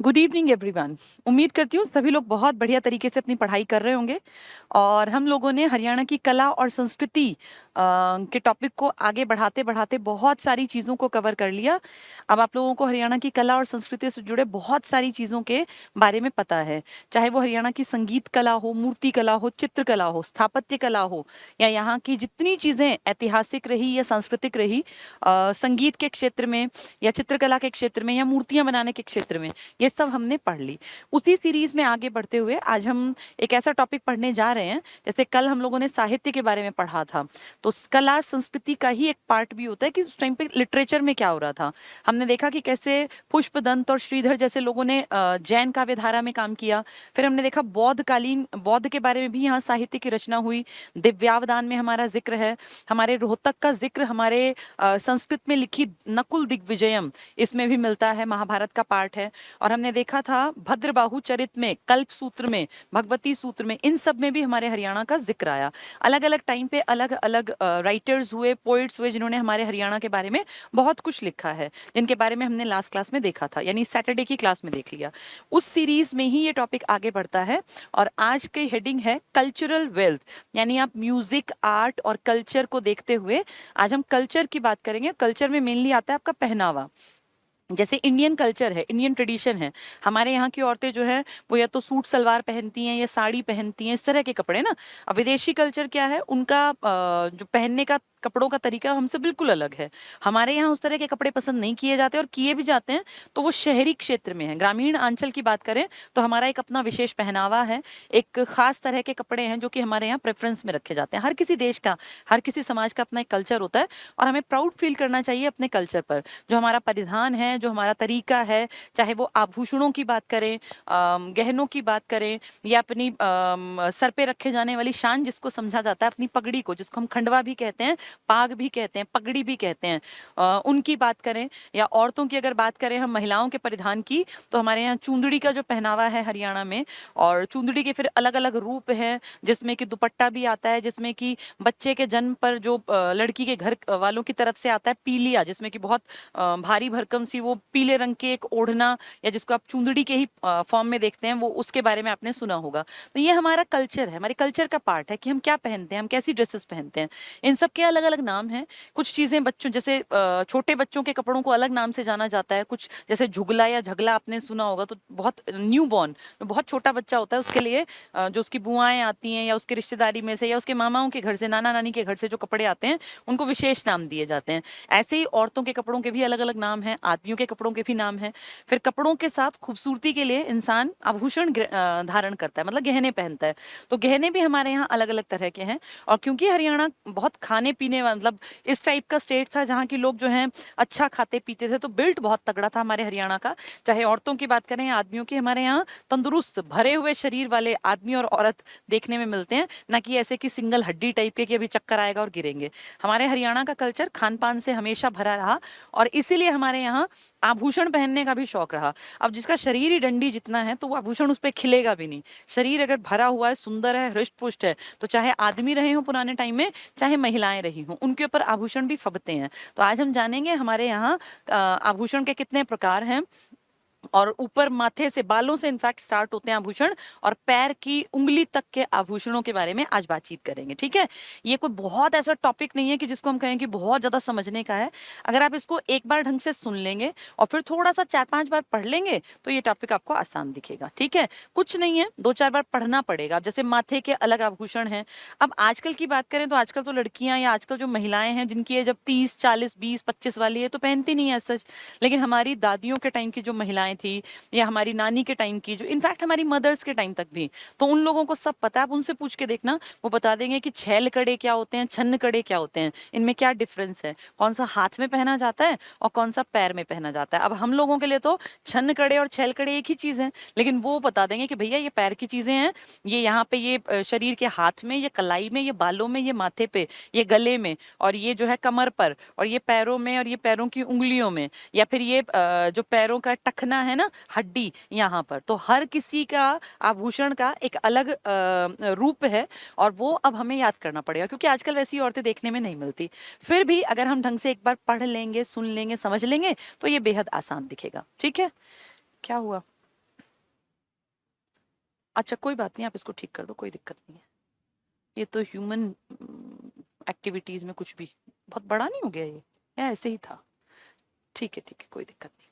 Good evening everyone. उम्मीद करती हूँ सभी लोग बहुत बढ़िया तरीके से अपनी पढ़ाई कर रहे होंगे। और हम लोगों ने हरियाणा की कला और संस्कृति के टॉपिक को आगे बढ़ाते बढ़ाते बहुत सारी चीज़ों को कवर कर लिया। अब आप लोगों को हरियाणा की कला और संस्कृति से जुड़े बहुत सारी चीज़ों के बारे में पता है, चाहे वो हरियाणा की संगीत कला हो, मूर्ति कला हो, चित्रकला हो, स्थापत्य कला हो, या यहाँ की जितनी चीज़ें ऐतिहासिक रही या सांस्कृतिक रही, संगीत के क्षेत्र में या चित्रकला के क्षेत्र में या मूर्तियां बनाने के क्षेत्र में, ये सब हमने पढ़ ली। उसी सीरीज में आगे बढ़ते हुए आज हम एक ऐसा टॉपिक पढ़ने जा रहे हैं, जैसे कल हम लोगों ने साहित्य के बारे में पढ़ा था, तो कला संस्कृति का ही एक पार्ट भी होता है कि उस टाइम पे लिटरेचर में क्या हो रहा था। हमने देखा कि कैसे पुष्पदंत और श्रीधर जैसे लोगों ने जैन काव्यधारा में काम किया। फिर हमने देखा बौद्धकालीन बौद्ध के बारे में भी यहाँ साहित्य की रचना हुई। दिव्यावदान में हमारा जिक्र है, हमारे रोहतक का जिक्र हमारे संस्कृत में लिखी नकुल दिग्विजयम इसमें भी मिलता है, महाभारत का पार्ट है। और हमने देखा था भद्रबाहु चरित में, कल्प सूत्र में, भगवती सूत्र में, इन सब में भी हमारे हरियाणा का जिक्र आया। अलग अलग टाइम पे अलग अलग राइटर्स हुए, पोइट्स हुए, जिन्होंने हमारे हरियाणा के बारे में बहुत कुछ लिखा है, जिनके बारे में हमने लास्ट क्लास में देखा था, यानी सैटरडे की क्लास में देख लिया। उस सीरीज में ही ये टॉपिक आगे बढ़ता है और आज की हेडिंग है कल्चरल वेल्थ। यानी आप म्यूजिक, आर्ट और कल्चर को देखते हुए आज हम कल्चर की बात करेंगे। कल्चर में मेनली आता है आपका पहनावा। जैसे इंडियन कल्चर है, इंडियन ट्रेडिशन है, हमारे यहाँ की औरतें जो है वो या तो सूट सलवार पहनती हैं या साड़ी पहनती हैं, इस तरह के कपड़े ना। अब विदेशी कल्चर क्या है, उनका जो पहनने का कपड़ों का तरीका हमसे बिल्कुल अलग है। हमारे यहाँ उस तरह के कपड़े पसंद नहीं किए जाते, और किए भी जाते हैं तो वो शहरी क्षेत्र में है। ग्रामीण अंचल की बात करें तो हमारा एक अपना विशेष पहनावा है, एक खास तरह के कपड़े हैं जो कि हमारे यहाँ प्रेफरेंस में रखे जाते हैं। हर किसी देश का, हर किसी समाज का अपना एक कल्चर होता है, और हमें प्राउड फील करना चाहिए अपने कल्चर पर। जो हमारा परिधान है, जो हमारा तरीका है, चाहे वो आभूषणों की बात करें, गहनों की बात करें, या अपनी सर पे रखे जाने वाली शान जिसको समझा जाता है, अपनी पगड़ी को, जिसको हम खंडवा भी कहते हैं, पाग भी कहते हैं, पगड़ी भी कहते हैं, उनकी बात करें। या औरतों की अगर बात करें हम महिलाओं के परिधान की, तो हमारे यहाँ चुंदड़ी का जो पहनावा है हरियाणा में, और चुंदड़ी के फिर अलग अलग रूप हैं, जिसमें कि दुपट्टा भी आता है, जिसमें कि बच्चे के जन्म पर जो लड़की के घर वालों की तरफ से आता है पीलिया, जिसमें कि बहुत भारी भरकम सी वो पीले रंग के एक ओढ़ना, या जिसको आप चुंदड़ी के ही फॉर्म में देखते हैं, वो उसके बारे में आपने सुना होगा। तो ये हमारा कल्चर है, हमारे कल्चर का पार्ट है कि हम क्या पहनते हैं, हम कैसी ड्रेसेस पहनते हैं। इन सब के अलग अलग नाम हैं। कुछ चीजें बच्चों, जैसे छोटे बच्चों के कपड़ों को अलग नाम से जाना जाता है। कुछ जैसे झुगला या झगला आपने सुना होगा, तो बहुत न्यू बॉर्न, जो बहुत छोटा बच्चा होता है, उसके लिए जो उसकी बुआएं आती हैं या उसकी रिश्तेदारी में से या उसके मामाओं के घर से, नाना नानी के घर से जो कपड़े आते हैं, उनको विशेष नाम दिए जाते हैं। ऐसे ही औरतों के कपड़ों के भी अलग अलग नाम हैं, आदमियों के कपड़ों के भी नाम हैं। फिर कपड़ों के साथ खूबसूरती के लिए इंसान आभूषण धारण करता है, मतलब गहने पहनता है। तो गहने भी हमारे यहाँ अलग अलग तरह के हैं। और क्योंकि हरियाणा बहुत खाने पीने मतलब इस टाइप का स्टेट था जहाँ की लोग जो हैं अच्छा खाते पीते थे, तो बिल्ट बहुत तगड़ा था हमारे हरियाणा का। चाहे औरतों की बात करें या आदमियों की, हमारे यहाँ तंदुरुस्त भरे हुए शरीर वाले आदमी और औरत देखने में मिलते हैं, ना कि ऐसे कि सिंगल हड्डी टाइप के कि अभी चक्कर आएगा और गिरेंगे। हमारे हरियाणा का कल्चर खान पान से हमेशा भरा रहा, और इसीलिए हमारे यहाँ आभूषण पहनने का भी शौक रहा। अब जिसका शरीर ही डंडी जितना है, तो वो आभूषण उस पर खिलेगा भी नहीं। शरीर अगर भरा हुआ है, सुंदर है, हृष्ट पुष्ट है, तो चाहे आदमी रहे हो पुराने टाइम में, चाहे महिलाएं रही हों, उनके ऊपर आभूषण भी फबते हैं। तो आज हम जानेंगे हमारे यहाँ आभूषण के कितने प्रकार हैं, और ऊपर माथे से, बालों से इनफैक्ट स्टार्ट होते हैं आभूषण, और पैर की उंगली तक के आभूषणों के बारे में आज बातचीत करेंगे। ठीक है, ये कोई बहुत ऐसा टॉपिक नहीं है कि जिसको हम कहें कि बहुत ज्यादा समझने का है। अगर आप इसको एक बार ढंग से सुन लेंगे और फिर थोड़ा सा 4-5 बार पढ़ लेंगे, तो ये टॉपिक आपको आसान दिखेगा। ठीक है, कुछ नहीं है, 2-4 बार पढ़ना पड़ेगा। अब जैसे माथे के अलग आभूषण हैं। अब आजकल की बात करें तो आजकल तो लड़कियां या आजकल जो महिलाएं हैं, जिनकी एज जब 30, 40, 20, 25 वाली है, तो पहनती नहीं है सच। लेकिन हमारी दादियों के टाइम की जो महिलाएं थी, या हमारी नानी के टाइम की, जो इनफैक्ट हमारी मदर्स के टाइम तक भी, तो उन लोगों को सब पता है। आप उनसे पूछ के देखना, वो बता देंगे कि छैल कड़े क्या होते हैं, छन्न कड़े क्या होते हैं, इनमें क्या डिफरेंस है, कौन सा हाथ में पहना जाता है और कौन सा पैर में पहना जाता है। अब हम लोगों के लिए तो छन्न कड़े और छैल कड़े एक ही चीज है, लेकिन वो बता देंगे कि भैया ये पैर की चीजें हैं, ये यहाँ पे, ये शरीर के हाथ में, ये कलाई में, ये बालों में, ये माथे पे, ये गले में, और ये जो है कमर पर, और ये पैरों में, और ये पैरों की उंगलियों में, या फिर ये जो पैरों का टखना है ना, हड्डी यहाँ पर। तो हर किसी का आभूषण का एक अलग रूप है, और वो अब हमें याद करना पड़ेगा, क्योंकि आजकल वैसी औरतें देखने में नहीं मिलती। फिर भी अगर हम ढंग से एक बार पढ़ लेंगे, सुन लेंगे, समझ लेंगे, तो ये बेहद आसान दिखेगा। ठीक है, क्या हुआ? अच्छा कोई बात नहीं, आप इसको ठीक कर दो, कोई दिक्कत नहीं है। ये तो ह्यूमन एक्टिविटीज में कुछ भी बहुत बड़ा नहीं हो गया ये, या ऐसे ही था? ठीक है, कोई दिक्कत नहीं।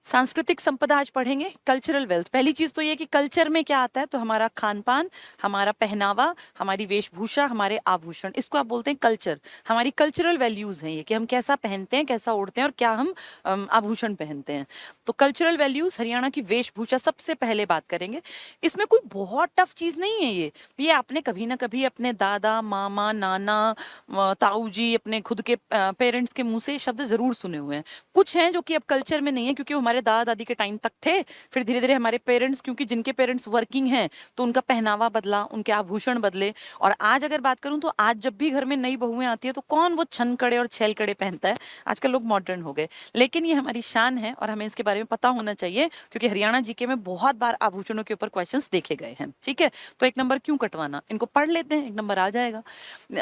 सांस्कृतिक संपदा आज पढ़ेंगे, कल्चरल वेल्थ। पहली चीज तो ये कि कल्चर में क्या आता है, तो हमारा खान पान, हमारा पहनावा, हमारी वेशभूषा, हमारे आभूषण, इसको आप बोलते हैं कल्चर। हमारी कल्चरल वैल्यूज हैं ये, कि हम कैसा पहनते हैं, कैसा ओढ़ते हैं और क्या हम आभूषण पहनते हैं। तो कल्चरल वैल्यूज, हरियाणा की वेशभूषा सबसे पहले बात करेंगे। इसमें कोई बहुत टफ चीज नहीं है ये आपने कभी ना कभी अपने दादा, मामा, नाना, ताऊ जी, अपने खुद के पेरेंट्स के मुंह से ये शब्द जरूर सुने हुए हैं। कुछ हैं जो कि अब कल्चर में नहीं है, क्योंकि वो हमारे दादा दादी के टाइम तक थे। फिर धीरे धीरे हमारे पेरेंट्स, क्योंकि जिनके पेरेंट्स वर्किंग हैं, तो उनका पहनावा बदला, उनके आभूषण बदले। और आज अगर बात करूं तो आज जब भी घर में नई बहुएं आती है तो कौन वो छनकड़े और छैलकड़े पहनता है? आजकल लोग मॉडर्न हो गए। लेकिन ये हमारी शान है और हमें इसके बारे में पता होना चाहिए, क्योंकि हरियाणा जीके में बहुत बार आभूषणों के ऊपर क्वेश्चंस देखे गए हैं। ठीक है, तो एक नंबर क्यों कटवाना, इनको पढ़ लेते हैं, एक नंबर आ जाएगा।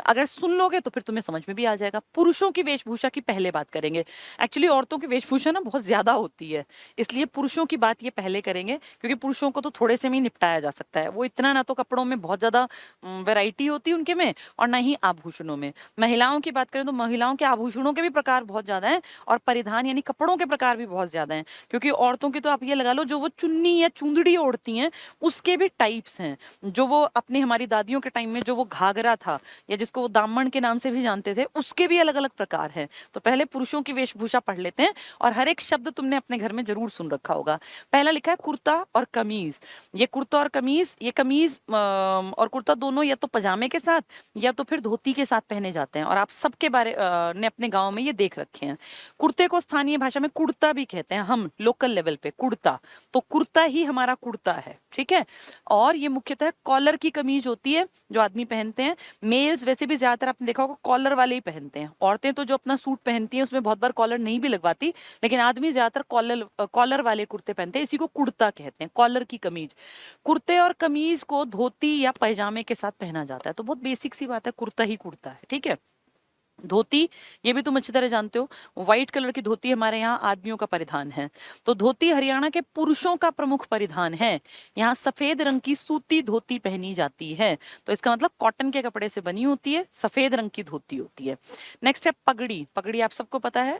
अगर सुन लोगे तो फिर तुम्हें समझ में भी आ जाएगा। पुरुषों की वेशभूषा की पहले बात करेंगे। एक्चुअली औरतों की वेशभूषा ना बहुत ज्यादा होती है, इसलिए पुरुषों की बात ये पहले करेंगे, क्योंकि पुरुषों को तो थोड़े से में ही निपटाया जा सकता है। वो इतना ना तो कपड़ों में बहुत ज्यादा वैरायटी होती है उनके में, और ना ही आभूषणों में। महिलाओं की बात करें तो महिलाओं के आभूषणों के भी प्रकार बहुत ज्यादा हैं, और परिधान यानी कपड़ों के प्रकार भी बहुत ज्यादा हैं। क्योंकि औरतों की तो आप ये लगा लो, जो वो चुन्नी या चुंदड़ी ओढ़ती हैं उसके भी टाइप्स हैं। जो वो अपनी हमारी दादियों के टाइम में जो वो घाघरा था, या जिसको वो दामन के नाम से भी जानते थे, उसके भी अलग अलग प्रकार हैं। तो पहले पुरुषों की वेशभूषा पढ़ लेते हैं, और हर एक शब्द तुमने अपने घर में जरूर सुन रखा होगा। पहला लिखा है कुर्ता और कमीज। ये कुर्ता और कमीज, ये कमीज और कुर्ता दोनों या तो पजामे के साथ या तो फिर धोती के साथ पहने जाते हैं, और आप सबके बारे ने अपने गांव में ये देख रखे हैं। कुर्ते को स्थानीय भाषा में कुर्ता भी कहते हैं, हम लोकल लेवल पे कुर्ता। तो कुर्ता ही हमारा कुर्ता है, ठीक है। और ये मुख्यतः कॉलर की कमीज होती है जो आदमी पहनते हैं। मेल्स वैसे भी ज्यादातर आपने देखा होगा कॉलर वाले ही पहनते हैं। औरतें तो जो अपना सूट पहनती हैं उसमें बहुत बार कॉलर नहीं भी लगवाती, लेकिन आदमी ज्यादातर कॉलर वाले कुर्ते पहनते हैं। इसी को कुर्ता कहते हैं, कॉलर की कमीज। कुर्ते और कमीज को धोती या पैजामे के साथ पहना जाता है। तो बहुत बेसिक सी बात है, कुर्ता ही कुर्ता है, ठीक है। धोती, ये भी तुम अच्छी तरह जानते हो, व्हाइट कलर की धोती हमारे यहाँ आदमियों का परिधान है। तो धोती हरियाणा के पुरुषों का प्रमुख परिधान है। यहाँ सफेद रंग की सूती धोती पहनी जाती है। तो इसका मतलब कॉटन के कपड़े से बनी होती है, सफेद रंग की धोती होती है। नेक्स्ट है पगड़ी। पगड़ी आप सबको पता है,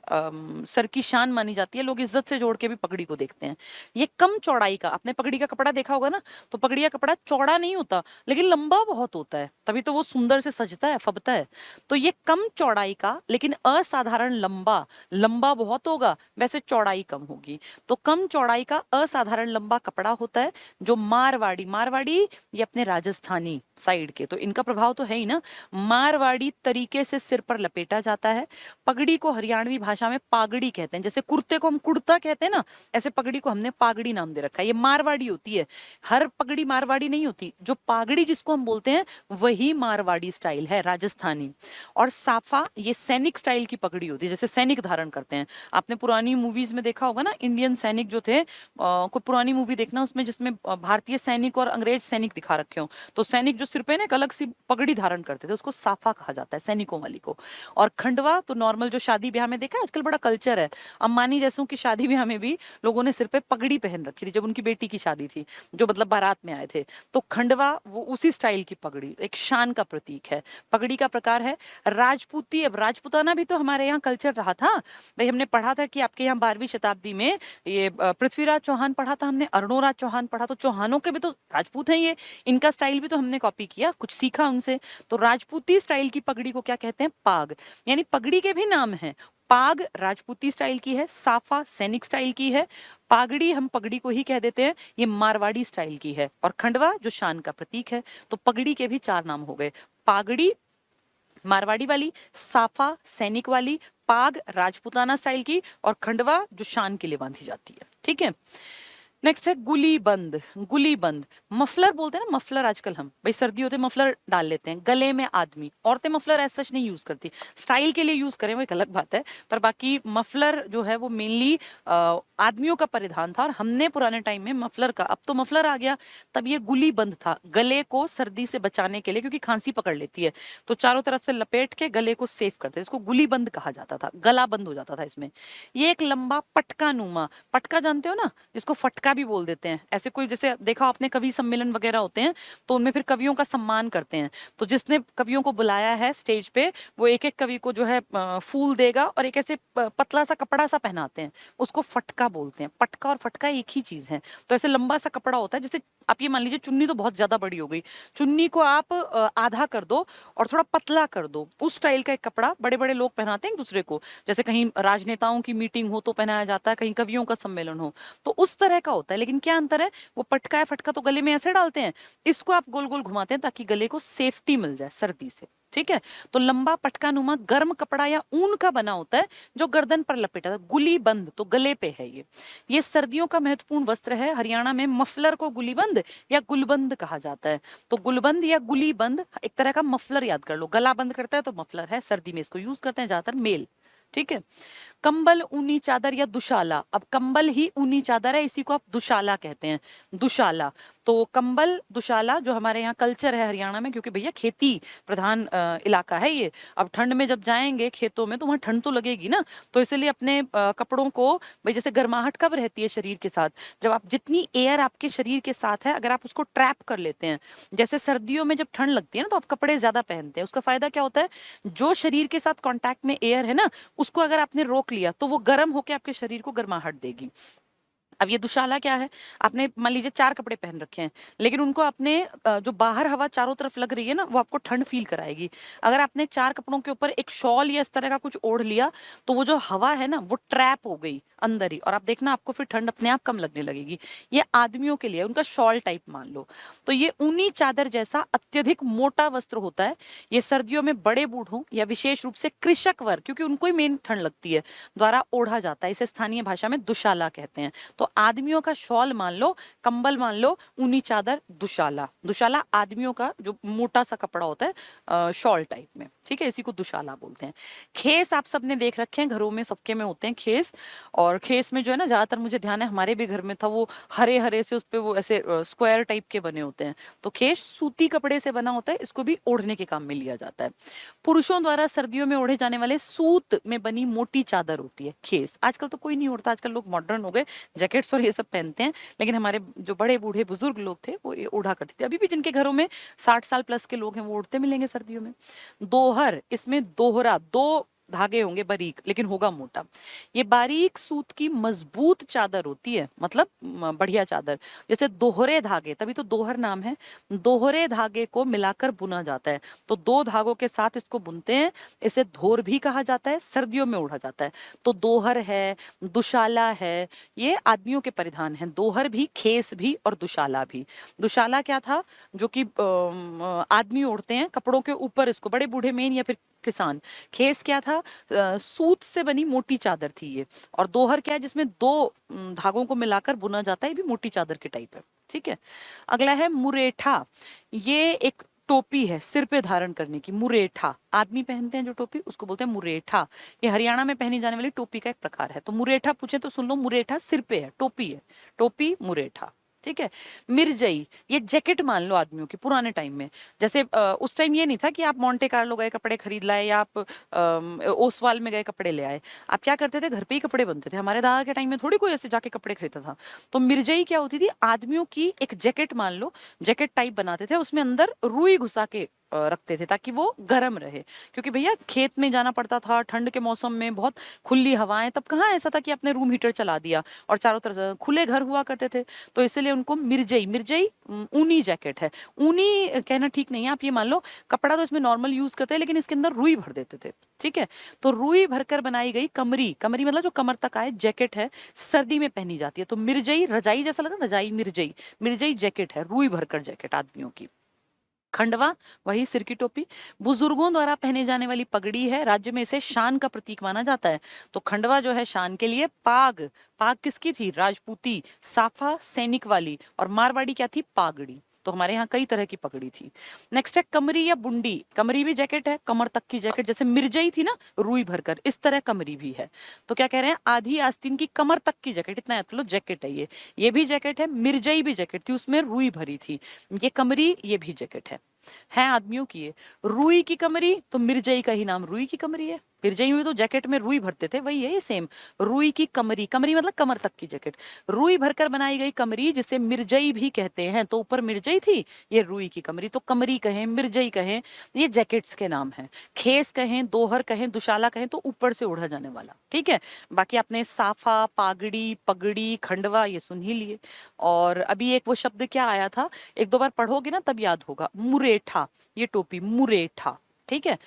सर की शान मानी जाती है। लोग इज्जत से जोड़ के भी पगड़ी को देखते हैं। ये कम चौड़ाई का, आपने पगड़ी का कपड़ा देखा होगा ना, तो पगड़ी का कपड़ा चौड़ा नहीं होता, लेकिन लंबा बहुत होता है, तभी तो वो सुंदर से सजता है, फबता है। तो ये कम चौड़ाई का लेकिन असाधारण लंबा, लंबा बहुत होगा, वैसे चौड़ाई कम होगी। तो कम चौड़ाई का असाधारण लंबा कपड़ा होता है, जो मारवाड़ी, मारवाड़ी ये अपने राजस्थानी साइड के, तो इनका प्रभाव तो है ही ना, मारवाड़ी तरीके से सिर पर लपेटा जाता है। पगड़ी को हरियाणवी भाषा में पागड़ी कहते हैं। जैसे कुर्ते को हम कुर्ता कहते हैं ना, ऐसे पगड़ी को हमने पागड़ी नाम दे रखा है। ये मारवाड़ी होती है, हर पगड़ी मारवाड़ी नहीं होती। जो पागड़ी जिसको हम बोलते हैं वही मारवाड़ी स्टाइल है, राजस्थानी। और साफा, ये सैनिक स्टाइल की पगड़ी होती है, जैसे सैनिक धारण करते हैं। आपने पुरानी मूवीज में देखा होगा ना, इंडियन सैनिक जो थे, कोई पुरानी मूवी देखना उसमें, जिसमें भारतीय सैनिक और अंग्रेज सैनिक दिखा रखे हो, तो सैनिक जो सिर पे ना एक अलग सी पगड़ी धारण करते थे, उसको साफा कहा जाता है, सैनिकों वाली को। और खंडवा तो नॉर्मल जो शादी ब्याह में देखा है, आजकल बड़ा कल्चर है, अंबानी जैसों की शादी ब्याह में भी लोगों ने सिर पे पगड़ी पहन रखी थी, जब उनकी बेटी की शादी थी, जो मतलब बारात में आए थे। तो खंडवा वो उसी स्टाइल की पगड़ी, एक शान का प्रतीक है। पगड़ी का प्रकार है राजपूती। अब राजपूताना भी तो हमारे यहाँ कल्चर रहा था भाई। हमने पढ़ा था कि आपके यहाँ 12वीं शताब्दी में ये पृथ्वीराज चौहान पढ़ा था हमने, अरुणोराज चौहान पढ़ा, तो चौहानों के भी तो राजपूत हैं ये, इनका स्टाइल भी तो हमने कॉपी किया, कुछ सीखा उनसे। तो राजपूती स्टाइल की पगड़ी को क्या कहते हैं? पाग। यानी पगड़ी के भी नाम है। पाग राजपूती स्टाइल की है, साफा सैनिक स्टाइल की है, पागड़ी हम पगड़ी को ही कह देते हैं, ये मारवाड़ी स्टाइल की है, और खंडवा जो शान का प्रतीक है। तो पगड़ी के भी 4 नाम हो गए, पागड़ी मारवाड़ी वाली, साफा सैनिक वाली, पाग राजपूताना स्टाइल की, और खंडवा जो शान के लिए बांधी जाती है, ठीक है। नेक्स्ट है गुली बंद। गुली बंद, मफलर बोलते हैं ना, मफलर आजकल हम भाई सर्दी होते मफलर डाल लेते हैं गले में आदमी। औरतें मफलर ऐसा सच नहीं यूज करती, स्टाइल के लिए यूज करें वो एक अलग बात है, पर बाकी मफलर जो है वो मेनली आदमियों का परिधान था। और हमने पुराने टाइम में मफलर का, अब तो मफलर आ गया, तब ये गुली बंद था, गले को सर्दी से बचाने के लिए, क्योंकि खांसी पकड़ लेती है, तो चारों तरफ से लपेट के गले को सेफ करते, इसको गुली बंद कहा जाता था, गला बंद हो जाता था इसमें। ये एक लंबा पटका नुमा, पटका जानते हो ना, जिसको फटका क्या भी बोल देते हैं। ऐसे कोई, जैसे देखा आपने कवि सम्मेलन वगैरह होते हैं तो उनमें फिर कवियों का सम्मान करते हैं, तो जिसने कवियों को बुलाया है स्टेज पे वो एक एक कवि को जो है फूल देगा और एक ऐसे पतला सा कपड़ा सा पहनाते हैं, उसको फटका बोलते हैं। पटका और फटका एक ही चीज है। तो ऐसे लंबा सा कपड़ा होता है, जैसे आप ये मान लीजिए चुन्नी तो बहुत ज्यादा बड़ी हो गई, चुन्नी को आप आधा कर दो और थोड़ा पतला कर दो, उस स्टाइल का एक कपड़ा बड़े बड़े लोग पहनाते हैं एक दूसरे को। जैसे कहीं राजनेताओं की मीटिंग हो तो पहनाया जाता है, कहीं कवियों का सम्मेलन हो तो उस तरह का होता है। लेकिन क्या अंतर है, वो पटका है फटका तो गले में ऐसे डालते हैं, इसको आप गोल गोल घुमाते हैं ताकि गले को सेफ्टी मिल जाए सर्दी से। ठीक है, तो लंबा पटका नुमा गर्म कपड़ा या ऊन का बना होता है जो गर्दन पर लपेटा था। गुली बंद तो गले पे है ये सर्दियों का महत्वपूर्ण वस्त्र है। हरियाणा में मफलर को गुलीबंद या गुलबंद कहा जाता है। तो गुलबंद या गुलीबंद एक तरह का मफलर, याद कर लो, गला बंद करता है तो मफलर है, सर्दी में इसको यूज करते हैं ज्यादातर मेल। ठीक है, कंबल ऊनी चादर या दुशाला, अब कंबल ही ऊनी चादर है, इसी को आप दुशाला कहते हैं, दुशाला। तो कंबल दुशाला जो हमारे यहाँ कल्चर है हरियाणा में, क्योंकि भैया खेती प्रधान इलाका है ये। अब ठंड में जब जाएंगे खेतों में तो वहां ठंड तो लगेगी ना, तो इसलिए अपने कपड़ों को, भाई जैसे गर्माहट कब रहती है शरीर के साथ, जब आप जितनी एयर आपके शरीर के साथ है अगर आप उसको ट्रैप कर लेते हैं, जैसे सर्दियों में जब ठंड लगती है ना तो आप कपड़े ज्यादा पहनते हैं। उसका फायदा क्या होता है, जो शरीर के साथ कांटेक्ट में एयर है ना उसको अगर आपने रोक लिया तो वो गर्म होकर आपके शरीर को गर्माहट देगी। अब ये दुशाला क्या है, आपने मान लीजिए 4 कपड़े पहन रखे हैं लेकिन उनको आपने जो बाहर हवा चारों तरफ लग रही है ना वो आपको ठंड फील कराएगी। अगर आपने 4 कपड़ों के ऊपर एक शॉल या इस तरह का कुछ ओढ़ लिया तो वो जो हवा है ना वो ट्रैप हो गई अंदर ही, और आप देखना आपको फिर ठंड अपने आप कम लगने लगेगी। ये आदमियों के लिए उनका शॉल टाइप मान लो। तो ये ऊनी चादर जैसा अत्यधिक मोटा वस्त्र होता है। ये सर्दियों में बड़े बूढ़ों या विशेष रूप से कृषक वर्ग, क्योंकि उनको ही मेन ठंड लगती है, द्वारा ओढ़ा जाता है। इसे स्थानीय भाषा में दुशाला कहते हैं। तो आदमियों का शॉल मान लो, कंबल मान लो, ऊनी चादर दुशाला। दुशाला आदमियों का जो मोटा सा कपड़ा होता है शॉल टाइप में। ठीक है, इसी को दुशाला बोलते हैं। खेस आप सबने देख रखे हैं, घरों में सबके में होते हैं खेस। और खेस में जो है ना ज्यादातर मुझे ध्यान है हमारे भी घर में था, वो हरे हरे से उस पे वो ऐसे स्क्वायर टाइप के बने होते हैं। तो खेस सूती कपड़े से बना होता है, इसको भी ओढ़ने के काम में लिया जाता है। पुरुषों द्वारा सर्दियों में ओढ़े जाने वाले सूत में बनी मोटी चादर होती है खेस। आजकल तो कोई नहीं ओढ़ता, आजकल लोग मॉडर्न हो गए, जैकेट्स और ये सब पहनते हैं। लेकिन हमारे जो बड़े बूढ़े बुजुर्ग लोग थे वो ये ओढ़ा करते थे। अभी भी जिनके घरों में 60 साल प्लस के लोग हैं वो ओढ़ते मिलेंगे सर्दियों में। दोहर, इसमें दोहरा, 2 धागे होंगे बारीक लेकिन होगा मोटा। ये बारीक सूत की मजबूत चादर होती है, मतलब बढ़िया चादर। जैसे दोहरे धागे, तभी तो दोहर नाम है। दोहरे धागे को मिलाकर बुना जाता है, तो 2 धागों के साथ इसको बुनते हैं। इसे धोर भी कहा जाता है, सर्दियों में ओढ़ा जाता है। तो दोहर है, दुशाला है, ये आदमियों के परिधान हैं। दोहर भी, खेस भी और दुशाला भी। दुशाला क्या था, जो कि आदमी ओढ़ते हैं कपड़ों के ऊपर, इसको बड़े बूढ़े मेन या फिर किसान। खेस क्या था, सूत से बनी मोटी चादर थी ये। और दोहर क्या है, जिसमें 2 धागों को मिलाकर बुना जाता है, ये भी मोटी चादर के टाइप है। ठीक है, अगला है मुरेठा। ये एक टोपी है सिर पे धारण करने की, मुरेठा। आदमी पहनते हैं जो टोपी उसको बोलते हैं मुरेठा। ये हरियाणा में पहनी जाने वाली टोपी का एक प्रकार है। तो मुरेठा पूछे तो सुन लो, मुरेठा सिर पे है, टोपी है, टोपी मुरेठा। ठीक है, मिर्जई, ये जैकेट मान लो आदमियों की पुराने टाइम में। जैसे उस टाइम ये नहीं था कि आप मोंटे कार्लो गए कपड़े खरीद लाए या आप ओसवाल में गए कपड़े ले आए। आप क्या करते थे, घर पे ही कपड़े बनते थे। हमारे दादा के टाइम में थोड़ी कोई ऐसे जाके कपड़े खरीदता था। तो मिर्जई क्या होती थी, आदमियों की एक जैकेट मान लो, जैकेट टाइप बनाते थे, उसमें अंदर रुई घुसा के रखते थे ताकि वो गर्म रहे। क्योंकि भैया खेत में जाना पड़ता था ठंड के मौसम में, बहुत खुली हवाएं, तब कहाँ ऐसा था कि आपने रूम हीटर चला दिया और चारों तरफ खुले घर हुआ करते थे। तो इसलिए उनको मिर्जई, मिर्जई ऊनी जैकेट है। ऊनी कहना ठीक नहीं है, आप ये मान लो कपड़ा तो इसमें नॉर्मल यूज करते हैं लेकिन इसके अंदर रुई भर देते थे। ठीक है, तो रुई भरकर बनाई गई कमरी, कमरी मतलब जो कमर तक आए, जैकेट है, सर्दी में पहनी जाती है। तो मिर्जई, रजाई जैसा लगा, रजाई मिर्जई, मिर्जई जैकेट है, रुई भरकर जैकेट आदमियों की। खंडवा, वही सिर की टोपी। बुजुर्गों द्वारा पहने जाने वाली पगड़ी है, राज्य में इसे शान का प्रतीक माना जाता है। तो खंडवा जो है शान के लिए। पाग, पाग किसकी थी, राजपूती। साफा सैनिक वाली, और मारवाड़ी क्या थी, पागड़ी। तो हमारे यहाँ कई तरह की पगड़ी थी। नेक्स्ट है कमरी या बुंडी। कमरी भी जैकेट है, कमर तक की जैकेट, जैसे मिर्जई थी ना रुई भरकर, इस तरह कमरी भी है। तो क्या कह रहे हैं, आधी आस्तीन की कमर तक की जैकेट, इतना याद कर लो, जैकेट है ये भी जैकेट है। मिर्जई भी जैकेट थी, उसमें रुई भरी थी। ये कमरी, ये भी जैकेट है। है आदमियों की है। रुई की कमरी, तो मिर्जई का ही नाम रुई की कमरी है। मिर्जई में तो जैकेट में रुई भरते थे, वही है ये सेम। रुई की कमरी, कमरी मतलब कमर तक की जैकेट। रुई भरकर बनाई गई कमरी जिसे मिर्जई भी कहते हैं। तो ऊपर मिर्जई थी, ये रुई की कमरी, तो कमरी कहें, मिर्जई कहें, ये जैकेट्स के नाम हैं। खेस कहें, दोहर कहें, दुशाला कहें, तो ऊपर से ओढ़ा जाने वाला। ठीक है, बाकी आपने साफा, पागड़ी, पगड़ी, खंडवा ये सुन ही लिए। और अभी एक वो शब्द क्या आया था, एक दो बार पढ़ोगे ना तब याद होगा, मुरेठा। ये टोपी मुरेठा, ठीक है।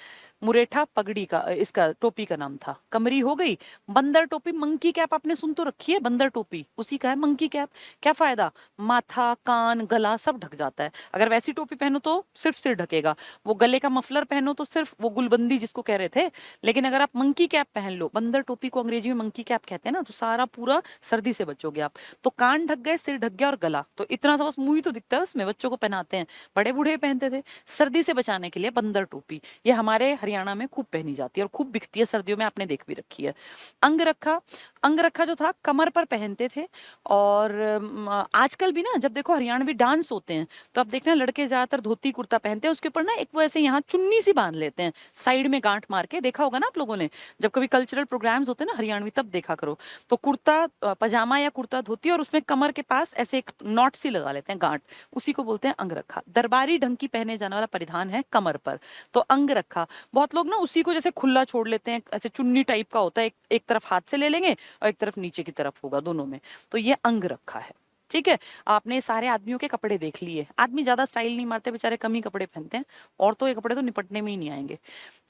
मुरेठा पगड़ी का, इसका टोपी का नाम था। कमरी हो गई। बंदर टोपी, मंकी कैप आपने सुन तो रखी है, बंदर टोपी उसी का है मंकी कैप। क्या फायदा, माथा, कान, गला सब ढक जाता है। अगर वैसी टोपी पहनो तो सिर्फ सिर ढकेगा, वो गले का मफलर पहनो तो सिर्फ वो गुलबंदी जिसको कह रहे थे। लेकिन अगर आप मंकी कैप पहन लो, बंदर टोपी को अंग्रेजी में मंकी कैप कहते हैं ना, तो सारा पूरा सर्दी से बचोगे आप। तो कान ढक गए, सिर ढक गया और गला, तो इतना सा बस मुंह ही तो दिखता है उसमें। बच्चों को पहनाते हैं, बड़े बूढ़े पहनते थे सर्दी से बचाने के लिए बंदर टोपी। ये हमारे हरियाणा में खूब पहनी जाती है और खूब बिकती है सर्दियों में, आपने देख भी रखी है। अंगरखा, अंगरखा जो था कमर पर पहनते थे। और आजकल भी ना जब देखो हरियाणवी डांस होते हैं तो आप देखना लड़के ज्यादातर धोती कुर्ता पहनते हैं, उसके ऊपर ना एक वो ऐसे यहाँ चुन्नी सी बांध लेते हैं साइड में गांठ मार के, देखा होगा ना आप लोगों ने। जब कभी कल्चरल प्रोग्राम्स होते हैं ना हरियाणवी तब देखा करो, तो कुर्ता पजामा या कुर्ता धोती, और उसमें कमर के पास ऐसे एक नॉट सी लगा लेते हैं गांठ, उसी को बोलते हैं अंगरखा। दरबारी ढंग की पहने जाने वाला परिधान है कमर पर, तो अंगरखा। बहुत लोग ना उसी को जैसे खुला छोड़ लेते हैं, ऐसे चुन्नी टाइप का होता है, एक तरफ हाथ से ले लेंगे और एक तरफ नीचे की तरफ होगा, दोनों में। तो ये अंगरखा है। ठीक है, आपने सारे आदमियों के कपड़े देख लिए। आदमी ज्यादा स्टाइल नहीं मारते बेचारे, कम ही कपड़े पहनते हैं। औरतों के कपड़े तो निपटने में ही नहीं आएंगे।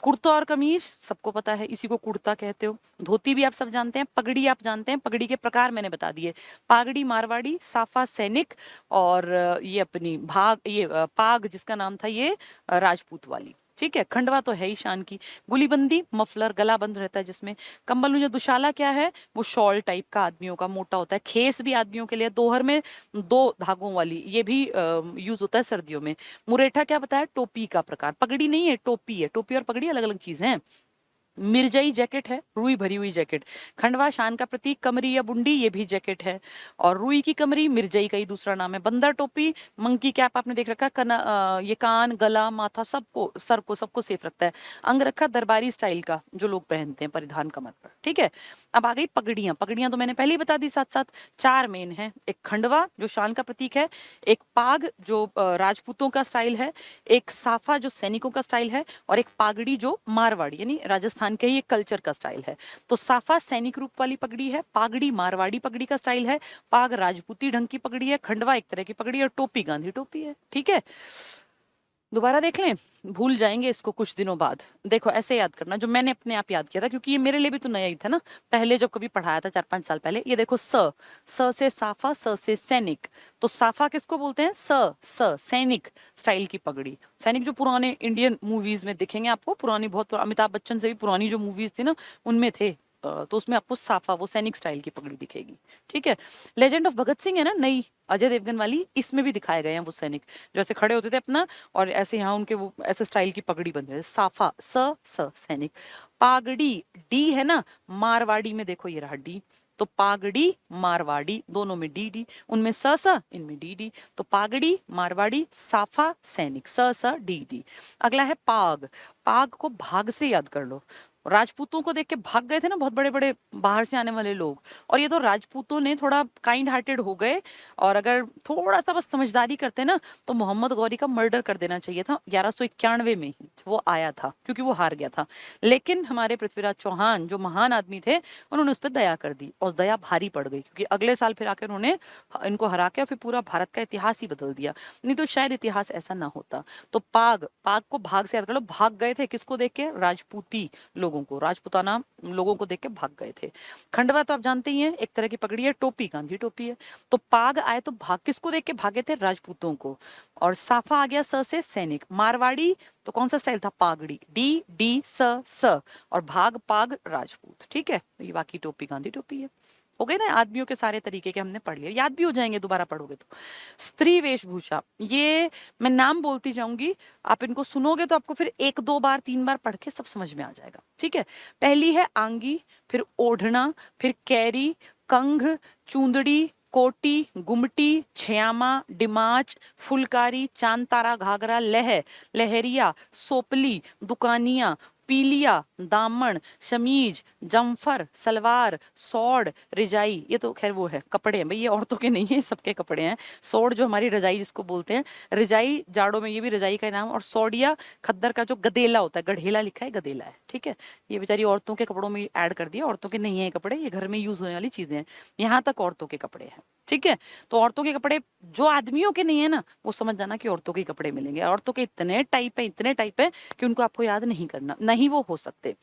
कुर्ता और कमीज सबको पता है, इसी को कुर्ता कहते हो। धोती भी आप सब जानते हैं। पगड़ी आप जानते हैं, पगड़ी के प्रकार मैंने बता दिए। पागड़ी मारवाड़ी, साफा सैनिक, और ये अपनी भाग, ये पाग जिसका नाम था ये राजपूत वाली। ठीक है, खंडवा तो है ही शान की। गुलीबंदी मफलर, गला बंद रहता है जिसमें। कंबल जो दुशाला क्या है, वो शॉल टाइप का आदमियों का मोटा होता है। खेस भी आदमियों के लिए, दोहर में दो धागों वाली, ये भी यूज होता है सर्दियों में। मुरेठा क्या बताया, टोपी का प्रकार। पगड़ी नहीं है, टोपी है। टोपी और पगड़ी अलग अलग चीज है। मिर्जई जैकेट है, रुई भरी हुई जैकेट। खंडवा शान का प्रतीक, कमरी या बुंडी ये भी जैकेट है। और रुई की कमरी मिर्जई का ही दूसरा नाम है। बंदर टोपी, मंकी कैप आपने देख रखा, ये कान, गला, माथा सबको, सर को सबको सेफ रखता है। अंगरखा दरबारी स्टाइल का जो लोग पहनते हैं परिधान कमर पर। ठीक है, अब आ गई पगड़ियां। पगड़ियां तो मैंने पहले ही बता दी, साथ साथ चार मेन है। एक खंडवा जो शान का प्रतीक है, एक पाग जो राजपूतों का स्टाइल है, एक साफा जो सैनिकों का स्टाइल है, और एक पागड़ी जो मारवाड़ी यानी राजस्थान के ही एक कल्चर का स्टाइल है। तो साफा सैनिक रूप वाली पगड़ी है, पागड़ी मारवाड़ी पगड़ी का स्टाइल है, पाग राजपूती ढंग की पगड़ी है, खंडवा एक तरह की पगड़ी, और टोपी गांधी टोपी है। ठीक है, दोबारा देख लें, भूल जाएंगे इसको कुछ दिनों बाद। देखो ऐसे याद करना, जो मैंने अपने आप याद किया था, क्योंकि ये मेरे लिए भी तो नया ही था ना, पहले जब कभी पढ़ाया था 4-5 साल पहले। ये देखो, स से साफा, स से सैनिक। तो साफा किसको बोलते हैं, स सैनिक स्टाइल की पगड़ी। सैनिक जो पुराने इंडियन मूवीज में दिखेंगे आपको, पुरानी बहुत, अमिताभ बच्चन से भी पुरानी जो मूवीज थी ना उनमें थे, तो उसमें आपको साफा वो सैनिक स्टाइल की पगड़ी दिखेगी। ठीक है, लेजेंड ऑफ भगत सिंह है ना नई, अजय देवगन वाली, इसमें भी दिखाए गए हैं वो सैनिक, जो ऐसे खड़े होते थे अपना, और ऐसे यहाँ उनके वो ऐसे स्टाइल की पगड़ी बन रही है। साफा, स सैनिक। पागड़ी, डी है ना, मारवाड़ी में देखो ये रहा डी, तो पागड़ी मारवाड़ी, दोनों में डी डी, उनमें स इनमें डी डी। तो पागड़ी मारवाड़ी, साफा सैनिक, स डी डी। अगला है पाग। पाग को भाग से याद कर लो। राजपूतों को देख के भाग गए थे ना बहुत बड़े बड़े बाहर से आने वाले लोग, और ये तो राजपूतों ने थोड़ा काइंड हार्टेड हो गए, और अगर थोड़ा सा बस समझदारी करते ना तो मोहम्मद गौरी का मर्डर कर देना चाहिए था 1191 में ही। वो आया था क्योंकि वो हार गया था, लेकिन हमारे पृथ्वीराज चौहान जो महान आदमी थे उन्होंने उस पर दया कर दी, और दया भारी पड़ गई, क्योंकि अगले साल फिर आकर उन्होंने इनको हरा के फिर पूरा भारत का इतिहास ही बदल दिया। नहीं तो शायद इतिहास ऐसा ना होता। तो पाग, पाग को भाग से याद कर लो। भाग गए थे किसको देख के, राजपूती लोगों को, राजपूताना लोगों को देख के भाग गए थे। खंडवा तो आप जानते ही हैं, एक तरह की पगड़ी है। टोपी गांधी टोपी है। तो पाग आए तो भाग किसको देख के भागे थे, राजपूतों को। और साफा आ गया स से सैनिक। मारवाड़ी तो कौन सा स्टाइल था, पागड़ी, डी डी स, और भाग पाग राजपूत। ठीक है, तो ये बाकी टोपी गांधी टोपी है। हो गए ना आदमियों के सारे तरीके के, हमने पढ़ लिया, याद भी हो जाएंगे दोबारा पढ़ोगे तो। स्त्री वेशभूषा, ये मैं नाम बोलती जाऊंगी, आप इनको सुनोगे तो आपको फिर 1-2 बार 3 बार पढ़ के सब समझ में आ जाएगा। ठीक है, पहली है आंगी, फिर ओढ़ना, फिर कैरी, कंघ, चूंदड़ी, कोटी, गुमटी, छयामा, डिमाच, फुलकारी, चांतारा घाघरा, लहरिया, सोपली, दुकानिया, पीलिया, दामन, शमीज, जमफर, सलवार, सौड़, रिजाई। ये तो खैर वो है कपड़े हैं भाई, ये औरतों के नहीं है, सबके कपड़े हैं। सौड़ जो हमारी रजाई जिसको बोलते हैं, रिजाई जाड़ों में, ये भी रजाई का नाम। और सौड़िया खद्दर का जो गदेला होता है, गढ़ेला लिखा है, गदेला है, ठीक है। ये बेचारी औरतों के कपड़ों में ऐड कर दिया, औरतों के नहीं है कपड़े, ये घर में यूज होने वाली चीजें हैं। यहाँ तक औरतों के कपड़े हैं, ठीक है। तो औरतों के कपड़े जो आदमियों के नहीं है ना, वो समझ जाना कि औरतों के कपड़े मिलेंगे। औरतों के इतने टाइप है, इतने टाइप है कि उनको आपको याद नहीं करना, नहीं वो हो सकते।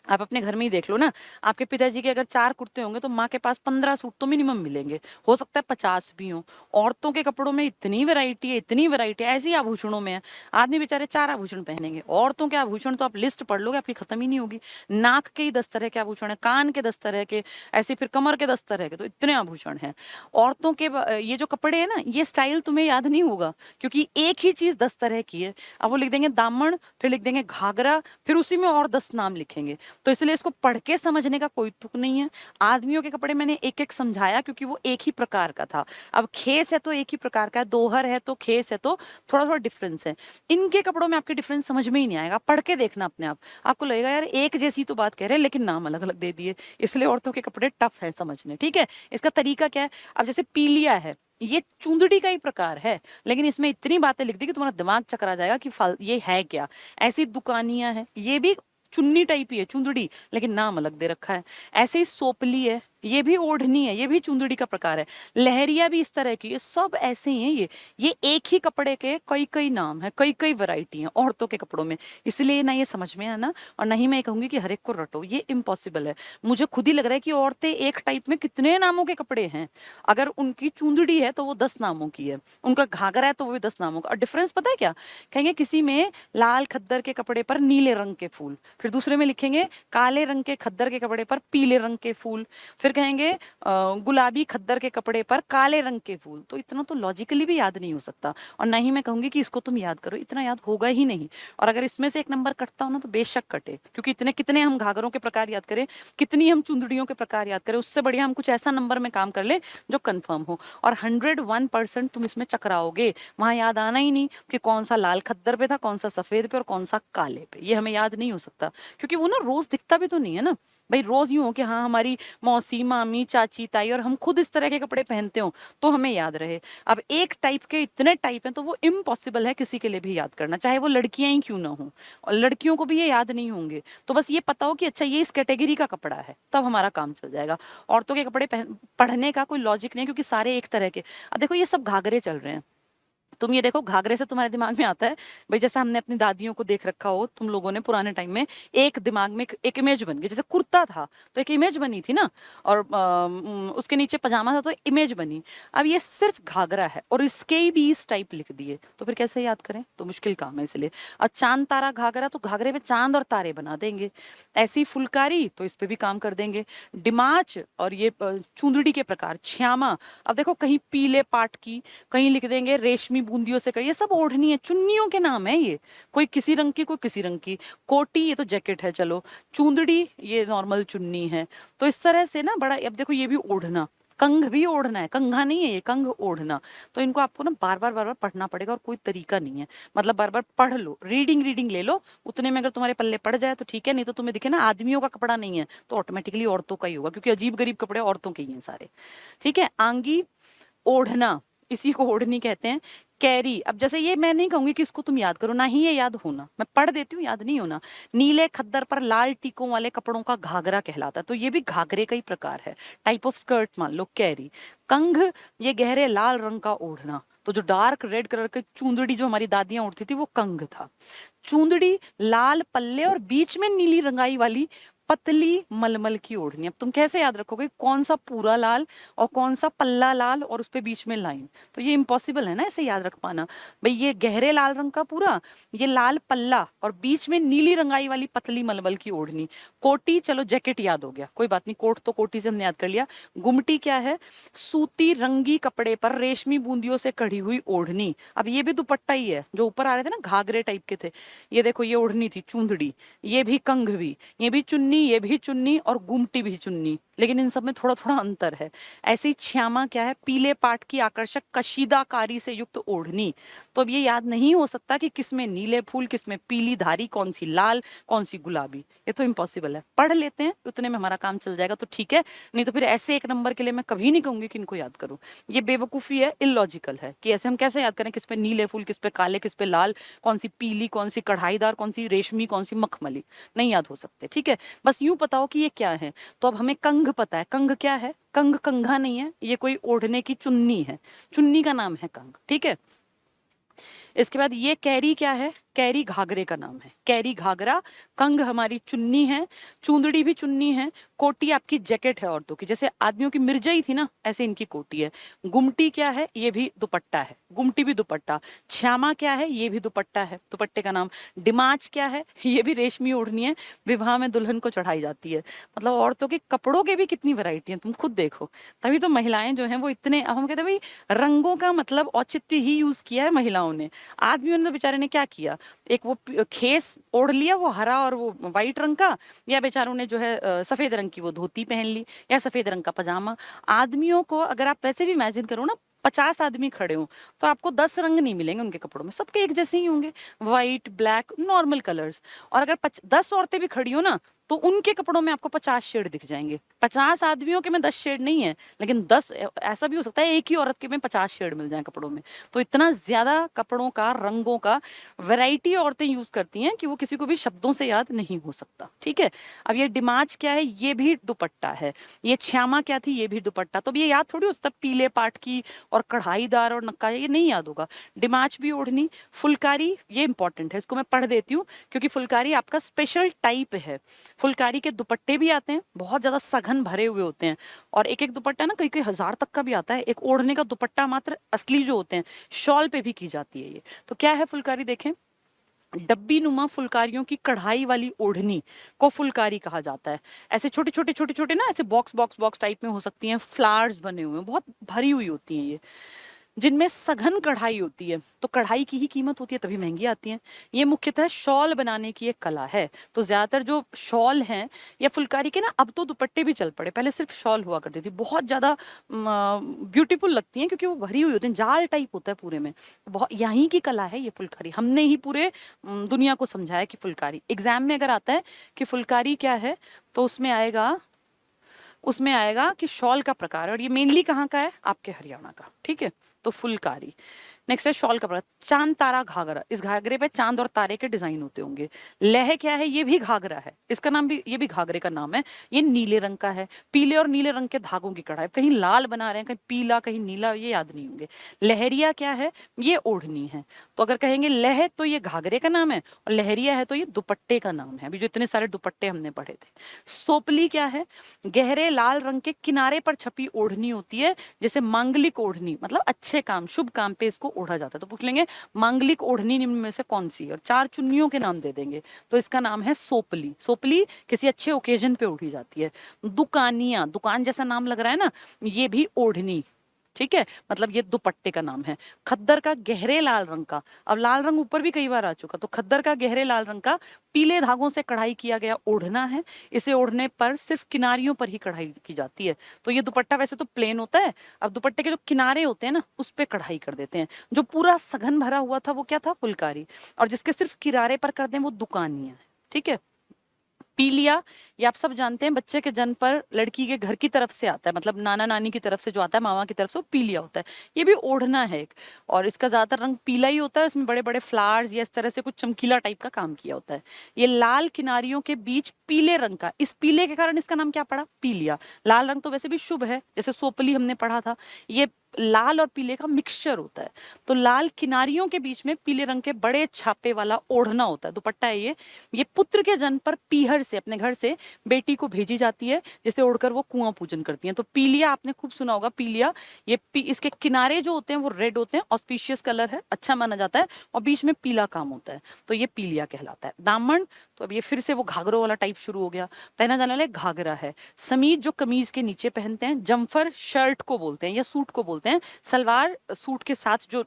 आप अपने घर में ही देख लो ना, आपके पिताजी के अगर 4 कुर्ते होंगे तो माँ के पास 15 सूट तो मिनिमम मिलेंगे, हो सकता है 50 भी हो। औरतों के कपड़ों में इतनी वैरायटी है, इतनी वैरायटी है। ऐसे ही आभूषणों में है, आदमी बेचारे 4 आभूषण पहनेंगे, औरतों के आभूषण तो आप लिस्ट पढ़ लोगे आपकी खत्म ही नहीं होगी। नाक के ही 10 तरह के आभूषण है, कान के 10 तरह के, ऐसे फिर कमर के 10 तरह के, तो इतने आभूषण हैं औरतों के। ये जो कपड़े है ना, ये स्टाइल तुम्हें याद नहीं होगा, क्योंकि एक ही चीज 10 तरह की है। अब वो लिख देंगे दामन, फिर लिख देंगे घाघरा, फिर उसी में और 10 नाम लिखेंगे। तो इसलिए इसको पढ़ के समझने का कोई तुक नहीं है। आदमियों के कपड़े मैंने एक एक समझाया क्योंकि वो एक ही प्रकार का था। अब खेस है तो एक ही प्रकार का है, दोहर है तो खेस है तो थोड़ा थोड़ा डिफरेंस है। इनके कपड़ों में आपके डिफरेंस समझ में ही नहीं आएगा, पढ़ के देखना अपने आप, आपको लगेगा यार एक जैसी तो बात कह रहे हैं लेकिन नाम अलग अलग दे दिए। इसलिए औरतों के कपड़े टफ है समझने, ठीक है। इसका तरीका क्या है, अब जैसे पीलिया है, ये चुंदड़ी का ही प्रकार है, लेकिन इसमें इतनी बातें लिख दी कि तुम्हारा दिमाग चकरा जाएगा कि ये है क्या। ऐसी दुकानियां है, ये भी चुन्नी टाइप ही है, चुंदड़ी, लेकिन नाम अलग दे रखा है। ऐसे ही सोपली है, ये भी ओढ़नी है, ये भी चुंदड़ी का प्रकार है। लहरिया भी इस तरह की, ये सब ऐसे ही है। ये एक ही कपड़े के कई कई नाम है, कई कई वैरायटी हैं औरतों के कपड़ों में। इसलिए ना ये समझ में आना, और नहीं मैं कहूंगी कि हर एक को रटो, ये इम्पॉसिबल है। मुझे खुद ही लग रहा है कि औरतें एक टाइप में कितने नामों के कपड़े हैं। अगर उनकी चुंदड़ी है तो वो 10 नामों की है, उनका घाघरा है तो वो भी 10 नामों का। और डिफरेंस पता है क्या, कहेंगे किसी में लाल खद्दर के कपड़े पर नीले रंग के फूल, फिर दूसरे में लिखेंगे काले रंग के खद्दर के कपड़े पर पीले रंग के फूल, फिर कहेंगे गुलाबी खद्दर के कपड़े पर काले रंग के फूल। तो इतना तो लॉजिकली भी याद नहीं हो सकता, और ना ही मैं कहूंगी कि इसको तुम याद करो, इतना याद होगा ही नहीं। और अगर इसमें से एक नंबर कटता हो ना तो बेशक कटे, क्योंकि इतने कितने हम घाघरों के प्रकार याद करें, कितनी हम चुंदड़ियों के प्रकार याद करें, उससे बढ़िया हम कुछ ऐसा नंबर में काम कर ले जो कंफर्म हो। और 101% तुम इसमें चकराओगे, वहां याद आना ही नहीं कि कौन सा लाल खद्दर पे था, कौन सा सफेद पे और कौन सा काले पे, ये हमें याद नहीं हो सकता। क्योंकि वो ना रोज दिखता भी तो नहीं है ना भाई। रोज यूं हो कि हाँ हमारी मौसी, मामी, चाची, ताई और हम खुद इस तरह के कपड़े पहनते हो तो हमें याद रहे। अब एक टाइप के इतने टाइप हैं तो वो इम्पॉसिबल है किसी के लिए भी याद करना, चाहे वो लड़कियां ही क्यों ना हो। और लड़कियों को भी ये याद नहीं होंगे, तो बस ये पता हो कि अच्छा ये इस कैटेगरी का कपड़ा है, तब हमारा काम चल जाएगा। औरतों के कपड़े पढ़ने का कोई लॉजिक नहीं है, क्योंकि सारे एक तरह के। अब देखो ये सब घाघरे चल रहे हैं, तुम ये देखो घाघरे से तुम्हारे दिमाग में आता है भाई, जैसे हमने अपनी दादियों को देख रखा हो तुम लोगों ने पुराने टाइम में, एक दिमाग में एक इमेज बन गई। जैसे कुर्ता था तो एक इमेज बनी थी ना, और उसके नीचे पजामा था तो इमेज बनी। अब ये सिर्फ घाघरा है और इसके ही 20 टाइप लिख दिए, तो फिर कैसे याद करें, तो मुश्किल काम है इसलिए। और चांद तारा घाघरा, तो घाघरे पे चांद और तारे बना देंगे। ऐसी फुलकारी, तो इस पे भी काम कर देंगे। डिमाच, और ये चुंदड़ी के प्रकार छ्यामा। अब देखो कहीं पीले पाट की, कहीं लिख देंगे रेशमी बूंदियों से कर, ये सब ओढ़नी है, चुन्नियों के नाम है ये, कोई किसी रंग की कोई किसी रंग की। कोटी, ये तो जैकेट है चलो। चुंदड़ी, ये नॉर्मल चुन्नी है। तो इस तरह से ना बड़ा, अब देखो ये भी ओढ़ना, कंघ भी ओढ़ना है, कंघा नहीं है ये, कंघ ओढ़ना। तो इनको आपको ना बार बार पढ़ना पड़ेगा, और कोई तरीका नहीं है, मतलब बार बार पढ़ लो, रीडिंग ले लो, उतने में अगर तुम्हारे पल्ले पड़ जाए तो ठीक है, नहीं तो तुम्हें दिखे ना आदमियों का कपड़ा नहीं है तो ऑटोमेटिकली औरतों का ही होगा, क्योंकि अजीब गरीब कपड़े औरतों के ही हैं सारे, ठीक है। आंगी, ओढ़ना, इसी को ओढ़नी कहते हैं। कैरी, अब जैसे ये मैं नहीं कहूंगी कि इसको तुम याद करो, ना ही ये याद होना, मैं पढ़ देती हूँ, याद नहीं होना। नीले खद्दर पर लाल टीकों वाले कपड़ों का घाघरा कहलाता है, तो ये भी घाघरे का ही प्रकार है, टाइप ऑफ स्कर्ट मान लो कैरी। कंघ, ये गहरे लाल रंग का ओढ़ना, तो जो डार्क रेड कलर की चुंदड़ी जो हमारी दादियां ओढ़ती थी वो कंघ था। चुंदड़ी, लाल पल्ले और बीच में नीली रंगाई वाली पतली मलमल की ओढ़नी। अब तुम कैसे याद रखोगे कौन सा पूरा लाल और कौन सा पल्ला लाल और उस पे बीच में लाइन, तो ये इम्पॉसिबल है ना ऐसे याद रख पाना। भाई ये गहरे लाल रंग का पूरा, ये लाल पल्ला और बीच में नीली रंगाई वाली पतली मलमल की ओढ़नी। कोटी, चलो जैकेट याद हो गया, कोई बात नहीं, कोट तो कोटी से हमने याद कर लिया। गुमटी क्या है, सूती रंगी कपड़े पर रेशमी बूंदियों से कढ़ी हुई ओढ़नी। अब ये भी दुपट्टा ही है, जो ऊपर आ रहे थे ना घाघरे टाइप के थे, ये देखो ये ओढ़नी थी चुंदड़ी, ये भी कंघ भी, ये भी चुन्नी, ये भी चुन्नी और गुमटी भी चुन्नी, लेकिन इन सब में थोड़ा थोड़ा अंतर है। ऐसे ही श्यामा क्या है, पीले पाट की आकर्षक कशीदाकारी से युक्त ओढ़नी। तो अब ये याद नहीं हो सकता कि किसमें नीले फूल, किसमें पीली धारी, कौन सी लाल, कौन सी गुलाबी। ये तो इम्पॉसिबल है। पढ़ लेते हैं, उतने में हमारा काम चल जाएगा तो ठीक है, नहीं तो फिर ऐसे एक नंबर के लिए मैं कभी नहीं कहूंगी कि इनको याद करूं। ये बेवकूफी है, इलॉजिकल है कि ऐसे हम कैसे याद करें किस पे नीले फूल, किस पे काले, किस पे लाल, कौन सी पीली, कौन सी कढ़ाईदार, कौन सी रेशमी, कौन सी मखमली। नहीं याद हो सकते, ठीक है। बस यूं पता हो कि ये क्या है। तो अब हमें कंघ पता है। कंघ क्या है? कंघ कंघा नहीं है, ये कोई ओढ़ने की चुन्नी है। चुन्नी का नाम है कंघ, ठीक है। इसके बाद ये कैरी क्या है? कैरी घाघरे का नाम है। कैरी घाघरा। कंघ हमारी चुन्नी है। चूंदड़ी भी चुन्नी है। कोटी आपकी जैकेट है औरतों की, जैसे आदमियों की मिर्जाई थी ना, ऐसे इनकी कोटी है। गुमटी क्या है? ये भी दुपट्टा है। गुमटी भी दुपट्टा। श्यामा क्या है? ये भी दुपट्टा है, दुपट्टे का नाम। डिमाच क्या है? ये भी रेशमी ओढ़नी है, विवाह में दुल्हन को चढ़ाई जाती है। मतलब औरतों के कपड़ों के भी कितनी वैरायटी है, तुम खुद देखो। तभी तो महिलाएं जो हैं वो इतने, अब हम कहते हैं भाई रंगों का मतलब औचित्य ही यूज किया है महिलाओं ने। आदमियों ने तो बेचारे ने क्या किया, एक वो खेस ओढ़ लिया, वो हरा और वो वाइट रंग का, या बेचारों ने जो है सफेद रंग की वो धोती पहन ली, या सफेद रंग का पजामा। आदमियों को अगर आप वैसे भी इमेजिन करो ना, 50 आदमी खड़े हो तो आपको 10 रंग नहीं मिलेंगे उनके कपड़ों में, सबके एक जैसे ही होंगे, व्हाइट ब्लैक नॉर्मल कलर्स। और अगर 10 औरतें भी खड़ी हो ना, तो उनके कपड़ों में आपको 50 शेड दिख जाएंगे। 50 आदमियों के में 10 शेड नहीं है, लेकिन 10, ऐसा भी हो सकता है एक ही औरत के में 50 शेड मिल जाए कपड़ों में। तो इतना ज्यादा कपड़ों का, रंगों का वैरायटी औरतें यूज करती हैं कि वो किसी को भी शब्दों से याद नहीं हो सकता, ठीक है। अब ये डिमाच क्या है? ये भी दुपट्टा है। ये श्यामा क्या थी? ये भी दुपट्टा। तो अब ये याद थोड़ी हो सकता पीले पाट की और कढ़ाईदार और नक्काशी, ये नहीं याद होगा। डिमाच भी ओढ़नी। फुलकारी, ये इंपॉर्टेंट है, इसको मैं पढ़ देती हूँ क्योंकि फुलकारी आपका स्पेशल टाइप है। फुलकारी के दुपट्टे भी आते हैं, बहुत ज्यादा सघन भरे हुए होते हैं, और एक एक दुपट्टा ना कई कई हजार तक का भी आता है। एक ओढ़ने का दुपट्टा मात्र असली जो होते हैं शॉल पे भी की जाती है ये। तो क्या है फुलकारी देखें, डब्बी नुमा फुलकारियों की कढ़ाई वाली ओढ़नी को फुलकारी कहा जाता है। ऐसे छोटे छोटे छोटे छोटे ना, ऐसे बॉक्स बॉक्स बॉक्स टाइप में हो सकती हैं, फ्लावर्स बने हुए हैं, बहुत भरी हुई होती हैं ये, जिनमें सघन कढ़ाई होती है। तो कढ़ाई की ही कीमत होती है, तभी महंगी आती है। ये मुख्यतः शॉल बनाने की एक कला है। तो ज्यादातर जो शॉल हैं या फुलकारी के ना, अब तो दुपट्टे भी चल पड़े, पहले सिर्फ शॉल हुआ करती थी, बहुत ज्यादा ब्यूटीफुल लगती हैं क्योंकि वो भरी हुई होती हैं, जाल टाइप होता है पूरे में। बहुत यहीं की कला है ये फुलकारी, हमने ही पूरे दुनिया को समझाया कि फुलकारी। एग्जाम में अगर आता है कि फुलकारी क्या है, तो उसमें आएगा कि शॉल का प्रकार, और ये मेनली कहाँ का है? आपके हरियाणा का, ठीक है। तो फुलकारी। नेक्स्ट है शॉल का प्रकार, चांद तारा घाघरा। इस घाघरे पे चांद और तारे के डिजाइन होते होंगे। लह क्या है? ये भी घाघरा है, इसका नाम भी, ये भी घाघरे का नाम है। ये नीले रंग का है, पीले और नीले रंग के धागों की कढ़ाई, कहीं लाल बना रहे हैं, कहीं पीला, कहीं नीला, ये याद नहीं होंगे। लहरिया क्या है? ये ओढ़नी है। तो अगर कहेंगे लह तो ये घाघरे का नाम है, और लहरिया है तो ये दुपट्टे का नाम है। अभी जो इतने सारे दुपट्टे हमने पढ़े थे। सोपली क्या है? गहरे लाल रंग के किनारे पर छपी ओढ़नी होती है, जैसे मांगलिक ओढ़नी, मतलब अच्छे काम, शुभ काम पे इसको ओढ़ा जाता है। तो पूछ लेंगे मांगलिक ओढ़नी निम्न में से कौन सी है, और 4 चुन्नियों के नाम दे देंगे। तो इसका नाम है सोपली। सोपली किसी अच्छे ओकेजन पे ओढ़ी जाती है। दुकानिया, दुकान जैसा नाम लग रहा है ना, ये भी ओढ़नी, ठीक है, मतलब ये दुपट्टे का नाम है। खद्दर का गहरे लाल रंग का, अब लाल रंग ऊपर भी कई बार आ चुका, तो खद्दर का गहरे लाल रंग का पीले धागों से कढ़ाई किया गया ओढ़ना है। इसे ओढ़ने पर सिर्फ किनारियों पर ही कढ़ाई की जाती है। तो ये दुपट्टा वैसे तो प्लेन होता है, अब दुपट्टे के जो किनारे होते हैं ना, उस पे कढ़ाई कर देते हैं। जो पूरा सघन भरा हुआ था वो क्या था? फुलकारी। और जिसके सिर्फ किनारे पर कर दें वो दुकानिया है, ठीक है। पीलिया, ये आप सब जानते हैं, बच्चे के जन्म पर लड़की के घर की तरफ से आता है, मतलब नाना नानी की तरफ से जो आता है, मामा की तरफ से, वो पीलिया होता है। ये भी ओढ़ना है एक, और इसका ज्यादातर रंग पीला ही होता है, इसमें बड़े बड़े फ्लावर्स या इस तरह से कुछ चमकीला टाइप का काम किया होता है। ये लाल किनारियों के बीच पीले रंग का, इस पीले के कारण इसका नाम क्या पड़ा? पीलिया। लाल रंग तो वैसे भी शुभ है, जैसे सोपली हमने पढ़ा था, ये लाल और पीले का मिक्सचर होता है। तो लाल किनारियों के बीच में पीले रंग के बड़े छापे वाला ओढ़ना होता है, दुपट्टा है ये पुत्र के जन्म पर पीहर से, अपने घर से बेटी को भेजी जाती है, जिसे ओढ़कर वो कुआं पूजन करती हैं। तो पीलिया आपने खूब सुना होगा, पीलिया। इसके किनारे जो होते हैं वो रेड होते हैं, ऑस्पिशियस कलर है, अच्छा माना जाता है, और बीच में पीला काम होता है, तो ये पीलिया कहलाता है। दामन, तो अब ये फिर से वो घाघरों वाला टाइप शुरू हो गया। पहना जाने वाला घाघरा है। समीज जो कमीज के नीचे पहनते हैं। जम्फर शर्ट को बोलते हैं या सूट को बोलते हैं, बोलते हैं। सलवार सूट के साथ जो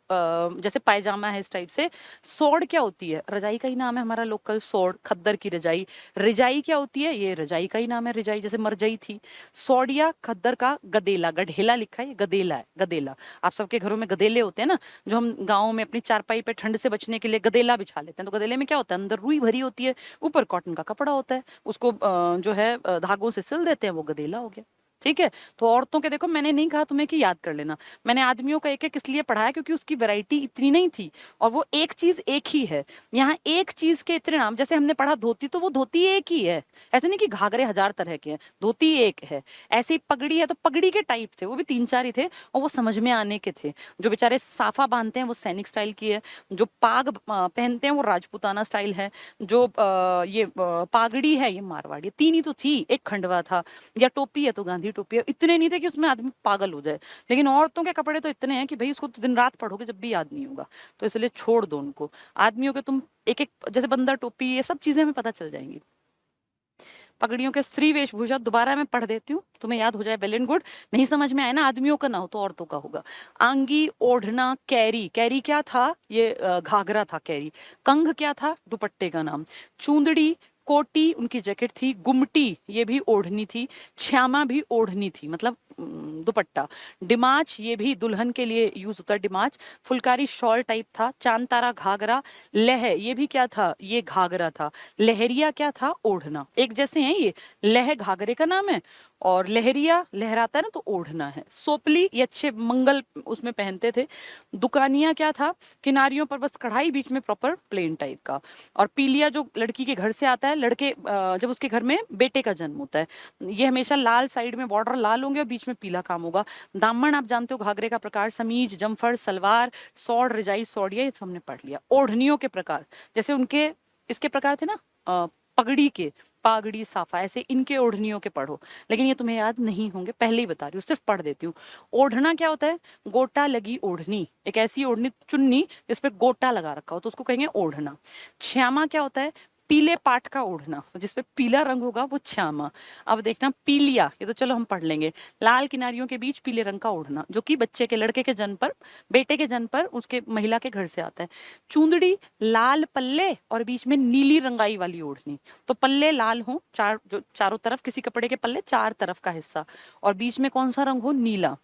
जैसे पायजामा है इस टाइप से। सोड़ क्या होती है? रजाई का ही नाम है हमारा लोकल सोड़, खद्दर की रजाई। रिजाई क्या होती है? ये रजाई का ही नाम है, रिजाई जैसे मरजाई थी। सोड़िया खद्दर का गदेला, गढ़ेला लिखा है, ये गदेला है, गदेला। आप सबके घरों में गदेले होते हैं ना, जो हम गाँव में अपनी चारपाई पे ठंड से बचने के लिए गदेला बिछा लेते हैं। तो गदेले में क्या होता है? अंदर रुई भरी होती है, ऊपर कॉटन का कपड़ा होता है, उसको जो है धागों से सिल देते हैं, वो गदेला हो गया। ठीक है। तो औरतों के देखो, मैंने नहीं कहा तुम्हें कि याद कर लेना, मैंने आदमियों का एक एक इसलिए पढ़ाया क्योंकि उसकी वैरायटी इतनी नहीं थी, और वो एक चीज एक ही है। यहाँ एक चीज के इतने नाम, जैसे हमने पढ़ा धोती, तो वो धोती एक ही है। ऐसे नहीं कि घाघरे हजार तरह के हैं, धोती एक है। ऐसे ही पगड़ी है, तो पगड़ी के टाइप थे, वो भी तीन चार ही थे, और वो समझ में आने के थे। जो बेचारे साफा बांधते हैं वो सैनिक स्टाइल की है, जो पाग पहनते हैं वो राजपूताना स्टाइल है, जो ये पागड़ी है ये मारवाड़ी। तीन ही तो थी, एक खंडवा था, या टोपी है तो गांधी टोपी है। इतने नहीं थे कि उसमें आदमी पागल हो जाए। लेकिन औरतों के कपड़े तो इतने हैं कि भाई उसको तो दिन रात पढ़ोगे जब भी याद नहीं होगा। तो इसलिए छोड़ दो उनको। आदमियों के तुम एक एक, जैसे बंदर टोपी, ये सब चीजें हमें पता चल जाएंगी। पगड़ियों के स्त्री वेशभूषा दोबारा मैं पढ़ देती हूँ, तुम्हें याद हो जाए, वेल एंड गुड। नहीं समझ में आए ना, आदमियों का ना हो तो औरतों का होगा। आंगी, ओढ़ना, कैरी, कैरी क्या था? ये घाघरा था कैरी। कंघ क्या था? दुपट्टे का नाम। चूंदड़ी, कोटी उनकी जैकेट थी। गुमटी ये भी ओढ़नी थी। श्यामा भी ओढ़नी थी, मतलब दुपट्टा। डिमाच ये भी दुल्हन के लिए यूज होता है, डिमाच। फुलकारी शॉल टाइप था। चांद तारा घाघरा। लह ये भी क्या था? ये घाघरा था। लहरिया क्या था? ओढ़ना। एक जैसे हैं ये, लह घाघरे का नाम है, और लहरिया लहराता है ना, तो ओढ़ना है। सोपली ये अच्छे मंगल उसमें पहनते थे। दुकानिया क्या था? किनारियों पर बस कढ़ाई, बीच में प्रॉपर प्लेन टाइप का। और पीलिया जो लड़की के घर से आता है, लड़के जब उसके घर में बेटे का जन्म होता है, ये हमेशा लाल, साइड में बॉर्डर लाल होंगे और बीच में पीला काम होगा। दामन आप जानते हो घाघरे का प्रकार, समीज, जमफर, सलवार, सौड़, रजाई, सौड़िया, ये सब हमने पढ़ लिया। ओढ़नियों के प्रकार, जैसे उनके इसके प्रकार थे ना, पगड़ी के, पागड़ी, साफा, ऐसे इनके ओढ़नियों के पढ़ो। लेकिन ये तुम्हें याद नहीं होंगे, पहले ही बता रही हूँ, सिर्फ पढ़ देती हूँ। ओढ़ना क्या होता है? गोटा लगी ओढ़नी, एक ऐसी ओढ़नी, चुन्नी जिसपे गोटा लगा रखा हो, तो उसको कहेंगे ओढ़ना। श्यामा क्या होता है? पीले पाट का ओढ़ना, तो जिसपे पीला रंग होगा वो श्यामा। अब देखना, पीलिया ये तो चलो हम पढ़ लेंगे। लाल किनारियों के बीच पीले रंग का ओढ़ना, जो कि बच्चे के, लड़के के जन्म पर, बेटे के जन्म पर उसके महिला के घर से आता है। चूंदड़ी, लाल पल्ले और बीच में नीली रंगाई वाली ओढ़नी। तो पल्ले लाल हो, चार, जो चारों तरफ, किसी कपड़े के पल्ले चार तरफ का हिस्सा, और बीच में कौन सा रंग हो? नीला।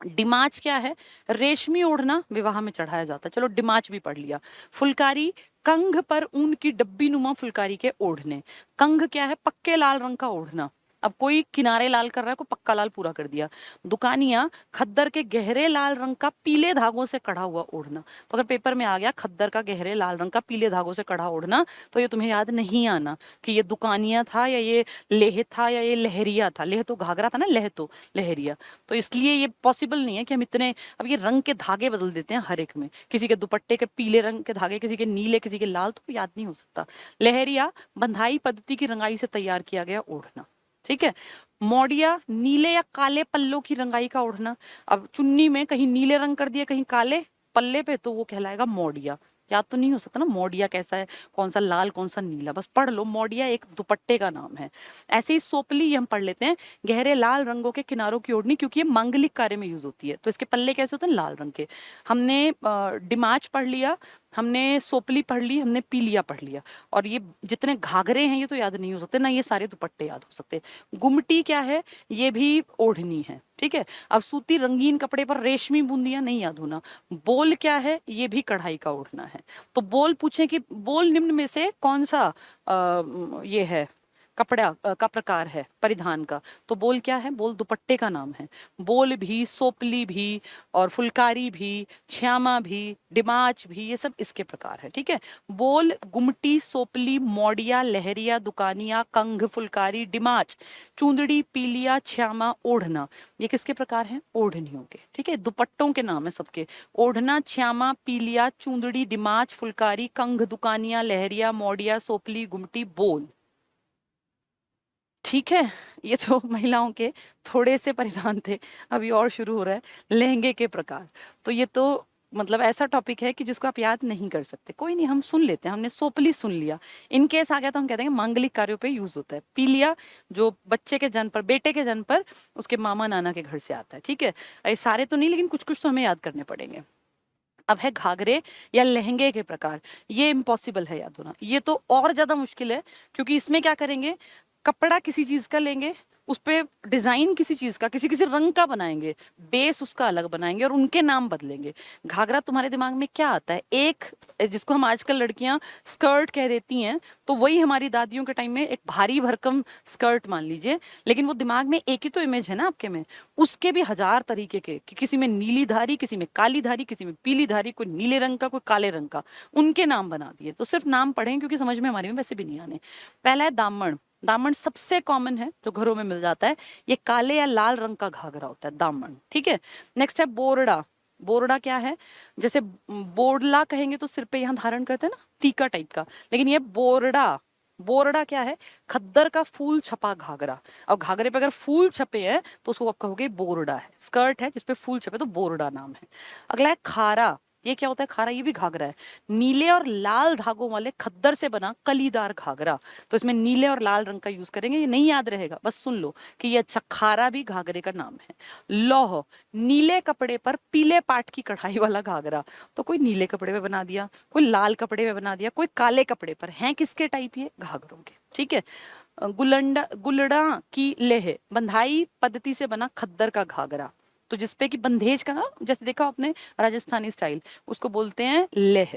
डिमाच क्या है? रेशमी ओढ़ना, विवाह में चढ़ाया जाता है। चलो डिमाच भी पढ़ लिया। फुलकारी, कंघ पर ऊन की डब्बी नुमा फुलकारी के ओढ़ने। कंघ क्या है? पक्के लाल रंग का ओढ़ना। अब कोई किनारे लाल कर रहा है, कोई पक्का लाल पूरा कर दिया। दुकानिया, खद्दर के गहरे लाल रंग का पीले धागों से कढ़ा हुआ ओढ़ना। तो अगर पेपर में आ गया खद्दर का गहरे लाल रंग का पीले धागों से कढ़ा ओढ़ना, तो ये तुम्हें याद नहीं आना कि ये दुकानिया था, या ये लेह था, या ये लहरिया था। लेह तो घाघरा था ना, लेह तो लहरिया। तो इसलिए ये पॉसिबल नहीं है कि हम इतने, अब ये रंग के धागे बदल देते हैं हर एक में, किसी के दुपट्टे के पीले रंग के धागे, किसी के नीले, किसी के लाल, तो याद नहीं हो सकता। लहरिया, बंधाई पद्धति की रंगाई से तैयार किया गया ओढ़ना। ठीक है। मोडिया, नीले या काले पल्लों की रंगाई का ओढ़ना। अब चुन्नी में कहीं नीले रंग कर दिया, कहीं काले पल्ले पे, तो वो कहलाएगा मोडिया। याद तो नहीं हो सकता ना मोडिया कैसा है, कौन सा लाल कौन सा नीला, बस पढ़ लो, मोडिया एक दुपट्टे का नाम है। ऐसे ही सोपली ये हम पढ़ लेते हैं, गहरे लाल रंगों के किनारों की ओढ़नी, क्योंकि ये मांगलिक कार्य में यूज होती है, तो इसके पल्ले कैसे होते हैं? लाल रंग के। हमने डिमाच पढ़ लिया, हमने सोपली पढ़ ली, हमने पीलिया पढ़ लिया। और ये जितने घाघरे हैं ये तो याद नहीं हो सकते ना, ये सारे दुपट्टे याद हो सकते। गुमटी क्या है? ये भी ओढ़नी है। ठीक है। अब सूती रंगीन कपड़े पर रेशमी बूंदियां, नहीं याद होना। बोल क्या है? ये भी कढ़ाई का ओढ़ना है। तो बोल पूछे कि बोल निम्न में से कौन सा ये है, कपड़ा का प्रकार है परिधान का, तो बोल क्या है? बोल दुपट्टे का नाम है। बोल भी, सोपली भी, और फुलकारी भी, श्यामा भी, डिमाच भी, ये सब इसके प्रकार है। ठीक है। बोल, गुमटी, सोपली, मोडिया, लहरिया, दुकानिया, कंघ, फुलकारी, डिमाच, चूंदड़ी, पीलिया, श्यामा, ओढ़ना, ये किसके प्रकार हैं? ओढ़नियों के। ठीक है। दुपट्टों के नाम है सबके। ओढ़ना, श्यामा, पीलिया, चूंदड़ी, डिमाच, फुलकारी, कंघ, दुकानिया, लहरिया, मोडिया, सोपली, गुमटी, बोल। ठीक है। ये तो महिलाओं के थोड़े से परिधान थे, अभी और शुरू हो रहा है लहंगे के प्रकार। तो ये तो मतलब ऐसा टॉपिक है कि जिसको आप याद नहीं कर सकते। कोई नहीं, हम सुन लेते हैं, हमने सोपली सुन लिया। इन केस आ गया तो हम कहते हैं मांगलिक कार्यों पे यूज होता है। पी लिया, जो बच्चे के जन्म पर, बेटे के जन्म पर उसके मामा नाना के घर से आता है। ठीक है, ये सारे तो नहीं, लेकिन कुछ कुछ तो हमें याद करने पड़ेंगे। अब है घाघरे या लहंगे के प्रकार। ये इम्पॉसिबल है याद होना, ये तो और ज्यादा मुश्किल है, क्योंकि इसमें क्या करेंगे, कपड़ा किसी चीज का लेंगे, उस पे डिजाइन किसी चीज का, किसी किसी रंग का बनाएंगे, बेस उसका अलग बनाएंगे और उनके नाम बदलेंगे। घाघरा तुम्हारे दिमाग में क्या आता है? एक, जिसको हम आजकल लड़कियां स्कर्ट कह देती हैं, तो वही हमारी दादियों के टाइम में एक भारी भरकम स्कर्ट मान लीजिए, लेकिन वो दिमाग में एक ही तो इमेज है ना आपके में। उसके भी हजार तरीके के, कि किसी में नीली धारी, किसी में काली धारी, किसी में पीली धारी, कोई नीले रंग का, कोई काले रंग का, उनके नाम बना दिए। तो सिर्फ नाम पढ़ें, क्योंकि समझ में हमारे में वैसे भी नहीं आने। पहला है दामन। दामन सबसे कॉमन है, जो घरों में मिल जाता है। ये काले या लाल रंग का घाघरा होता है, दामन। ठीक है, नेक्स्ट है बोरडा। बोरडा क्या है? जैसे बोरला कहेंगे तो सिर पे यहाँ धारण करते हैं ना, टीका टाइप का, लेकिन ये बोरडा। बोरडा क्या है? खद्दर का फूल छपा घाघरा। और घाघरे पे अगर फूल छपे हैं तो उसको आप कहोगे बोरडा है। स्कर्ट है जिसपे फूल छपे तो बोरडा नाम है। अगला है खारा। ये क्या होता है? खारा, ये भी घाघरा है। नीले और लाल धागों वाले खद्दर से बना कलीदार घाघरा। तो इसमें नीले और लाल रंग का यूज करेंगे, ये नहीं याद रहेगा, बस सुन लो कि ये अच्छा खारा भी घाघरे का नाम है। लौह, नीले कपड़े पर पीले पाट की कढ़ाई वाला घाघरा। तो कोई नीले कपड़े पे बना दिया, कोई लाल कपड़े पे बना दिया, कोई काले कपड़े पर। हैं किसके टाइप? ये घाघरों के। ठीक है, गुलंडा, गुलड़ा की लेह, बंधाई पद्धति से बना खद्दर का घाघरा। तो जिसपे कि बंधेज का, जैसे देखा आपने राजस्थानी स्टाइल, उसको बोलते हैं लेह।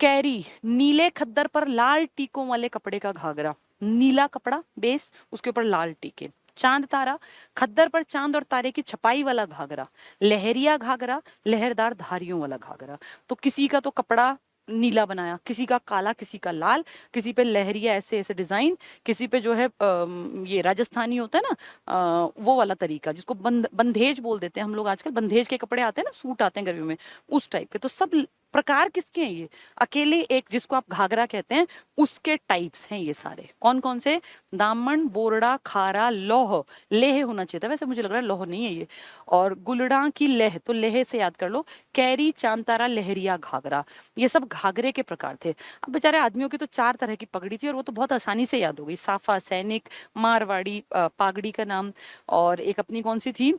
कैरी, नीले खद्दर पर लाल टीकों वाले कपड़े का घाघरा। नीला कपड़ा बेस, उसके ऊपर लाल टीके। चांद तारा, खद्दर पर चांद और तारे की छपाई वाला घाघरा। लहरिया घाघरा, लहरदार धारियों वाला घाघरा। तो किसी का तो कपड़ा नीला बनाया, किसी का काला, किसी का लाल, किसी पे लहरिया ऐसे ऐसे डिजाइन, किसी पे जो है ये राजस्थानी होता है ना, वो वाला तरीका, जिसको बंधेज बोल देते हैं हम लोग आजकल। बंधेज के कपड़े आते हैं ना, सूट आते हैं गर्मियों में, उस टाइप के। तो सब प्रकार किसके हैं? ये अकेले एक जिसको आप घाघरा कहते हैं उसके टाइप्स हैं ये सारे। कौन कौन से? दामन, बोरडा, खारा, लौह। लेह होना चाहिए था, वैसे मुझे लग रहा है लौह नहीं है ये। और गुलड़ा की लेह, तो लेह से याद कर लो। कैरी, चांतारा, लहरिया, घाघरा, ये सब घाघरे के प्रकार थे। अब बेचारे आदमियों की तो 4 तरह की पगड़ी थी और वो तो बहुत आसानी से याद हो गई। साफा, सैनिक, मारवाड़ी, पागड़ी का नाम। और एक अपनी कौन सी थी,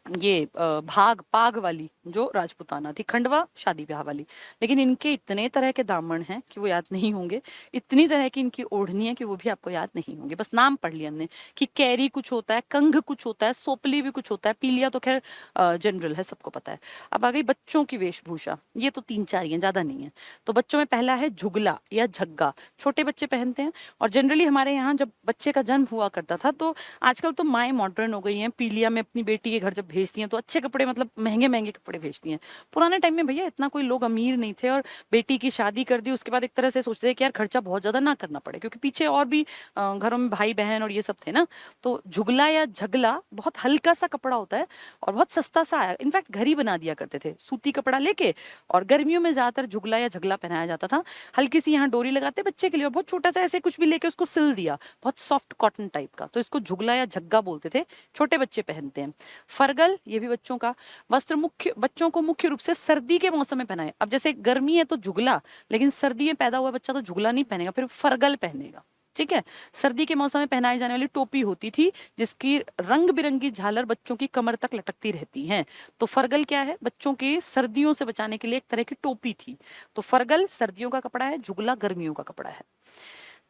ये भाग पाग वाली जो राजपूताना थी, खंडवा शादी ब्याह वाली। लेकिन इनके इतने तरह के दामन हैं कि वो याद नहीं होंगे, इतनी तरह की इनकी ओढ़नी है कि वो भी आपको याद नहीं होंगे। बस नाम पढ़ लिया हमने कि कैरी कुछ होता है, कंघ कुछ होता है, सोपली भी कुछ होता है, पीलिया तो खैर जनरल है, सबको पता है। अब आ गई बच्चों की वेशभूषा। ये तो 3-4 ही हैं, ज्यादा नहीं है। तो बच्चों में पहला है झुगला या झग्गा, छोटे बच्चे पहनते हैं। और जनरली हमारे यहाँ जब बच्चे का जन्म हुआ करता था, तो आजकल तो माएँ मॉडर्न हो गई हैं, पीलिया में अपनी बेटी के घर जब भेजती हैं तो अच्छे कपड़े, मतलब महंगे महंगे कपड़े भेजती हैं। पुराने टाइम में भैया इतना कोई लोग अमीर नहीं थे, और बेटी की शादी कर दी उसके बाद एक तरह से सोचते थे कि यार खर्चा बहुत ज्यादा ना करना पड़े, क्योंकि पीछे और भी घरों में भाई बहन और ये सब थे ना। तो झुगला या झगला बहुत हल्का सा कपड़ा होता है और बहुत सस्ता सा आया। इनफैक्ट घर ही बना दिया करते थे सूती कपड़ा लेके, और गर्मियों में ज्यादातर झुगला या झगला पहनाया जाता था। हल्की सी यहाँ डोरी लगाते बच्चे के लिए, और बहुत छोटा सा ऐसे कुछ भी लेके उसको सिल दिया, बहुत सॉफ्ट कॉटन टाइप का, तो इसको झुगला या झग्गा बोलते थे। छोटे बच्चे पहनते हैं। फरगल, ये भी बच्चों का वस्त्र, मुख्य बच्चों को मुख्य रूप से सर्दी के मौसम में पहनाए। अब जैसे गर्मी है तो झुगला, लेकिन सर्दी में पैदा हुआ बच्चा तो झुगला नहीं पहनेगा, फिर फरगल पहनेगा। ठीक है, सर्दी के मौसम में पहनाई जाने वाली टोपी होती थी जिसकी रंग बिरंगी झालर बच्चों की कमर तक लटकती रहती है। तो फरगल क्या है? बच्चों के सर्दियों से बचाने के लिए एक तरह की टोपी थी। तो फरगल सर्दियों का कपड़ा है, झुगला गर्मियों का कपड़ा है।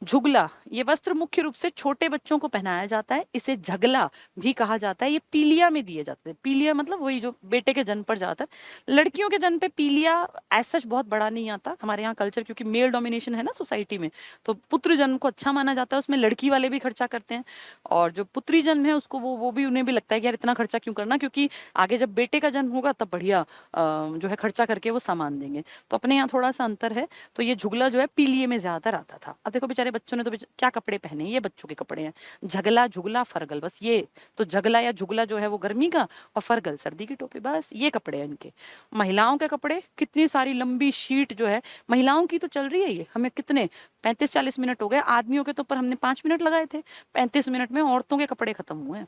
झुगला, ये वस्त्र मुख्य रूप से छोटे बच्चों को पहनाया जाता है। इसे झगला भी कहा जाता है। ये पीलिया में दिए जाते हैं। पीलिया मतलब वही जो बेटे के जन्म पर जाता है। लड़कियों के जन्म पे पीलिया ऐसा बहुत बड़ा नहीं आता हमारे यहाँ कल्चर, क्योंकि मेल डोमिनेशन है ना सोसाइटी में। तो पुत्र जन्म को अच्छा माना जाता है, उसमें लड़की वाले भी खर्चा करते हैं। और जो पुत्री जन्म है उसको वो भी, उन्हें भी लगता है कि यार इतना खर्चा क्यों करना, क्योंकि आगे जब बेटे का जन्म होगा तब बढ़िया जो है खर्चा करके वो सामान देंगे। तो अपने यहाँ थोड़ा सा अंतर है। तो ये झुगला जो है पीलिये में ज्यादातर आता था। अब देखो बेचारे बच्चों ने तो क्या कपड़े पहने, ये बच्चों के कपड़े हैं। झगला, झुगला, फरगल, बस ये। तो झगला या झुगला जो है वो गर्मी का, और फरगल सर्दी की टोपी, बस ये कपड़े हैं इनके। महिलाओं के कपड़े, कितनी सारी लंबी शीट जो है महिलाओं की तो चल रही है ये। हमें कितने 35-40 मिनट हो गए, आदमियों के तो पर हमने 5 मिनट लगाए थे। 35 मिनट में औरतों के कपड़े खत्म हुए हैं।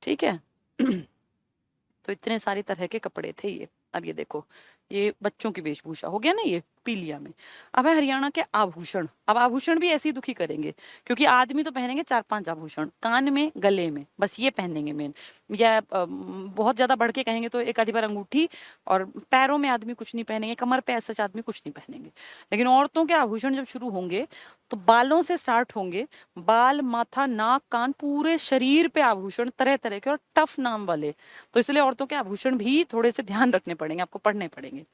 ठीक है तो इतने सारी तरह के कपड़े थे ये। अब ये देखो, ये बच्चों की वेशभूषा हो गया ना, ये पीलिया में। अब है हरियाणा के आभूषण। अब आभूषण भी ऐसे ही दुखी करेंगे, क्योंकि आदमी तो पहनेंगे 4-5 आभूषण, कान में गले में, बस ये पहनेंगे मेन। या बहुत ज्यादा बढ़ के कहेंगे तो एक आधी बार अंगूठी, और पैरों में आदमी कुछ नहीं पहनेंगे, कमर पे ऐसा आदमी कुछ नहीं पहनेंगे। लेकिन औरतों के आभूषण जब शुरू होंगे तो बालों से स्टार्ट होंगे। बाल, माथा, नाक, कान, पूरे शरीर पे आभूषण तरह तरह के और टफ नाम वाले। तो इसलिए औरतों के आभूषण भी थोड़े से ध्यान रखने पड़ेंगे, आपको पढ़ने पड़ेंगे।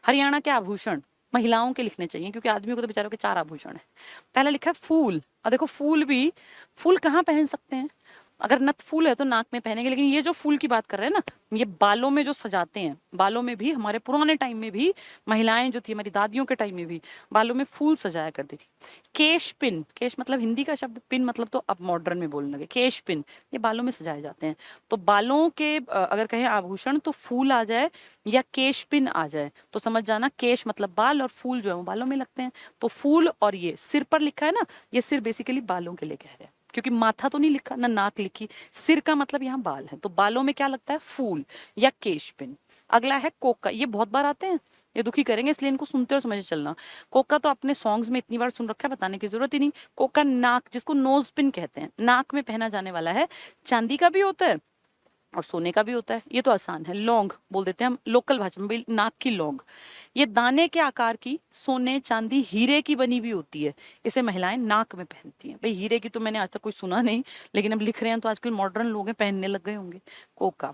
हरियाणा के आभूषण महिलाओं के लिखने चाहिए, क्योंकि आदमियों को तो बेचारों के 4 आभूषण है। पहला लिखा है फूल। और देखो फूल भी, फूल कहाँ पहन सकते हैं? अगर नथ फूल है तो नाक में पहनेंगे, लेकिन ये जो फूल की बात कर रहे हैं ना, ये बालों में जो सजाते हैं, बालों में भी हमारे पुराने टाइम में भी महिलाएं जो थी, हमारी दादियों के टाइम में भी बालों में फूल सजाया करती थी। केश पिन, केश मतलब हिंदी का शब्द, पिन मतलब तो अब मॉडर्न में बोलने लगे। केश पिन ये बालों में सजाए जाते हैं। तो बालों के अगर कहें आभूषण तो फूल आ जाए या केश पिन आ जाए तो समझ जाना केश मतलब बाल और फूल जो है वो बालों में लगते हैं। तो फूल, और ये सिर पर लिखा है ना, ये सिर बेसिकली बालों के लिए कह रहे हैं, क्योंकि माथा तो नहीं लिखा ना नाक लिखी, सिर का मतलब यहाँ बाल है। तो बालों में क्या लगता है? फूल या केश पिन। अगला है कोका। ये बहुत बार आते हैं, ये दुखी करेंगे, इसलिए इनको सुनते और समझे चलना। कोका तो अपने सॉन्ग्स में इतनी बार सुन रखा है, बताने की जरूरत ही नहीं। कोका नाक, जिसको नोज पिन कहते हैं, नाक में पहना जाने वाला है। चांदी का भी होता है और सोने का भी होता है, ये तो आसान है। लौंग बोल देते हैं हम लोकल भाषा में भी, नाक की लौंग। ये दाने के आकार की, सोने, चांदी, हीरे की बनी हुई होती है। इसे महिलाएं नाक में पहनती हैं। भाई हीरे की तो मैंने आज तक कोई सुना नहीं, लेकिन अब लिख रहे हैं तो आजकल मॉडर्न लोग हैं, पहनने लग गए होंगे। कोका।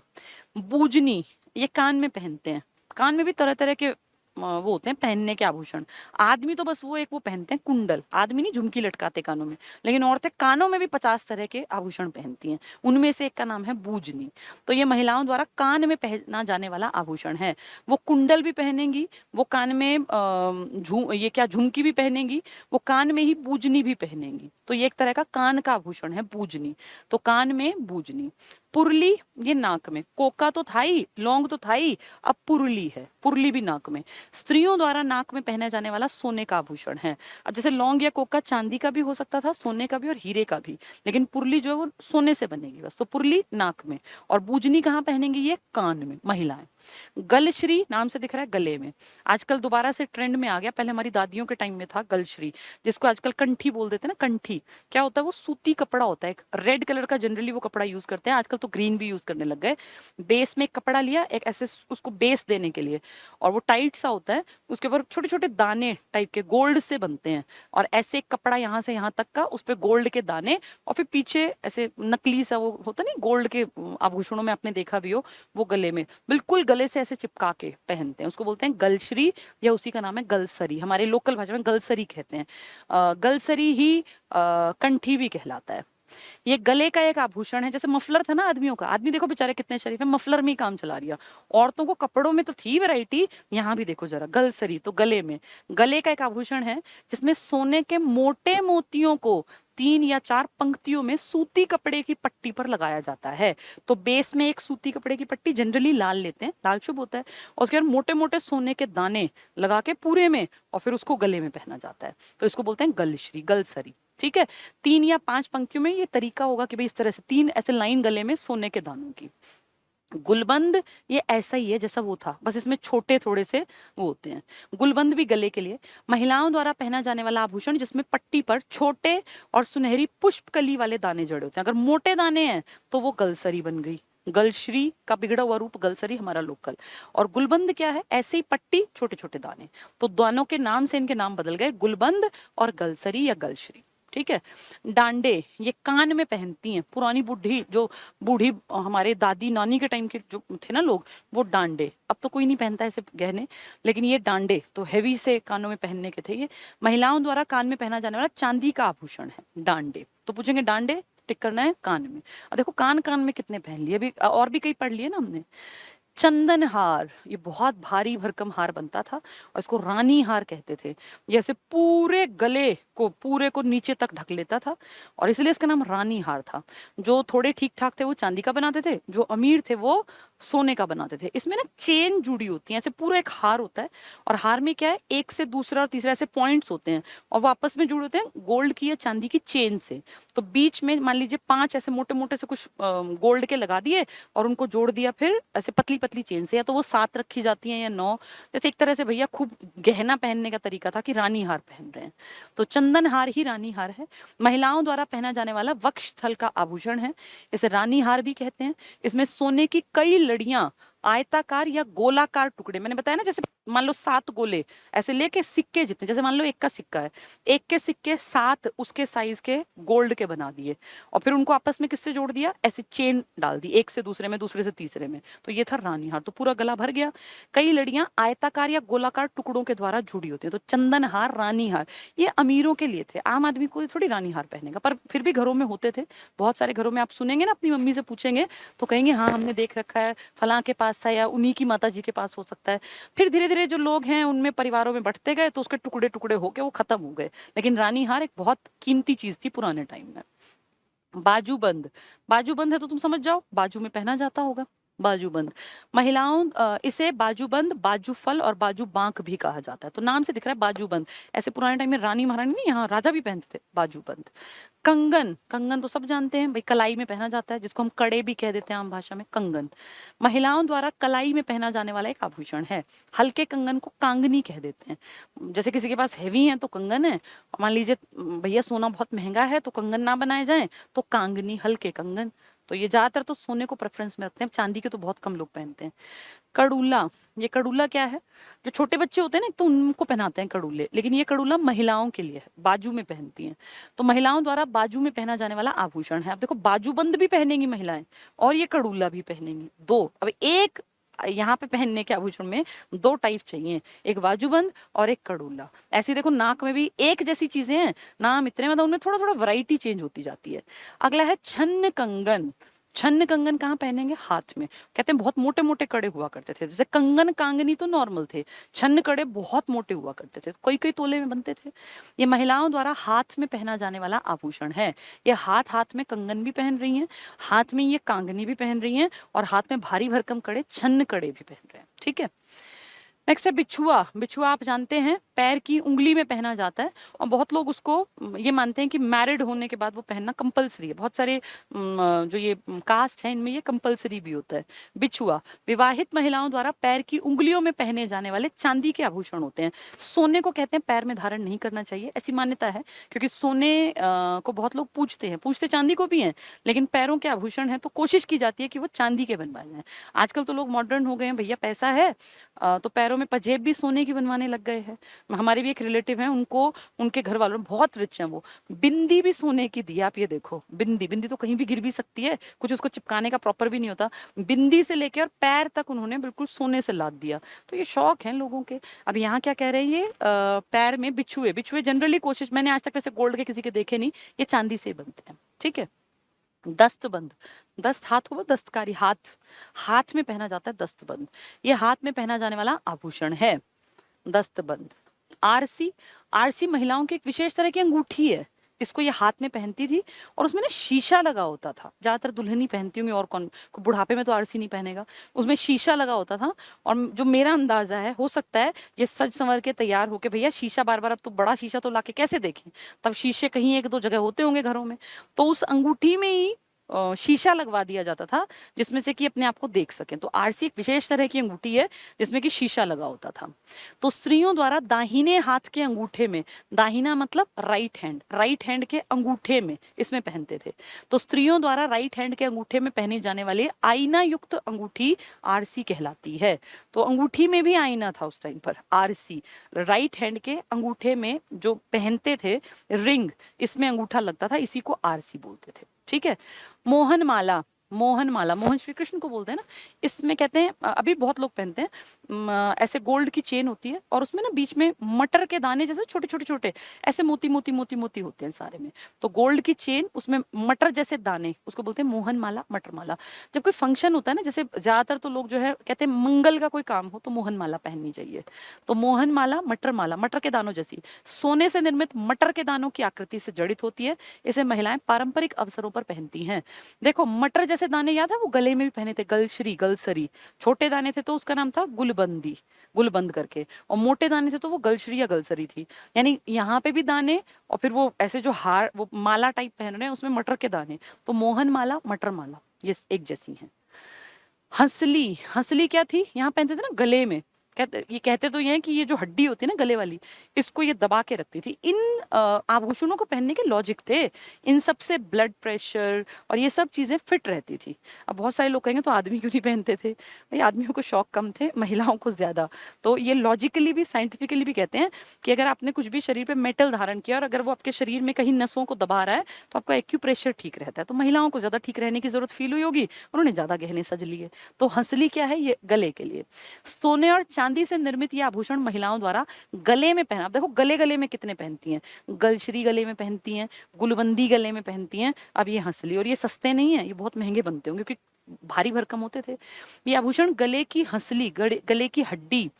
बूजनी, ये कान में पहनते हैं। कान में भी तरह तरह के वो होते हैं पहनने के आभूषण। आदमी तो बस वो एक वो पहनते हैं कुंडल, आदमी नहीं झुमकी लटकाते कानों में, लेकिन औरतें कानों में भी 50 तरह के आभूषण पहनती हैं। उनमें से एक का नाम है बूजनी। तो ये महिलाओं द्वारा कान में पहना जाने वाला आभूषण है। वो कुंडल भी पहनेंगी, वो कान में ये क्या झुमकी भी पहनेंगी, वो कान में ही बूजनी भी पहनेंगी। तो ये एक तरह का कान का आभूषण है बूजनी। तो कान में बूजनी। पुरली, ये नाक में। कोका तो था ही, लौंग तो था ही, अब पुरली है, पुरली भी नाक में। स्त्रियों द्वारा नाक में पहने जाने वाला सोने का आभूषण है। अब जैसे लौंग या कोका चांदी का भी हो सकता था, सोने का भी और हीरे का भी, लेकिन पुरली जो है वो सोने से बनेगी बस। तो पुरली नाक में, और बूजनी कहाँ पहनेंगी? ये कान में महिलाएं। गलश्री, नाम से दिख रहा है गले में। आजकल दोबारा से ट्रेंड में आ गया, पहले हमारी दादियों के टाइम में था गलश्री, जिसको आजकल कंठी बोल देते हैं ना। कंठी क्या होता है? वो सूती कपड़ा होता है, एक रेड कलर का जनरली वो कपड़ा यूज करते हैं, आजकल तो ग्रीन भी यूज करने लग गए। बेस में एक कपड़ा लिया, एक ऐसे उसको बेस देने के लिए, और वो टाइट सा होता है, उसके ऊपर छोटे छोटे दाने टाइप के गोल्ड से बनते हैं, और ऐसे एक कपड़ा यहाँ से यहाँ तक का, उस पर गोल्ड के दाने, और फिर पीछे ऐसे नकली सा वो होता नहीं, गोल्ड के आभूषणों में आपने देखा भी हो, वो गले में बिल्कुल गले से ऐसे चिपका के पहनते हैं, उसको बोलते हैं गलश्री, या उसी का नाम है गलसरी। हमारे लोकल भाषा में गलसरी कहते हैं। गलसरी ही कंठी भी कहलाता है। ये गले का एक आभूषण है, जैसे मफलर था ना आदमियों का, आदमी देखो बेचारे कितने शरीफ है, मफलर में ही काम चला रहा। औरतों को कपड़ों में तो थी वैरायटी, यहाँ भी देखो जरा गलसरी, तो गले में। गले का एक आभूषण है जिसमें सोने के मोटे मोतियों को 3 या 4 पंक्तियों में सूती कपड़े की पट्टी पर लगाया जाता है। तो बेस में एक सूती कपड़े की पट्टी, जनरली लाल लेते हैं, लाल शुभ होता है, और उसके बाद मोटे मोटे सोने के दाने लगा के पूरे में, और फिर उसको गले में पहना जाता है। तो इसको बोलते हैं गलश्री, गलसरी। ठीक है, 3 या 5 पंक्तियों में ये तरीका होगा कि भाई इस तरह से 3 ऐसे लाइन गले में सोने के दानों की। गुलबंद, ये ऐसा ही है जैसा वो था, बस इसमें छोटे थोड़े से वो होते हैं। गुलबंद भी गले के लिए। महिलाओं द्वारा पहना जाने वाला आभूषण जिसमें पट्टी पर छोटे और सुनहरी पुष्प कली वाले दाने जड़े होते हैं। अगर मोटे दाने हैं तो वो गलसरी बन गई। गलश्री का बिगड़ा हुआ रूप गलसरी हमारा लोकल। और गुलबंद क्या है? ऐसे ही पट्टी, छोटे छोटे दाने। तो दानों के नाम से इनके नाम बदल गए, गुलबंद और गलसरी या गलश्री। ठीक है। डांडे, ये कान में पहनती हैं पुरानी बुढ़ी, जो बूढ़ी हमारे दादी नानी के टाइम के जो थे ना लोग, वो डांडे। अब तो कोई नहीं पहनता ऐसे गहने, लेकिन ये डांडे तो हैवी से कानों में पहनने के थे। ये महिलाओं द्वारा कान में पहना जाने वाला चांदी का आभूषण है डांडे। तो पूछेंगे डांडे टिक करना है कान में। और देखो कान कान में कितने पहन लिए, अभी और भी कई पढ़ लिए ना हमने। चंदन हार, ये बहुत भारी भरकम हार बनता था, और इसको रानी हार कहते थे। जैसे पूरे गले को, पूरे को नीचे तक ढक लेता था, और इसलिए इसका नाम रानी हार था। जो थोड़े ठीक ठाक थे वो चांदी का बनाते थे, जो अमीर थे वो सोने का बनाते थे। इसमें ना चेन जुड़ी होती है, ऐसे पूरा एक हार होता है, और हार में क्या है, एक से दूसरा और तीसरा ऐसे पॉइंट्स होते हैं, और वो आपस में जुड़े होते हैं गोल्ड की या चांदी की चेन से। तो बीच में मान लीजिए 5 ऐसे मोटे मोटे से कुछ गोल्ड के लगा दिए, और उनको जोड़ दिया, फिर ऐसे पतली पतली चेन से, या तो वो 7 रखी जाती हैं या 9। जैसे एक तरह से भैया खूब गहना पहनने का तरीका था कि रानी हार पहन रहे हैं, तो चंदन हार ही रानी हार है। महिलाओं द्वारा पहना जाने वाला वक्ष स्थल का आभूषण है, इसे रानी हार भी कहते हैं। इसमें सोने की कई लड़ियां आयताकार या गोलाकार टुकड़े, मैंने बताया ना, जैसे मान लो 7 गोले ऐसे लेके सिक्के जितने, जैसे मान लो 1 का सिक्का है, 1 के सिक्के 7 उसके साइज के गोल्ड के बना दिए, और फिर उनको आपस में किससे जोड़ दिया, ऐसे चेन डाल दी, एक से दूसरे में, दूसरे से तीसरे में, तो ये था रानी हार। तो पूरा गला भर गया। कई लड़ियां आयताकार या गोलाकार टुकड़ों के द्वारा जुड़ी होती है, तो चंदन हार, रानी हार ये अमीरों के लिए थे, आम आदमी को थोड़ी रानी हार पहनेगा, पर फिर भी घरों में होते थे। बहुत सारे घरों में आप सुनेंगे ना, अपनी मम्मी से पूछेंगे तो कहेंगे हाँ हमने देख रखा है, फलां के पास था, या उन्हीं की माता जी के पास हो सकता है। फिर धीरे धीरे जो लोग हैं उनमें परिवारों में बढ़ते गए, तो उसके टुकड़े टुकड़े होके वो खत्म हो गए, लेकिन रानी हार एक बहुत कीमती चीज थी पुराने टाइम में। बाजूबंद, बाजूबंद है तो तुम समझ जाओ, बाजू में पहना जाता होगा बाजूबंद। महिलाओं इसे बाजूबंद, बाजूफल और बाजू बांक भी कहा जाता है, तो नाम से दिख रहा है बाजूबंद। ऐसे पुराने टाइम में रानी महारानी नहीं, यहाँ राजा भी पहनते थे बाजूबंद। कंगन, कंगन तो सब जानते हैं भाई, कलाई में पहना जाता है, जिसको हम कड़े भी कह देते हैं आम भाषा में, कंगन महिलाओं द्वारा कलाई में पहना जाने वाला एक आभूषण है। हल्के कंगन को कांगनी कह देते हैं। जैसे किसी के पास हैवी है तो कंगन है, मान लीजिए भैया सोना बहुत महंगा है तो कंगन ना बनाए जाए तो कांगनी, हल्के कंगन। तो ये ज्यादातर तो सोने को प्रेफरेंस में रखते हैं, चांदी के तो बहुत कम लोग पहनते हैं। कड़ूला, ये कड़ूला क्या है, जो छोटे बच्चे होते हैं ना तो उनको पहनाते हैं कड़ूले, लेकिन ये कड़ूला महिलाओं के लिए है, बाजू में पहनती हैं। तो महिलाओं द्वारा बाजू में पहना जाने वाला आभूषण है। अब देखो, बाजूबंद भी पहनेंगी महिलाएं और ये कड़ूला भी पहनेंगी, दो। अब एक यहाँ पे पहनने के आभूषण में 2 टाइप चाहिए, एक बाजूबंद और एक कड़ूला। ऐसे देखो नाक में भी एक जैसी चीजें हैं, नाम इतने, मतलब उनमें थोड़ा थोड़ा वैरायटी चेंज होती जाती है। अगला है छन्न कंगन। छन्न कंगन कहाँ पहनेंगे, हाथ में। कहते हैं बहुत मोटे मोटे कड़े हुआ करते थे, जैसे कंगन कांगनी तो नॉर्मल थे, छन्न कड़े बहुत मोटे हुआ करते थे, कई कई तोले में बनते थे। ये महिलाओं द्वारा हाथ में पहना जाने वाला आभूषण है। ये हाथ हाथ में कंगन भी पहन रही हैं, हाथ में ये कांगनी भी पहन रही हैं, और हाथ में भारी भरकम कड़े, छन्न कड़े भी पहन रहे हैं। ठीक है। नेक्स्ट है बिछुआ। बिछुआ आप जानते हैं पैर की उंगली में पहना जाता है, और बहुत लोग उसको ये मानते हैं कि मैरिड होने के बाद वो पहनना कंपलसरी है। बहुत सारे जो ये कास्ट है इनमें ये कंपलसरी भी होता है। बिछुआ विवाहित महिलाओं द्वारा पैर की उंगलियों में पहने जाने वाले चांदी के आभूषण होते हैं। सोने को कहते हैं पैर में धारण नहीं करना चाहिए, ऐसी मान्यता है, क्योंकि सोने को बहुत लोग पूजते हैं, पूजते चांदी को भी हैं, लेकिन पैरों के आभूषण है तो कोशिश की जाती है कि वो चांदी के बनवाए जाए। आजकल तो लोग मॉडर्न हो गए हैं, भैया पैसा है तो पैरों में पजेब भी सोने की बनवाने लग गए हैं। हमारे भी एक रिलेटिव हैं, उनको उनके घर वालों बहुत रिच हैं, वो बिंदी भी सोने की दी। आप ये देखो, बिंदी, बिंदी तो कहीं भी गिर भी सकती है, कुछ उसको चिपकाने का प्रॉपर भी नहीं होता, बिंदी से लेकर और पैर तक उन्होंने बिल्कुल सोने से लाद दिया। तो ये शौक है लोगों के। अब यहाँ क्या कह रहे हैं, ये पैर में बिछुए, बिछुए जनरली कोशिश, मैंने आज तक वैसे गोल्ड के किसी के देखे नहीं, ये चांदी से बनते हैं। ठीक है। दस्तबंद, दस्त हाथ हो, दस्तकारी हाथ, हाथ में पहना जाता है दस्तबंद। ये हाथ में पहना जाने वाला आभूषण है दस्तबंद। आरसी, आरसी महिलाओं की एक विशेष तरह की अंगूठी है, इसको ये हाथ में पहनती थी, और उसमें ना शीशा लगा होता था। ज्यादातर दुल्हन ही पहनती होंगी, और कौन, बुढ़ापे में तो आरसी नहीं पहनेगा। उसमें शीशा लगा होता था, और जो मेरा अंदाजा है, हो सकता है ये सज संवर के तैयार होके, भैया शीशा बार बार, अब तो बड़ा शीशा तो लाके कैसे देखें, तब शीशे कहीं 1-2 जगह होते होंगे घरों में, तो उस अंगूठी में ही शीशा लगवा दिया जाता था, जिसमें से कि अपने आप को देख सकें। तो आरसी एक विशेष तरह की अंगूठी है जिसमें कि शीशा लगा होता था। तो स्त्रियों द्वारा दाहिने हाथ के अंगूठे में, दाहिना मतलब राइट हैंड, राइट हैंड के अंगूठे में इसमें पहनते थे। तो स्त्रियों द्वारा राइट हैंड के अंगूठे में पहनी जाने वाली आईना युक्त अंगूठी आरसी कहलाती है। तो अंगूठी में भी आईना था उस टाइम पर। आरसी राइट हैंड के अंगूठे में जो पहनते थे, रिंग, इसमें अंगूठा लगता था, इसी को आरसी बोलते थे। ठीक है। मोहन माला, मोहन माला, मोहन श्री कृष्ण को बोलते हैं ना, इसमें कहते हैं, अभी बहुत लोग पहनते हैं, ऐसे गोल्ड की चेन होती है, और उसमें ना बीच में मटर के दाने जैसे छोटे छोटे छोटे ऐसे मोती मोती मोती मोती होते हैं सारे में। तो गोल्ड की चेन, उसमें मटर जैसे दाने, उसको बोलते हैं मोहन माला, मटर माला। जब कोई फंक्शन होता है ना, जैसे ज्यादातर तो लोग जो है कहते हैं मंगल का कोई काम हो तो मोहन माला पहननी चाहिए। तो मोहन माला, मटर के दानों जैसी, सोने से निर्मित मटर के दानों की आकृति से जड़ित होती है। इसे महिलाएं पारंपरिक अवसरों पर पहनती हैं। देखो मटर जैसे दाने याद है, वो गले में भी पहने थे, गलश्री, गलसरी। छोटे दाने थे तो उसका नाम था गुलबंदी, गुलबंद करके, और मोटे दाने थे तो वो गलश्री या गलसरी थी। यानी यहाँ पे भी दाने, और फिर वो ऐसे जो हार, वो माला टाइप पहन रहे हैं उसमें मटर के दाने, तो मोहन माला, मटर माला ये एक जैसी हैं। हंसली, हंसली क्या थी, यहाँ पहनते थे ना गले में। ये कहते तो ये हैं कि ये जो हड्डी होती है ना गले वाली, इसको ये दबा के रखती थी। इन आभूषणों को पहनने के लॉजिक थे, इन सब से ब्लड प्रेशर और ये सब चीजें फिट रहती थी। अब बहुत सारे लोग कहेंगे तो आदमी क्यों नहीं पहनते थे? भाई आदमियों को शौक कम थे, महिलाओं को ज्यादा। तो ये लॉजिकली भी साइंटिफिकली भी कहते हैं कि अगर आपने कुछ भी शरीर पे मेटल धारण किया और अगर वो आपके शरीर में कहीं नसों को दबा रहा है तो आपका एक्यूप्रेशर ठीक रहता है। तो महिलाओं को ज्यादा ठीक रहने की जरूरत फील हुई होगी, उन्होंने ज्यादा गहने सज लिए। तो हंसली क्या है, ये गले के लिए। सोने और चांदी से निर्मित ये आभूषण महिलाओं द्वारा गले में पहना। अब देखो गले गले में कितने पहनती हैं, गलश्री गले में पहनती हैं, गुलबंदी गले में पहनती हैं। अब ये हंसली, और ये सस्ते नहीं है, ये बहुत महंगे बनते होंगे क्योंकि भारी भरकम होते थे। ये आभूषण गले की हंसली, गले की हड्डी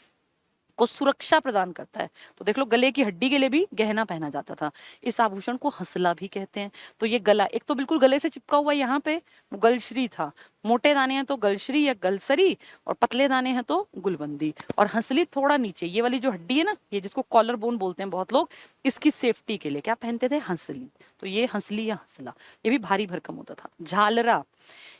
को सुरक्षा प्रदान करता है। तो देख लो गले की हड्डी के लिए भी गहना पहना जाता था। इस आभूषण को हंसला भी कहते हैं। तो ये गला एक तो बिल्कुल गले से चिपका हुआ यहाँ पे वो गलश्री था, मोटे दाने हैं तो गलश्री या गलसरी, और पतले दाने हैं तो गुलबंदी। और हंसली थोड़ा नीचे, ये वाली जो हड्डी है ना, ये जिसको कॉलर बोन बोलते हैं बहुत लोग, इसकी सेफ्टी के लिए क्या पहनते थे, हंसली। तो ये हंसली या हंसला, ये भी भारी भरकम होता था। झालरा,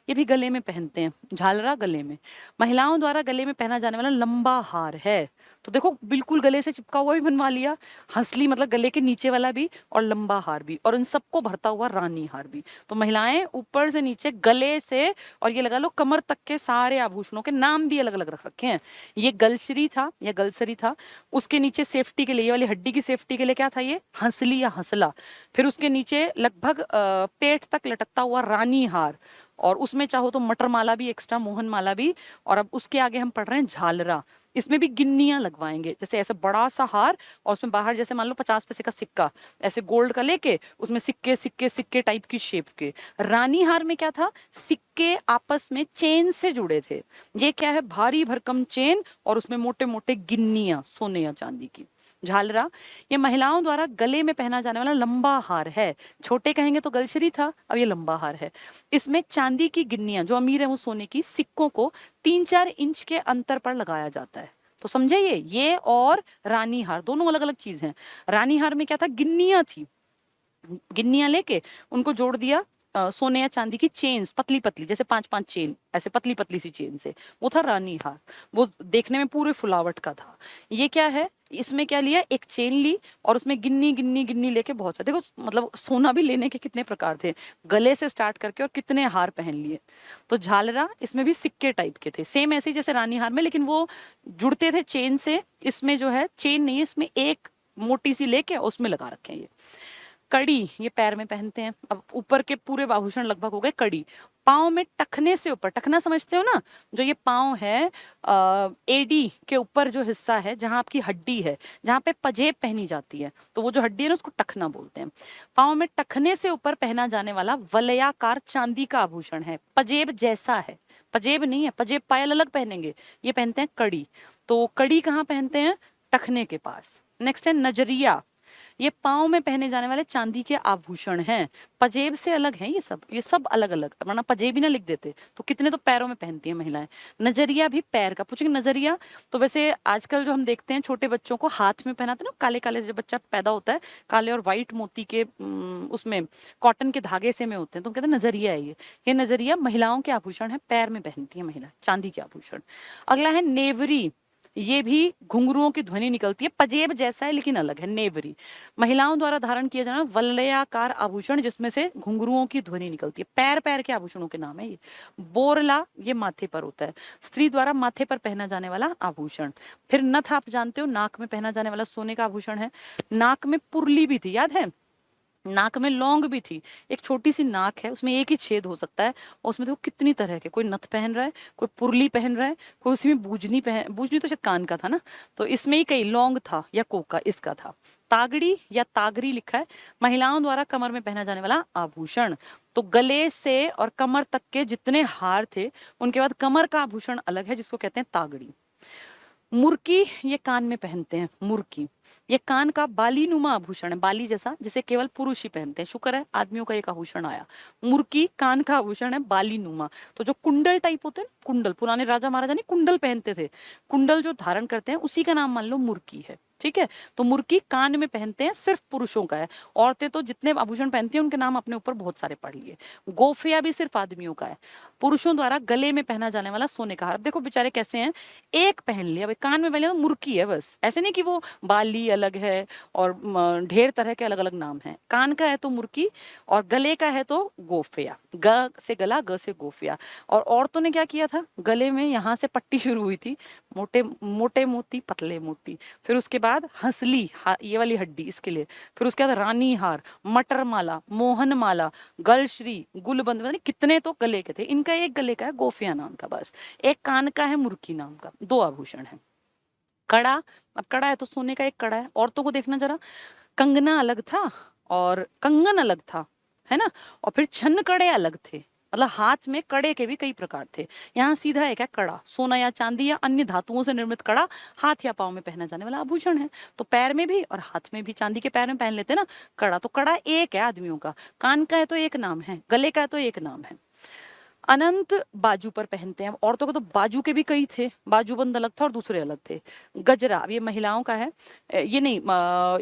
ये भी गले में पहनते हैं, झालरा गले में। महिलाओं द्वारा गले में पहना जाने वाला लंबा हार है। तो देखो बिल्कुल गले से चिपका हुआ भी बनवा लिया, हंसली मतलब गले के नीचे वाला भी और लंबा हार भी, और इन सबको भरता हुआ रानी हार भी। तो महिलाएं ऊपर से नीचे गले से और ये लगा लो कमर तक के सारे आभूषणों के नाम भी अलग अलग रख रखे हैं। ये गलश्री था या गलसरी था, उसके नीचे सेफ्टी के लिए, ये वाली हड्डी की सेफ्टी के लिए क्या था, ये हंसली या हंसला। फिर उसके नीचे लगभग पेट तक लटकता हुआ रानी हार, और उसमें चाहो तो मटर माला भी एक्स्ट्रा, मोहन माला भी। और अब उसके आगे हम पढ़ रहे हैं झालरा, इसमें भी गिन्नियां लगवाएंगे। जैसे ऐसे बड़ा सा हार और उसमें बाहर जैसे मान लो 50 पैसे का सिक्का ऐसे गोल्ड का लेके उसमें सिक्के सिक्के सिक्के टाइप की शेप के। रानी हार में क्या था, सिक्के आपस में चेन से जुड़े थे। ये क्या है, भारी भरकम चेन और उसमें मोटे मोटे गिन्नियां सोने या चांदी की। झालरा ये महिलाओं द्वारा गले में पहना जाने वाला लंबा हार है। छोटे कहेंगे तो गलशरी था, अब ये लंबा हार है। इसमें चांदी की गिन्नियां, जो अमीर है वो सोने की, सिक्कों को 3-4 इंच के अंतर पर लगाया जाता है। तो समझे, ये और रानी हार दोनों अलग अलग चीज हैं। रानी हार में क्या था, गिन्नियां थी, गिन्नियां लेके उनको जोड़ दिया सोने या चांदी की चेन्स, पतली पतली जैसे 5-5 चेन, ऐसे पतली पतली सी चेन से, वो था रानी हार। वो देखने में पूरे फुलावट का था। ये क्या है, इसमें क्या लिया, एक चेन ली और उसमें गिन्नी गिन्नी गिन्नी लेके बहुत सारे, देखो मतलब सोना भी लेने के कितने प्रकार थे, गले से स्टार्ट करके और कितने हार पहन लिए। तो झालरा इसमें भी सिक्के टाइप के थे, सेम ऐसे ही जैसे रानी हार में, लेकिन वो जुड़ते थे चेन से। इसमें जो है चेन नहीं है, इसमें एक मोटी सी लेके उसमें लगा रखे हैं। ये कड़ी, ये पैर में पहनते हैं। अब ऊपर के पूरे आभूषण लगभग हो गए। कड़ी पाँव में टखने से ऊपर, टखना समझते हो ना, जो ये पाँव है एडी के ऊपर जो हिस्सा है जहां आपकी हड्डी है, जहां पे पजेब पहनी जाती है, तो वो जो हड्डी है ना उसको टखना बोलते हैं। पाँव में टखने से ऊपर पहना जाने वाला वलयाकार चांदी का आभूषण है, पजेब जैसा है, पजेब नहीं है, पजेब पायल अलग पहनेंगे, ये पहनते हैं कड़ी। तो कड़ी कहाँ पहनते हैं, टखने के पास। नेक्स्ट है नजरिया, ये पाँव में पहने जाने वाले चांदी के आभूषण हैं, पजेब से अलग हैं ये सब अलग अलग, वरना पजेब ही ना लिख देते। तो कितने तो पैरों में पहनती हैं महिलाएं। नजरिया भी पैर का, पूछेंगे नजरिया तो वैसे आजकल जो हम देखते हैं छोटे बच्चों को हाथ में पहनाते हैं ना, काले काले जब बच्चा पैदा होता है, काले और व्हाइट मोती के उसमें कॉटन के धागे से में होते हैं, तो कहते हैं नजरिया है ये नजरिया महिलाओं के आभूषण है, पैर में पहनती है महिला चांदी के आभूषण। अगला है नेवरी, ये भी घुंघरुओं की ध्वनि निकलती है, पजेब जैसा है लेकिन अलग है। नेवरी महिलाओं द्वारा धारण किया जाना वलयाकार आभूषण जिसमें से घुंघरुओं की ध्वनि निकलती है, पैर पैर के आभूषणों के नाम है ये। बोरला ये माथे पर होता है, स्त्री द्वारा माथे पर पहना जाने वाला आभूषण। फिर नथ, आप जानते हो नाक में पहना जाने वाला सोने का आभूषण है। नाक में पुरली भी थी, याद है, नाक में लौंग भी थी। एक छोटी सी नाक है, उसमें एक ही छेद हो सकता है, और उसमें देखो कितनी तरह के, कोई नथ पहन रहा है, कोई पुरली पहन रहा है, कोई उसी में बूजनी तो शायद कान का था ना, तो इसमें ही कई लौंग था या कोका इसका था। तागड़ी या तागरी लिखा है, महिलाओं द्वारा कमर में पहना जाने वाला आभूषण। तो गले से और कमर तक के जितने हार थे उनके बाद कमर का आभूषण अलग है जिसको कहते हैं तागड़ी। मुर्की ये कान में पहनते हैं, मुर्की ये कान का बाली नुमा आभूषण है, बाली जैसा, जिसे केवल पुरुष ही पहनते हैं। शुक्र है आदमियों का एक आभूषण आया। मुर्की कान का आभूषण है, बाली नुमा। तो जो कुंडल टाइप होते हैं, कुंडल पुराने राजा महाराजा नहीं कुंडल पहनते थे, कुंडल जो धारण करते हैं उसी का नाम मान लो मुर्की है। ठीक है। तो मुर्की कान में पहनते हैं, सिर्फ पुरुषों का है। औरतें तो जितने आभूषण पहनती हैं उनके नाम अपने ऊपर बहुत सारे पढ़ लिए। गोफिया भी सिर्फ आदमियों का है। पुरुषों द्वारा गले में पहना जाने वाला सोने का हार। अब देखो बेचारे कैसे हैं, एक पहन लिया भाई, कान में पहन लिया तो मुर्की है बस, ऐसे नहीं कि वो बाली अलग है और ढेर तरह के अलग अलग नाम हैं। कान का है तो मुर्की और गले का है तो गोफिया, ग से गला, ग से गोफिया। और औरतों ने क्या किया था, गले में यहाँ से पट्टी शुरू हुई थी, मोटे मोटे मोती, पतले मोती, फिर उसके बाद हंसली, ये वाली हड्डी इसके लिए, फिर उसके बाद रानी हार, मटर माला, मोहन माला, गलश्री, गुलबंद, मतलब कितने तो गले के थे। इनका एक गले का है गोफिया नाम का बस, एक कान का है मुर्की नाम का, दो आभूषण है। कड़ा, अब कड़ा है तो सोने का एक कड़ा है। औरतों को देखना जरा, कंगना अलग था और कंगन अलग था, है ना, और फिर छन्न कड़े अलग थे, मतलब हाथ में कड़े के भी कई प्रकार थे। यहाँ सीधा है क्या, कड़ा, सोना या चांदी या अन्य धातुओं से निर्मित कड़ा हाथ या पांव में पहना जाने वाला आभूषण है। तो पैर में भी और हाथ में भी, चांदी के पैर में पहन लेते ना कड़ा। तो कड़ा एक है आदमियों का, कान का है तो एक नाम है, गले का है तो एक नाम है। अनंत बाजू पर पहनते हैं। औरतों को तो बाजू के भी कई थे, बाजूबंद अलग था और दूसरे अलग थे। गजरा, अब ये महिलाओं का है, ये नहीं,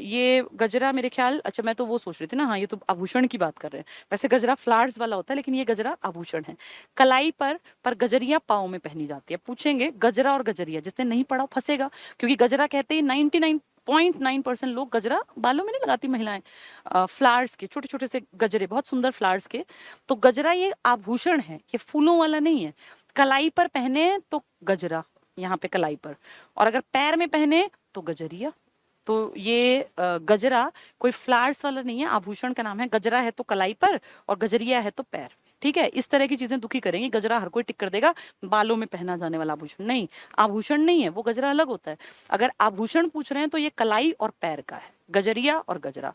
ये गजरा मेरे ख्याल, अच्छा मैं तो वो सोच रही थी ना, हाँ ये तो आभूषण की बात कर रहे हैं। वैसे गजरा फ्लावर्स वाला होता है, लेकिन ये गजरा आभूषण है। कलाई पर गजरिया पाँव में पहनी जाती है। पूछेंगे गजरा और गजरिया, जिसने नहीं पढ़ा फंसेगा, क्योंकि गजरा कहते ही 99.9% लोग गजरा बालों में नहीं लगाती महिलाएं, फ्लावर्स के छोटे छोटे से गजरे, बहुत सुंदर फ्लावर्स के। तो गजरा ये आभूषण है, ये फूलों वाला नहीं है। कलाई पर पहने तो गजरा, यहाँ पे कलाई पर, और अगर पैर में पहने तो गजरिया। तो ये गजरा कोई फ्लावर्स वाला नहीं है, आभूषण का नाम है। गजरा है तो कलाई पर और गजरिया है तो पैर। ठीक है, इस तरह की चीजें दुखी करेंगी। गजरा हर कोई टिक कर देगा, बालों में पहना जाने वाला आभूषण नहीं, आभूषण नहीं है वो, गजरा अलग होता है। अगर आभूषण पूछ रहे हैं तो ये कलाई और पैर का है, गजरिया और गजरा।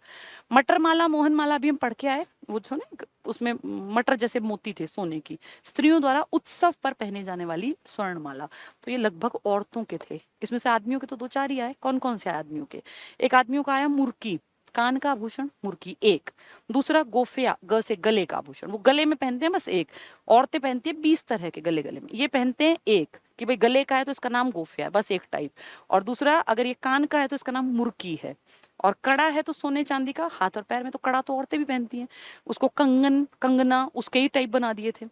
मटर माला, मोहन माला भी हम पढ़ के आए, वो जो ना उसमें मटर जैसे मोती थे सोने की, स्त्रियों द्वारा उत्सव पर पहने जाने वाली स्वर्ण माला। तो ये लगभग औरतों के थे, इसमें से आदमियों के तो दो चार ही आए। कौन कौन से आए आदमियों के, एक आदमियों का आया मुर्की, कान का आभूषण मुर्की एक। दूसरा गोफिया, ग से गले का आभूषण, वो गले में पहनते हैं बस एक। औरतें पहनती है 20 तरह के गले, गले में ये पहनते हैं एक, कि भाई गले का है तो इसका नाम गोफिया है, बस एक टाइप। और दूसरा अगर ये कान का है तो इसका नाम मुर्की है। और कड़ा है तो सोने चांदी का, हाथ और पैर में तो कड़ा तो औरतें भी पहनती हैं, उसको कंगन, कंगना उसके ही टाइप बना दिए थे।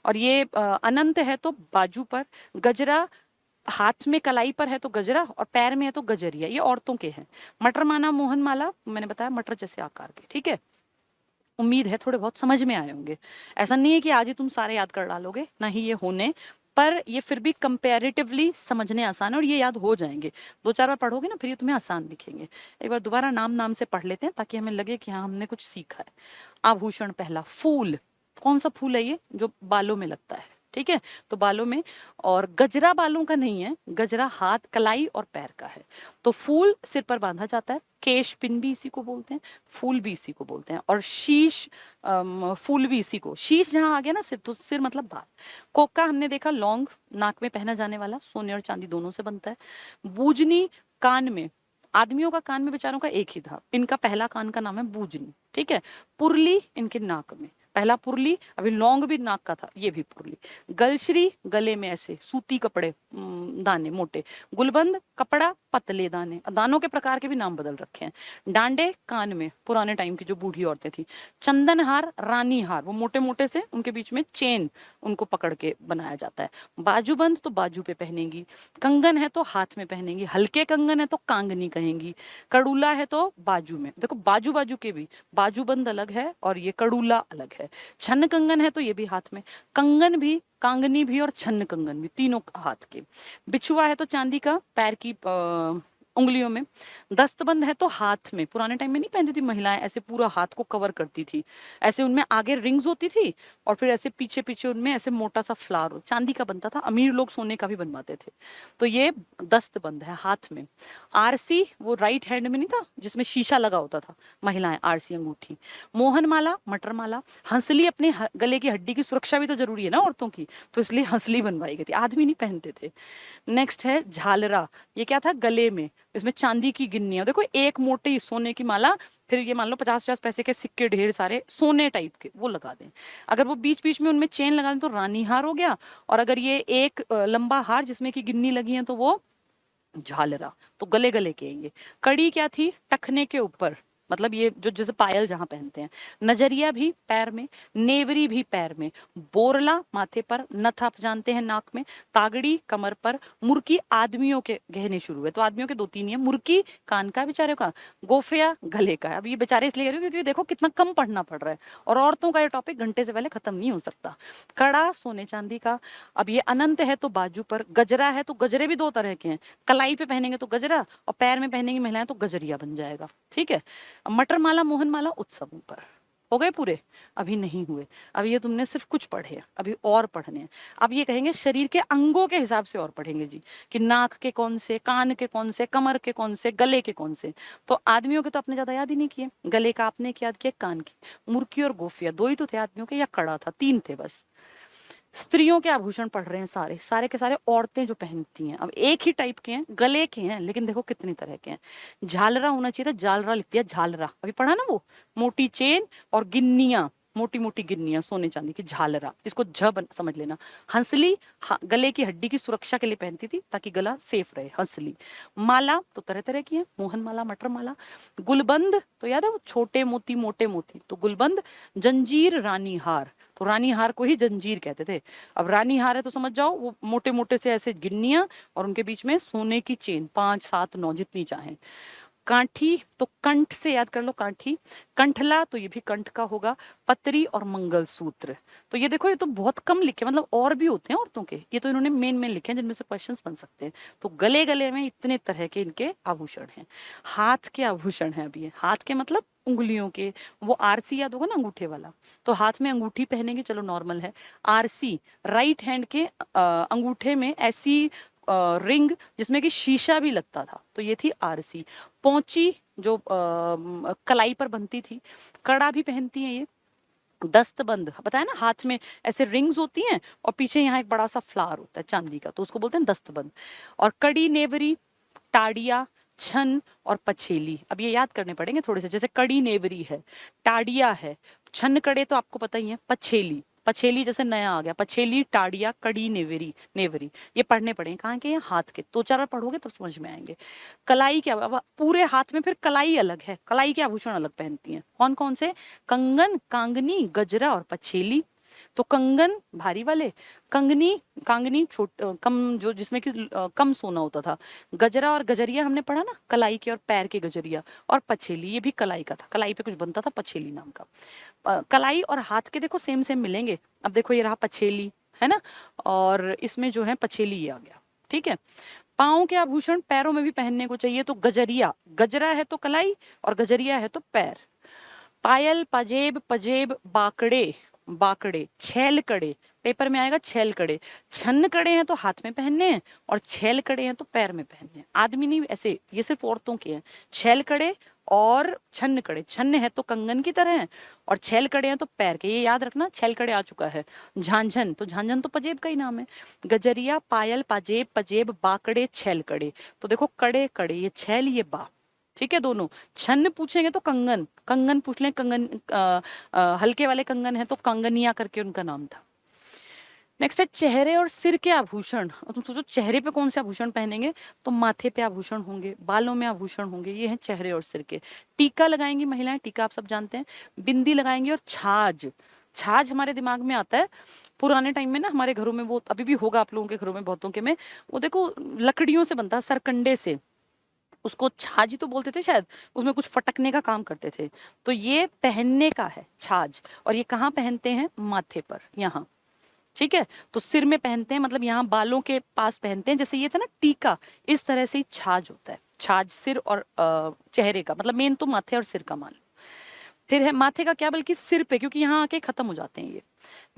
और ये अनंत है तो बाजू पर, गजरा हाथ में कलाई पर है तो गजरा और पैर में है तो गजरिया, ये औरतों के हैं। मटर माना, मोहन माला, मैंने बताया मटर जैसे आकार के। ठीक है, उम्मीद है थोड़े बहुत समझ में आए होंगे। ऐसा नहीं है कि आज ही तुम सारे याद कर डालोगे, ना ही ये होने, पर ये फिर भी कंपैरेटिवली समझने आसान है और ये याद हो जाएंगे। दो चार बार पढ़ोगे ना फिर ये तुम्हें आसान दिखेंगे। एक बार दोबारा नाम नाम से पढ़ लेते हैं ताकि हमें लगे कि हाँ हमने कुछ सीखा है। आभूषण पहला, फूल, कौन सा फूल है ये, जो बालों में लगता है, ठीक है, तो बालों में। और गजरा बालों का नहीं है, गजरा हाथ, कलाई और पैर का है। तो फूल सिर पर बांधा जाता है, केश पिन भी इसी को बोलते हैं, फूल भी इसी को बोलते हैं, और शीश फूल भी इसी को। शीश जहां आ गया ना सिर, तो सिर मतलब बाल। कोका हमने देखा, लौंग, नाक में पहना जाने वाला, सोने और चांदी दोनों से बनता है। बूजनी, कान में, आदमियों का कान में बेचारों का एक ही था, इनका पहला कान का नाम है बूजनी। ठीक है, पुरली इनके नाक में, पहला पुरली, अभी लौंग भी नाक का था, ये भी पुरली। गलश्री, गले में ऐसे सूती कपड़े, दाने मोटे। गुलबंद, कपड़ा, पतले दाने, दानों के प्रकार के भी नाम बदल रखे हैं। डांडे, कान में, पुराने टाइम की जो बूढ़ी औरतें थी। चंदन हार, रानी हार, वो मोटे मोटे से, उनके बीच में चेन, उनको पकड़ के बनाया जाता है। बाजूबंद तो बाजू पे पहनेंगी। कंगन है तो हाथ में पहनेंगी, हल्के कंगन है तो कांगनी कहेंगी। कड़ूला है तो बाजू में, देखो बाजू बाजू के भी, बाजूबंद अलग है और ये कड़ूला अलग है। छन्न कंगन है तो ये भी हाथ में, कंगन भी, कांगनी भी और छन्न कंगन भी, तीनों हाथ के। बिछुआ है तो चांदी का, पैर की उंगलियों में। दस्तबंद है तो हाथ में, पुराने टाइम में नहीं पहनती थी महिलाएं, ऐसे पूरा हाथ को कवर करती थी, ऐसे उनमें आगे रिंग्स होती थी और फिर ऐसे पीछे पीछे उनमें ऐसे मोटा सा फ्लावर चांदी का बनता था, अमीर लोग सोने का भी बनवाते थे। तो ये दस्तबंद है हाथ में। आरसी, वो राइट हैंड में नहीं था जिसमें शीशा लगा होता था, महिलाएं आरसी अंगूठी। मोहन माला, मटर माला। हंसली, अपने गले की हड्डी की सुरक्षा भी तो जरूरी है ना औरतों की, तो इसलिए हंसली बनवाई गई थी, आदमी नहीं पहनते थे। नेक्स्ट है झालरा, ये क्या था, गले में, इसमें चांदी की गिन्नियां, देखो एक मोटी सोने की माला, फिर ये मान लो 50-50 पैसे के सिक्के ढेर सारे सोने टाइप के, वो लगा दें। अगर वो बीच बीच में उनमें चेन लगा दें तो रानी हार हो गया, और अगर ये एक लंबा हार जिसमें की गिन्नी लगी है तो वो झालरा, तो गले गले के हैं ये। कड़ी क्या थी, टखने के ऊपर, मतलब ये जो जैसे पायल जहां पहनते हैं। नजरिया भी पैर में, नेवरी भी पैर में, बोरला माथे पर, नथ आप जानते हैं नाक में, तागड़ी कमर पर, मुर्की आदमियों के गहने शुरू है, तो आदमियों के दो तीन ही है। मुर्की कान का बेचारे का, गोफिया गले का। अब ये बेचारे इसलिए कह रही हूँ क्योंकि देखो कितना कम पढ़ना पड़ रहा है, और औरतों का ये टॉपिक घंटे से पहले खत्म नहीं हो सकता। कड़ा सोने चांदी का। अब ये अनंत है तो बाजू पर, गजरा है तो गजरे भी दो तरह के हैं, कलाई पे पहनेंगे तो गजरा, और पैर में पहनेंगी महिलाएं तो गजरिया बन जाएगा। ठीक है। मटर माला मोहन माला उत्सवों पर। हो गए पूरे? अभी नहीं हुए, अभी ये तुमने सिर्फ कुछ पढ़े हैं, अभी और पढ़ने हैं। अब ये कहेंगे शरीर के अंगों के हिसाब से और पढ़ेंगे जी, कि नाक के कौन से, कान के कौन से, कमर के कौन से, गले के कौन से। तो आदमियों के तो आपने ज्यादा याद ही नहीं किए, गले का आपने याद किया, कान की। मुर्की और गोफिया दो ही तो थे आदमियों के, या कड़ा था, तीन थे बस। स्त्रियों के आभूषण पढ़ रहे हैं सारे, सारे के सारे औरतें जो पहनती हैं। अब एक ही टाइप के हैं, गले के हैं, लेकिन देखो कितनी तरह के हैं। झालरा होना चाहिए था, जालरा लिख दिया झालरा, अभी पढ़ा ना वो। मोटी चेन और गिन्नियां, मोटी मोटी गिन्नियां सोने चांदी की, झालरा, इसको समझ लेना। हंसली, गले की हड्डी की सुरक्षा के लिए पहनती थी ताकि गला सेफ रहे, हंसली। माला तो तरह तरह की है, मोहन माला, मटर माला। गुलबंद तो याद है वो छोटे मोती मोटे मोती, तो गुलबंद। जंजीर रानी हार, तो रानी हार को ही जंजीर कहते थे। अब रानी हार है तो समझ जाओ वो मोटे मोटे से ऐसे गिन्नियां, और उनके बीच में सोने की चेन, 5 7 9 जितनी चाहें। कांठी तो कंठ से याद कर लो, कांठी। कंठला तो ये भी कंठ का होगा। पतरी और मंगलसूत्र, तो ये देखो ये तो बहुत कम लिखे, मतलब और भी होते हैं औरतों के, ये तो इन्होंने मेन मेन लिखे हैं जिनमें से क्वेश्चंस बन सकते हैं। तो गले गले में इतने तरह के इनके आभूषण हैं। हाथ के आभूषण हैं, अभी हाथ के मतलब उंगलियों के। वो आरसी याद होगा ना, अंगूठे वाला, तो हाथ में अंगूठी पहनेंगे, चलो नॉर्मल है। आरसी राइट हैंड के अंगूठे में ऐसी रिंग जिसमें कि शीशा भी लगता था, तो ये थी आरसी। पोंची जो कलाई पर बनती थी। कड़ा भी पहनती हैं ये। दस्तबंद बताया ना, हाथ में ऐसे रिंग्स होती हैं और पीछे यहाँ एक बड़ा सा फ्लावर होता है चांदी का, तो उसको बोलते हैं दस्तबंद। और कड़ी नेवरी, टाड़िया, छन और पछेली, अब ये याद करने पड़ेंगे थोड़े से, जैसे कड़ी नेवरी है, टाड़िया है, छन कड़े तो आपको पता ही है, पछेली, पछेली जैसे नया आ गया, पछेली, टाड़िया, कड़ी नेवरी, नेवरी ये पढ़ने पड़ेंगे। कहाँ के हैं? हाथ के, दो चार बार पढ़ोगे तब समझ में आएंगे। कलाई क्या, अब पूरे हाथ में फिर कलाई अलग है, कलाई के आभूषण अलग पहनती हैं, कौन कौन से? कंगन, कांगनी, गजरा और पछेली। तो कंगन भारी वाले, कंगनी, कांगनी छोट कम, जो जिसमें कि कम सोना होता था। गजरा और गजरिया हमने पढ़ा ना, कलाई के और पैर के गजरिया। और पछेली ये भी कलाई का था, कलाई पे कुछ बनता था पछेली नाम का। कलाई और हाथ के देखो सेम सेम मिलेंगे। अब देखो ये रहा पछेली, है ना, और इसमें जो है पछेली ये आ गया। ठीक है। पाँव के आभूषण पैरों में भी पहनने को चाहिए, तो गजरिया, गजरा है तो कलाई और गजरिया है तो पैर। पायल, पजेब, पजेब, बाकड़े, बाकड़े, छेल कड़े, पेपर में आएगा छेल कड़े। छन्न कड़े हैं तो हाथ में पहनने हैं, और छेल कड़े हैं तो पैर में पहनने हैं। आदमी नहीं, ऐसे ये सिर्फ औरतों के हैं। छेल कड़े और छन्न कड़े, छन्न है तो कंगन की तरह है, और छेल कड़े हैं तो पैर के, ये याद रखना, छेल कड़े आ चुका है। झांझन, तो झांझन तो पजेब का ही नाम है। गजरिया, पायल, पाजेब, पजेब, बाकड़े, छेल कड़े, तो देखो कड़े कड़े, ये छेल ये बा, ठीक है दोनों। छन्न पूछेंगे तो कंगन, कंगन पूछ लें, कंगन हल्के वाले कंगन है तो कंगनिया करके उनका नाम था। नेक्स्ट है चेहरे और सिर के आभूषण। और तुम सोचो चेहरे पे कौन से आभूषण पहनेंगे, तो माथे पे आभूषण होंगे, बालों में आभूषण होंगे, ये हैं चेहरे और सिर के। टीका लगाएंगी महिलाएं, टीका आप सब जानते हैं। बिंदी लगाएंगी, और छाछ, छाछ हमारे दिमाग में आता है पुराने टाइम में ना, हमारे घरों में वो अभी भी होगा, आप लोगों के घरों में बहुतों के में, वो देखो लकड़ियों से बनता है, सरकंडे से, उसको छाछ ही तो बोलते थे शायद, उसमें कुछ फटकने का काम करते थे। तो ये पहनने का है छाछ, और ये कहाँ पहनते हैं? माथे पर, यहाँ। ठीक है। तो सिर में पहनते हैं, मतलब यहाँ बालों के पास पहनते हैं, जैसे ये था ना टीका, इस तरह से ही छाछ होता है। छाछ सिर और चेहरे का, मतलब मेन तो माथे और सिर का मान लो। फिर है माथे का क्या, बल्कि सिर पे, क्योंकि यहाँ आके खत्म हो जाते हैं ये।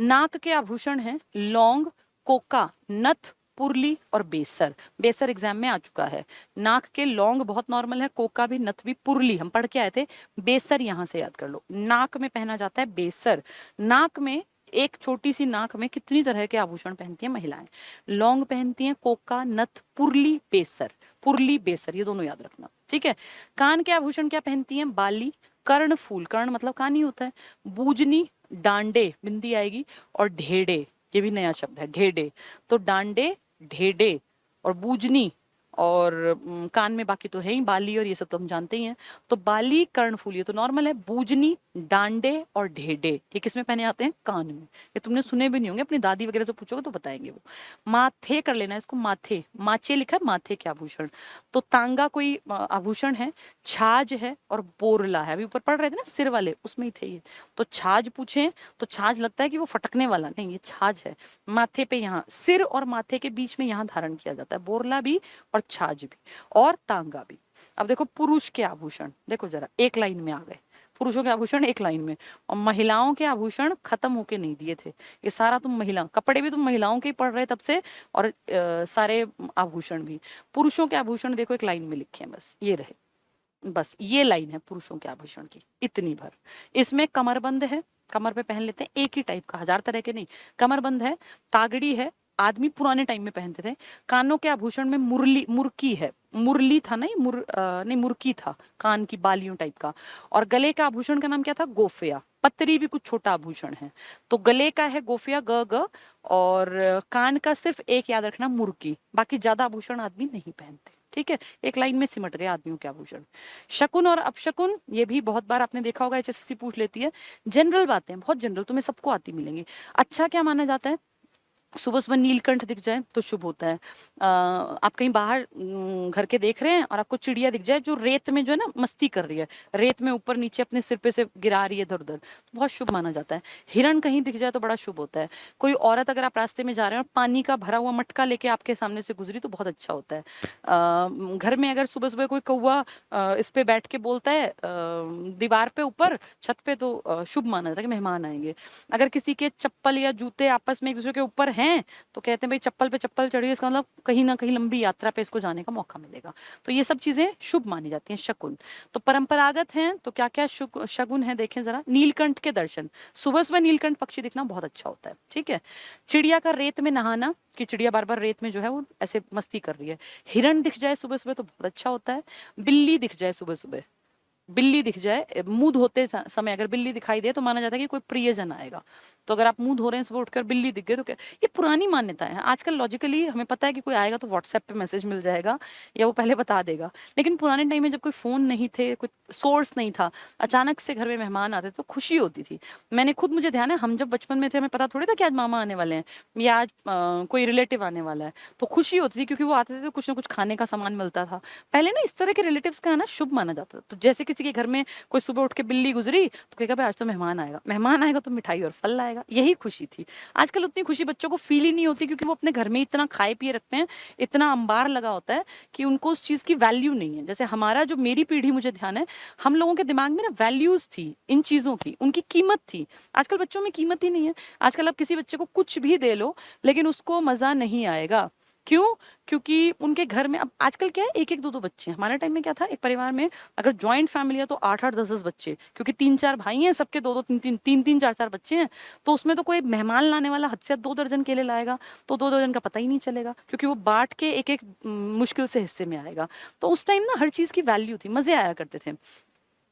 नाक के आभूषण है लौंग, कोका, नथ, पुरली और बेसर। बेसर एग्जाम में आ चुका है। नाक के लौंग बहुत नॉर्मल है, कोका भी, नथ भी, पुरली हम पढ़ के आए थे। बेसर यहाँ से याद कर लो, नाक में पहना जाता है बेसर। नाक में, एक छोटी सी नाक में कितनी तरह के आभूषण पहनती हैं महिलाएं? लौंग पहनती हैं, कोका, नथ, पुरली, बेसर। पुरली, बेसर ये दोनों याद रखना, ठीक है। कान के आभूषण क्या पहनती हैं? बाली, कर्ण फूल, कर्ण मतलब कान ही होता है। बूजनी, डांडे, बिंदी आएगी, और ढेडे, ये भी नया शब्द है ढेडे। तो डांडे, ढेडे और बूजनी, और कान में बाकी तो है ही बाली और ये सब तो हम जानते ही हैं। तो बाली, कर्णफूल ये तो नॉर्मल है। बूजनी, डांडे और ढेडे ये किसमें पहने आते हैं? कान में। ये तुमने सुने भी नहीं होंगे, अपनी दादी वगैरह से पूछोगे तो बताएंगे वो। माथे कर लेना इसको, माथे, माचे लिखा है, माथे के आभूषण। तो तांगा कोई आभूषण है, छाछ है और बोरला है। अभी ऊपर पढ़ रहे थे ना सिर वाले, उसमें ही थे ये। तो छाछ पूछे तो छाछ लगता है कि वो फटकने वाला नहीं, ये छाछ है। माथे पे यहाँ सिर और माथे के बीच में यहाँ धारण किया जाता है, बोरला भी और छाछ भी और तांगा भी। अब देखो पुरुष के आभूषण, देखो जरा एक लाइन में आ गए। पुरुषों के आभूषण एक लाइन में, और महिलाओं के आभूषण खत्म होके नहीं दिए थे। ये सारा तुम महिला कपड़े भी तुम महिलाओं के ही पढ़ रहे तब से, और सारे आभूषण भी। पुरुषों के आभूषण देखो एक लाइन में लिखे हैं, बस ये रहे, बस ये लाइन है पुरुषों के आभूषण की, इतनी भर। इसमें कमरबंद है, कमर पे पहन लेते हैं एक ही टाइप का, हजार तरह के नहीं। कमरबंद है, तागड़ी है, आदमी पुराने टाइम में पहनते थे। कानों के आभूषण में मुरली, मुर्की है, मुरली था नहीं, नहीं मुर्की था, कान की बालियों टाइप का। और गले का आभूषण का नाम क्या था? गोफिया। पतरी भी कुछ छोटा आभूषण है। तो गले का है गोफिया, ग ग। और कान का सिर्फ एक याद रखना, मुर्की। बाकी ज्यादा आभूषण आदमी नहीं पहनते, ठीक है। एक लाइन में सिमट गए आदमियों के आभूषण। शकुन और अपशकुन ये भी बहुत बार आपने देखा होगा, एचएससी पूछ लेती है। जनरल बातें, बहुत जनरल, तुम्हें सबको आती मिलेंगी। अच्छा क्या माना जाता है? सुबह सुबह नीलकंठ दिख जाए तो शुभ होता है। आप कहीं बाहर घर के देख रहे हैं और आपको चिड़िया दिख जाए जो रेत में जो है ना मस्ती कर रही है, रेत में ऊपर नीचे अपने सिर पे से गिरा रही है इधर उधर, तो बहुत शुभ माना जाता है। हिरण कहीं दिख जाए तो बड़ा शुभ होता है। कोई औरत अगर आप रास्ते में जा रहे हैं और पानी का भरा हुआ मटका लेके आपके सामने से गुजरी तो बहुत अच्छा होता है। घर में अगर सुबह सुबह कोई कौवा इस पे बैठ के बोलता है दीवार पे ऊपर छत पे, तो शुभ माना जाता है कि मेहमान आएंगे। अगर किसी के चप्पल या जूते आपस में एक दूसरे के ऊपर हैं तो कहते हैं भाई चप्पल पे चप्पल चढ़ी है, इसका मतलब कहीं ना कहीं लंबी यात्रा पे इसको जाने का मौका मिलेगा। तो ये सब चीजें शुभ मानी जाती हैं, शकुन। तो परंपरागत हैं तो क्या क्या शगुन है देखें जरा। नीलकंठ के दर्शन, सुबह सुबह नीलकंठ पक्षी दिखना बहुत अच्छा होता है, ठीक है। चिड़िया का रेत में नहाना, कि चिड़िया बार बार रेत में जो है वो ऐसे मस्ती कर रही है। हिरण दिख जाए सुबह सुबह तो बहुत अच्छा होता है। बिल्ली दिख जाए सुबह सुबह, बिल्ली दिख जाए मुंह धोते समय अगर बिल्ली दिखाई दे तो माना जाता है कि कोई प्रियजन आएगा। तो अगर आप मुंह धो रहे हैं सुबह उठकर बिल्ली दिख गई तो क्या, ये पुरानी मान्यताएं हैं। आजकल लॉजिकली हमें पता है कि कोई आएगा तो व्हाट्सएप पे मैसेज मिल जाएगा या वो पहले बता देगा। लेकिन पुराने टाइम में जब कोई फोन नहीं थे, कोई सोर्स नहीं था, अचानक से घर में मेहमान आते तो खुशी होती थी। मैंने खुद, मुझे ध्यान है हम जब बचपन में थे हमें पता थोड़ी था कि आज मामा आने वाले हैं या आज कोई रिलेटिव आने वाला है। तो खुशी होती थी क्योंकि वो आते थे तो कुछ ना कुछ खाने का सामान मिलता था। पहले ना इस तरह के रिलेटिव्स का आना शुभ माना जाता था। तो जैसे किसी के घर में कोई सुबह उठ के बिल्ली गुजरी तो कहेगा भाई आज तो मेहमान आएगा, मेहमान आएगा तो मिठाई और फल लाएगा, यही खुशी थी। आजकल उतनी खुशी बच्चों को फील ही नहीं होती क्योंकि वो अपने घर में इतना खाए पिए रखते हैं, इतना अंबार लगा होता है कि उनको उस चीज की वैल्यू नहीं है। जैसे हमारा जो, मेरी पीढ़ी मुझे ध्यान है, हम लोगों के दिमाग में ना वैल्यूज थी इन चीजों की, उनकी कीमत थी। आजकल बच्चों में कीमत ही नहीं है। आजकल आप किसी बच्चे को कुछ भी दे लो लेकिन उसको मजा नहीं आएगा। क्यों? क्योंकि उनके घर में अब आजकल क्या है, एक एक दो दो बच्चे हैं। हमारे टाइम में क्या था, एक परिवार में अगर ज्वाइंट फैमिली है तो 8 8 10 10 बच्चे, क्योंकि 3 4 भाई हैं, सबके 2 2 3 3 4 4 बच्चे हैं। तो उसमें तो कोई मेहमान लाने वाला हद से 2 दर्जन केले लाएगा तो 2 दर्जन का पता ही नहीं चलेगा क्योंकि वो बांट के एक एक मुश्किल से हिस्से में आएगा। तो उस टाइम ना हर चीज की वैल्यू थी, मजे आया करते थे।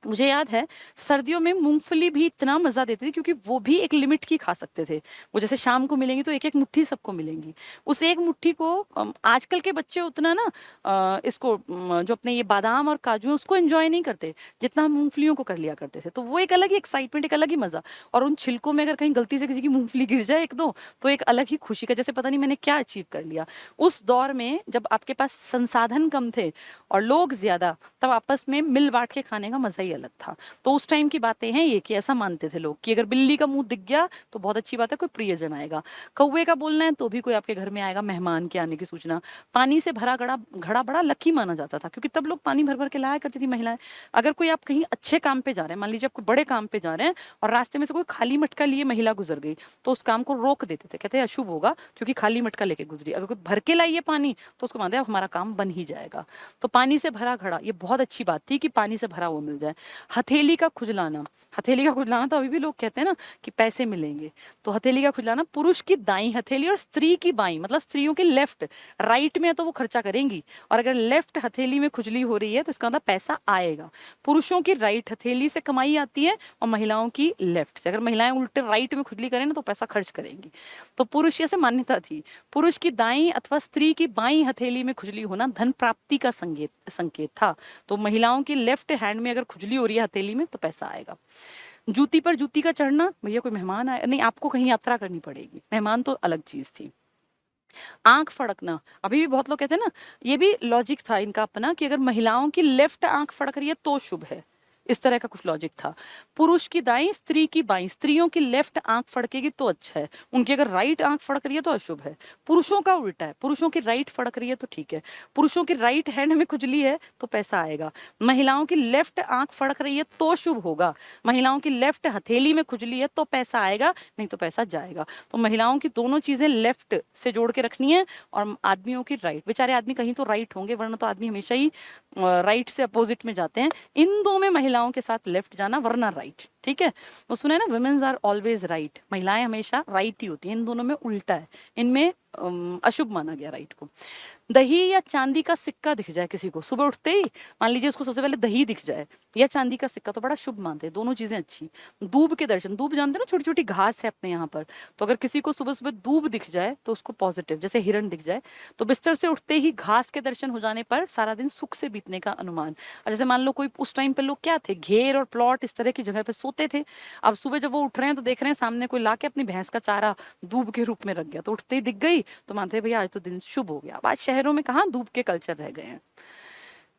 मुझे याद है सर्दियों में मूंगफली भी इतना मजा देती थी क्योंकि वो भी एक लिमिट की खा सकते थे। वो जैसे शाम को मिलेंगी तो एक एक मुट्ठी सबको मिलेंगी। उस एक मुट्ठी को आजकल के बच्चे उतना ना इसको जो अपने ये बादाम और काजू है उसको एंजॉय नहीं करते जितना हम मूंगफलियों को कर लिया करते थे। तो वो एक अलग ही एक्साइटमेंट, एक अलग ही मजा। और उन छिलकों में अगर कहीं गलती से किसी की मूंगफली गिर जाए एक दो तो एक अलग ही खुशी का, जैसे पता नहीं मैंने क्या अचीव कर लिया। उस दौर में जब आपके पास संसाधन कम थे और लोग ज्यादा, तब आपस में मिल बांट के खाने का मजा ही अलग था। तो उस टाइम की बातें हैं ये, कि ऐसा मानते थे लोग कि अगर बिल्ली का मुंह दिख गया तो बहुत अच्छी बात है, कोई प्रियजन आएगा। कौवे का बोलना है तो भी कोई आपके घर में आएगा, मेहमान के आने की सूचना। पानी से भरा घड़ा घड़ा बड़ा लकी माना जाता था क्योंकि तब लोग पानी भर भर के लाया करती थी महिलाएं। अगर कोई आप कहीं अच्छे काम पे जा रहे हैं, मान लीजिए आप कोई बड़े काम पे जा रहे हैं और रास्ते में से कोई खाली मटका लिए महिला गुजर गई तो उस काम को रोक देते थे, कहते हैं अशुभ होगा क्योंकि खाली मटका लेके गुजरी। अगर कोई भर के लाई है पानी तो उसको मानते हैं हमारा काम बन ही जाएगा। तो पानी से भरा घड़ा, ये बहुत अच्छी बात थी कि पानी से भरा वो मिल जाए। हथेली का खुजलाना, हथेली का खुजलाना तो अभी भी लोग कहते हैं ना कि पैसे मिलेंगे, तो हथेली का खुजलाना, पुरुष की दाई हथेली और स्त्री की बाई, मतलब स्त्रियों की लेफ्ट, राइट में तो वो खर्चा करेंगी, और अगर लेफ्ट हथेली में खुजली हो रही है तो इसका मतलब पैसा आएगा। पुरुषों की राइट हथेली से कमाई आती है और महिलाओं की लेफ्ट से। अगर महिलाएं उल्टे राइट में खुजली करें ना तो पैसा खर्च करेंगी। तो पुरुष, ऐसे मान्यता थी, पुरुष की दाई अथवा स्त्री की बाई हथेली में खुजली होना धन प्राप्ति का संकेत था। तो महिलाओं की लेफ्ट हैंड में अगर खुजली हो रही है हथेली में तो पैसा आएगा। जूती पर जूती का चढ़ना, भैया कोई मेहमान आया नहीं, आपको कहीं यात्रा करनी पड़ेगी, मेहमान तो अलग चीज थी। आंख फड़कना, अभी भी बहुत लोग कहते हैं ना, ये भी लॉजिक था इनका अपना कि अगर महिलाओं की लेफ्ट आंख फड़क रही है तो शुभ है, इस तरह का कुछ लॉजिक था। पुरुष की दाई स्त्री की बाई, स्त्रियों की लेफ्ट आंख फड़केगी तो अच्छा है, उनकी अगर राइट आंख फड़क रही है तो अशुभ है। पुरुषों का उल्टा है, पुरुषों की राइट फड़क रही है तो ठीक है, पुरुषों की राइट हैंड में खुजली है तो पैसा आएगा। महिलाओं की लेफ्ट आंख फड़क रही है तो शुभ होगा, महिलाओं की लेफ्ट हथेली में खुजली है तो पैसा आएगा, नहीं तो पैसा जाएगा। तो महिलाओं की दोनों चीजें लेफ्ट से जोड़ के रखनी है, और आदमियों की राइट। बेचारे आदमी कहीं तो राइट होंगे, वरना तो आदमी हमेशा ही राइट से अपोजिट में जाते हैं। इन दो में महिलाओं के साथ लेफ्ट जाना, वरना राइट, ठीक है। वो सुना है ना, वुमेन्स आर ऑलवेज राइट, महिलाएं हमेशा राइट ही होती हैं, इन दोनों में उल्टा है, इनमें अशुभ माना गया राइट को। दही या चांदी का सिक्का दिख जाए किसी को सुबह उठते ही, मान लीजिए उसको सबसे पहले दही दिख जाए या चांदी का सिक्का, तो बड़ा शुभ मानते हैं, दोनों चीजें अच्छी। दूब के दर्शन, दूब जानते हैं ना, छोटी छोटी घास है अपने यहाँ पर, तो अगर किसी को सुबह सुबह दूब दिख जाए तो उसको पॉजिटिव, जैसे हिरण दिख जाए, तो बिस्तर से उठते ही घास के दर्शन हो जाने पर सारा दिन सुख से बीतने का अनुमान। और जैसे मान लो कोई, उस टाइम पे लोग क्या थे, घेर और प्लॉट इस तरह की जगह पे सोते थे, अब सुबह जब वो उठ रहे हैं तो देख रहे हैं सामने कोई लाके अपनी भैंस का चारा दूब के रूप में रख गया, तो उठते ही दिख गई तो मानते हैं भैया आज तो दिन शुभ हो गया। अब आज शहरों में कहाँ दूब के कल्चर रह गए हैं।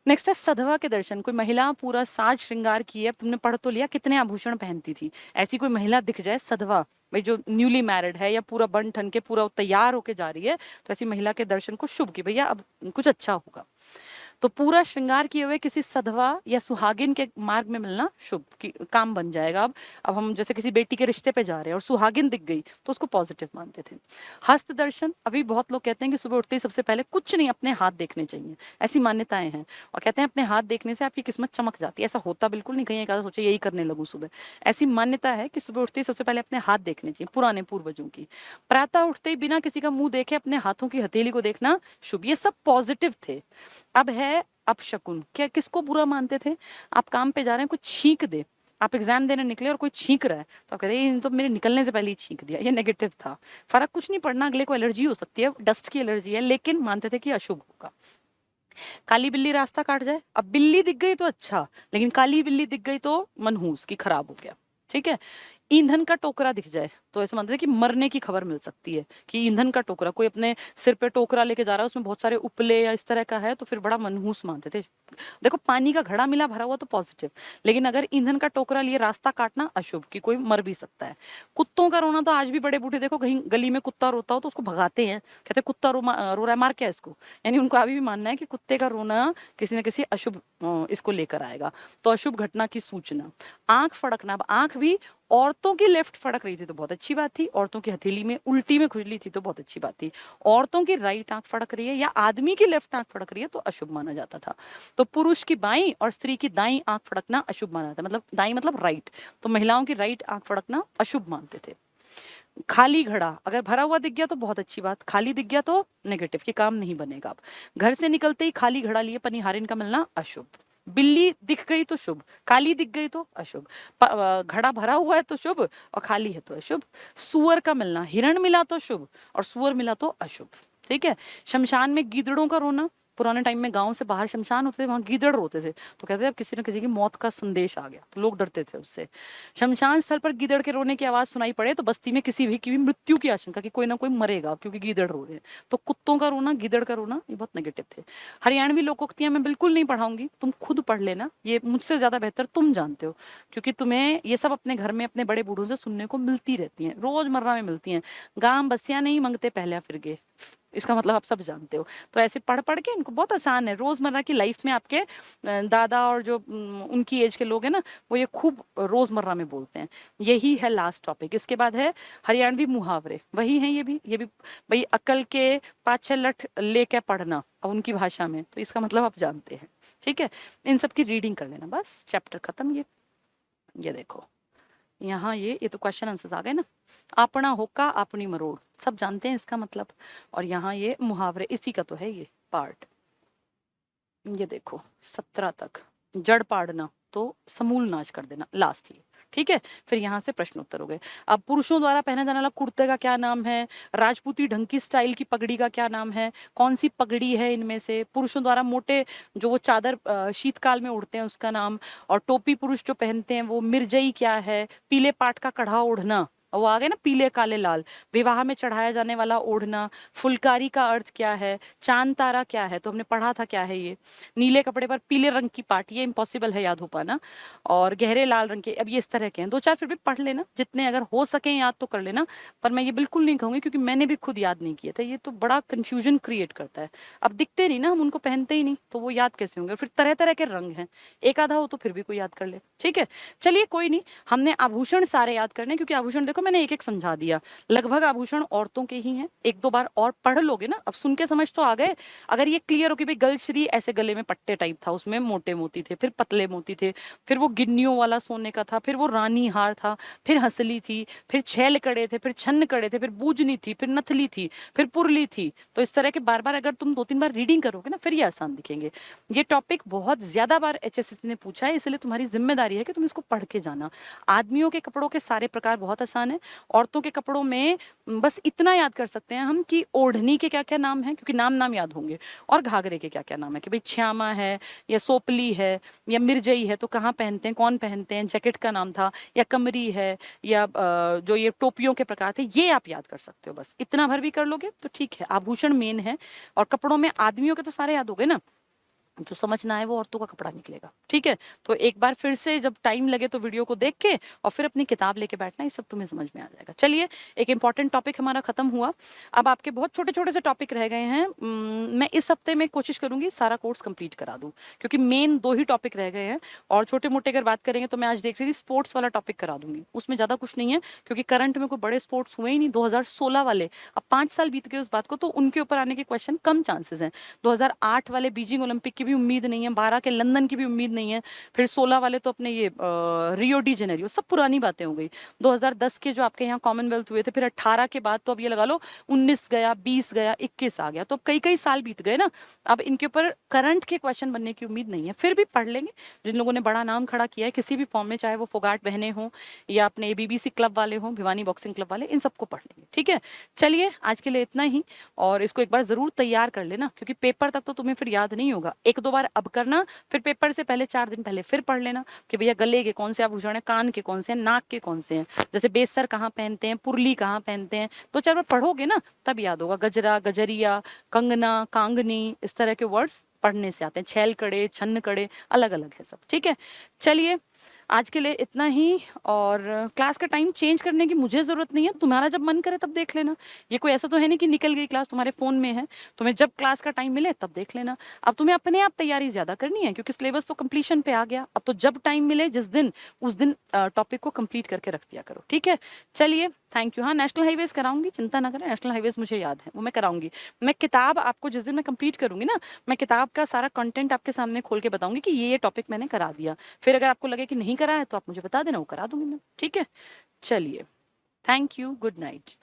नेक्स्ट है सधवा के दर्शन, कोई महिला पूरा साज श्रृंगार की है, तुमने पढ़ तो लिया कितने आभूषण पहनती थी, ऐसी कोई महिला दिख जाए सधवा, भाई जो न्यूली मैरिड है या पूरा बन ठन के पूरा तैयार होके जा रही है, तो ऐसी महिला के दर्शन को शुभ की भैया अब कुछ अच्छा होगा। तो पूरा श्रृंगार किए हुए किसी सधवा या सुहागिन के मार्ग में मिलना शुभ, की काम बन जाएगा। अब हम जैसे किसी बेटी के रिश्ते पे जा रहे हैं और सुहागिन दिख गई तो उसको पॉजिटिव मानते थे। हस्त दर्शन, अभी बहुत लोग कहते हैं कि सुबह उठते ही सबसे पहले कुछ नहीं अपने हाथ देखने चाहिए, ऐसी मान्यताएं हैं, और कहते हैं अपने हाथ देखने से आपकी किस्मत चमक जाती है। ऐसा होता बिल्कुल नहीं, कहीं एक आधा सोचे यही करने लगूं सुबह, ऐसी मान्यता है कि सुबह उठते ही सबसे पहले अपने हाथ देखने चाहिए, पुराने पूर्वजों की। प्रातः उठते ही बिना किसी का मुंह देखे अपने हाथों की हथेली को देखना शुभ, ये सब पॉजिटिव थे। अब है अपशकुन, क्या किसको बुरा मानते थे, आप काम पे जा रहे हैं कोई छींक दे, आप एग्जाम देने निकले और कोई छींक रहा है तो आप कहते हैं तो मेरे निकलने से पहले ही छींक दिया, ये नेगेटिव था। फर्क कुछ नहीं पड़ना, अगले को एलर्जी हो सकती है, डस्ट की एलर्जी है, लेकिन मानते थे कि अशुभ होगा। काली बिल्ली रास्ता काट जाए, अब बिल्ली दिख गई तो अच्छा, लेकिन काली बिल्ली दिख गई तो मनहूस की खराब हो गया, ठीक है। ईंधन का टोकरा दिख जाए तो ऐसे मानते हैं कि मरने की खबर मिल सकती है, कि ईंधन का टोकरा, कोई अपने सिर पे टोकरा लेके जा रहा है उसमें बहुत सारे उपले या इस तरह का है, तो फिर बड़ा मनहूस मानते थे। देखो पानी का घड़ा मिला भरा हुआ तो पॉजिटिव, लेकिन अगर ईंधन का टोकरा लिए रास्ता काटना अशुभ, कि कोई मर भी सकता है। कुत्तों का रोना तो आज भी बड़े बूढ़े देखो, कहीं गली में कुत्ता रोता हो तो उसको भगाते हैं, कहते हैं कुत्ता रो रहा है मार क्या इसको, यानी उनको अभी भी मानना है कि कुत्ते का रोना किसी न किसी अशुभ इसको लेकर आएगा, तो अशुभ घटना की सूचना। आंख फड़कना, अब आंख भी औरतों की लेफ्ट फड़क रही थी तो बहुत अच्छी बात थी, औरतों की हथेली में उल्टी में खुजली थी तो बहुत अच्छी बात थी। औरतों की राइट आंख फड़क रही है या आदमी की लेफ्ट आंख फड़क रही है तो अशुभ माना जाता था। तो पुरुष की बाईं और स्त्री की दाईं आंख फड़कना अशुभ माना जाता, मतलब दाईं मतलब राइट, तो महिलाओं की राइट आंख फड़कना अशुभ मानते थे। खाली घड़ा अगर भरा हुआ दिख गया तो बहुत अच्छी बात, खाली दिख गया तो नेगेटिव, कि काम नहीं बनेगा। अब घर से निकलते ही खाली घड़ा लिए पनिहारिन का मिलना अशुभ। बिल्ली दिख गई तो शुभ, काली दिख गई तो अशुभ। घड़ा भरा हुआ है तो शुभ और खाली है तो अशुभ। सुअर का मिलना, हिरण मिला तो शुभ और सुअर मिला तो अशुभ, ठीक है। शमशान में गीदड़ों का रोना, पुराने टाइम में गांव से बाहर शमशान होते थे, वहां गीदड़ रोते थे, तो कहते थे अब किसी न किसी की मौत का संदेश आ गया, तो लोग डरते थे उससे। शमशान स्थल पर गीदड़ के रोने की आवाज सुनाई पड़े तो बस्ती में किसी भी की भी मृत्यु की आशंका, कि कोई ना कोई मरेगा क्योंकि गीदड़ रो रहे हैं। तो कुत्तों का रोना, गीदड़ का रोना, ये बहुत नेगेटिव थे। हरियाणवी लोकोक्तियां मैं बिल्कुल नहीं पढ़ाऊंगी, तुम खुद पढ़ लेना, ये मुझसे ज्यादा बेहतर तुम जानते हो, क्योंकि तुम्हें ये सब अपने घर में अपने बड़े बूढ़ों से सुनने को मिलती रहती हैं, रोजमर्रा में मिलती हैं। गांव बसिया नहीं मंगते पहले फिर गए, इसका मतलब आप सब जानते हो। तो ऐसे पढ़ पढ़ के इनको बहुत आसान है, रोजमर्रा की लाइफ में आपके दादा और जो उनकी एज के लोग हैं ना, वो ये खूब रोजमर्रा में बोलते हैं। यही है लास्ट टॉपिक। इसके बाद है हरियाणवी मुहावरे, वही हैं ये भी भाई अकल के 5-6 लठ लेके पढ़ना अब उनकी भाषा में, तो इसका मतलब आप जानते हैं, ठीक है, इन सब की रीडिंग कर लेना, बस चैप्टर खत्म। ये देखो यहाँ ये तो क्वेश्चन आंसर्स आ गए ना। अपना होका अपनी मरोड़, सब जानते हैं इसका मतलब। और यहाँ ये मुहावरे, इसी का तो है ये पार्ट। ये देखो 17 तक, जड़ पाड़ना तो समूल नाश कर देना, लास्ट ये। ठीक है, फिर यहाँ से प्रश्न उत्तर हो गए। अब पुरुषों द्वारा पहने जाने वाला कुर्ते का क्या नाम है, राजपूती ढंग की स्टाइल की पगड़ी का क्या नाम है, कौन सी पगड़ी है इनमें से, पुरुषों द्वारा मोटे जो वो चादर शीतकाल में उड़ते हैं उसका नाम, और टोपी पुरुष जो पहनते हैं वो मिर्जई क्या है, पीले पाट का कढ़ा ओढ़ना, वो आ गए ना पीले काले लाल, विवाह में चढ़ाया जाने वाला ओढ़ना, फुलकारी का अर्थ क्या है, चांद तारा क्या है, तो हमने पढ़ा था क्या है ये, नीले कपड़े पर पीले रंग की पाट, ये इम्पॉसिबल है याद हो पाना, और गहरे लाल रंग के, अब ये इस तरह के हैं, दो चार फिर भी पढ़ लेना, जितने अगर हो सके याद तो कर लेना। पर मैं ये बिल्कुल नहीं कहूंगी क्योंकि मैंने भी खुद याद नहीं किया था, ये तो बड़ा कंफ्यूजन क्रिएट करता है। अब दिखते नहीं ना, हम उनको पहनते ही नहीं, तो वो याद कैसे होंगे, फिर तरह तरह के रंग हैं, एक आधा हो तो फिर भी कोई याद कर ले। ठीक है, चलिए कोई नहीं, हमने आभूषण सारे याद करने, क्योंकि आभूषण देखो मैंने एक एक समझा दिया, लगभग आभूषण औरतों के ही हैं, एक दो बार और पढ़ लोगे ना, अब सुन के समझ तो आ गए। अगर ये क्लियर हो कि भाई गलश्री ऐसे गले में पट्टे टाइप था, उसमें मोटे मोती थे, फिर पतले मोती थे, फिर वो गिन्नियों वाला सोने का था, फिर वो रानी हार था, फिर हंसली थी, फिर छैल कड़े थे, फिर छन्न कड़े थे, फिर बूजनी थी, फिर नथली थी, फिर पुरली थी, तो इस तरह के बार बार अगर तुम 2-3 बार रीडिंग करोगे ना, फिर ये आसान दिखेंगे। ये टॉपिक बहुत ज्यादा बार एचएसएससी ने पूछा है, इसलिए तुम्हारी जिम्मेदारी है कि तुम इसको पढ़ के जाना। आदमियों के कपड़ों के सारे प्रकार बहुत आसान है, औरतों के कपड़ों में बस इतना याद कर सकते हैं हम कि ओढ़नी के क्या क्या नाम है, क्योंकि नाम नाम याद होंगे, और घाघरे के क्या क्या नाम है, कि भाई श्यामा है या सोपली है या मिर्जई है तो कहाँ पहनते हैं, कौन पहनते हैं, जैकेट का नाम था, या कमरी है, या जो ये टोपियों के प्रकार थे, ये आप याद कर सकते हो। बस इतना भर भी कर लोगे तो ठीक है, आभूषण मेन है, और कपड़ों में आदमियों के तो सारे याद हो गए ना, जो समझ ना आए वो औरतों का कपड़ा निकलेगा। ठीक है, तो एक बार फिर से जब टाइम लगे तो वीडियो को देख के और फिर अपनी किताब लेके बैठना, ये सब तुम्हें समझ में आ जाएगा। चलिए, एक इंपॉर्टेंट टॉपिक हमारा खत्म हुआ, अब आपके बहुत छोटे छोटे से टॉपिक रह गए हैं। मैं इस हफ्ते में कोशिश करूंगी सारा कोर्स कंप्लीट करा दूं, क्योंकि मेन 2 ही टॉपिक रह गए हैं, और छोटे मोटे अगर बात करेंगे तो मैं आज देख रही थी स्पोर्ट्स वाला टॉपिक करा दूंगी, उसमें ज्यादा कुछ नहीं है, क्योंकि करंट में कोई बड़े स्पोर्ट्स हुए ही नहीं 2016 वाले, अब 5 साल बीत गए उस बात को, तो उनके ऊपर आने के क्वेश्चन कम चांसेस हैं। 2008 वाले बीजिंग ओलंपिक की भी उम्मीद नहीं है, 12 के लंदन की भी उम्मीद नहीं है, फिर 16 वाले तो अपने ये रियो डी जेनेरियो, सब पुरानी बातें हो गई। 2010 के जो आपके यहाँ कॉमनवेल्थ हुए थे, फिर 18 के बाद तो अब ये लगा लो 19 गया, 20 गया, 21 आ गया, तो अब कई कई साल बीत गए ना, अब इनके ऊपर करंट के क्वेश्चन बनने की उम्मीद नहीं है, फिर भी पढ़ लेंगे जिन लोगों ने बड़ा नाम खड़ा किया है किसी भी फॉर्म में, चाहे वो फोगाट बहने हो या अपने बीबीसी क्लब वाले हों, भिवानी बॉक्सिंग क्लब वाले, इन सबको पढ़ लेंगे। ठीक है, चलिए आज के लिए इतना ही, और इसको एक बार जरूर तैयार कर लेना, क्योंकि पेपर तक तो तुम्हें फिर याद नहीं होगा, 1-2 बार अब करना, फिर पेपर से पहले 4 दिन पहले फिर पढ़ लेना कि भैया गले के कौन से आभूषण है, कान के कौन से हैं, नाक के कौन से हैं, जैसे बेसर कहाँ पहनते हैं, पुरली कहाँ पहनते हैं, तो 4 बार पढ़ोगे ना तब याद होगा। गजरा, गजरिया, कंगना, कांगनी, इस तरह के वर्ड्स पढ़ने से आते हैं, छैल कड़े, छन्न कड़े, अलग अलग है सब। ठीक है, चलिए आज के लिए इतना ही, और क्लास का टाइम चेंज करने की मुझे जरूरत नहीं है, तुम्हारा जब मन करे तब देख लेना, ये कोई ऐसा तो है नहीं कि निकल गई क्लास, तुम्हारे फोन में है, तुम्हें जब क्लास का टाइम मिले तब देख लेना। अब तुम्हें अपने आप तैयारी ज्यादा करनी है, क्योंकि सिलेबस तो कंप्लीशन पे आ गया, अब तो जब टाइम मिले जिस दिन, उस दिन टॉपिक को कंप्लीट करके रख दिया करो। ठीक है, चलिए थैंक यू। हाँ, नेशनल हाईवेज कराऊंगी, चिंता ना करें, नेशनल हाईवेज मुझे याद है, वो मैं कराऊंगी। मैं किताब आपको जिस दिन मैं कंप्लीट करूंगी ना, मैं किताब का सारा कंटेंट आपके सामने खोल के बताऊंगी कि ये टॉपिक मैंने करा दिया, फिर अगर आपको लगे कि नहीं करा है तो आप मुझे बता देना, वो करा दूंगी मैं। ठीक है, चलिए, थैंक यू, गुड नाइट।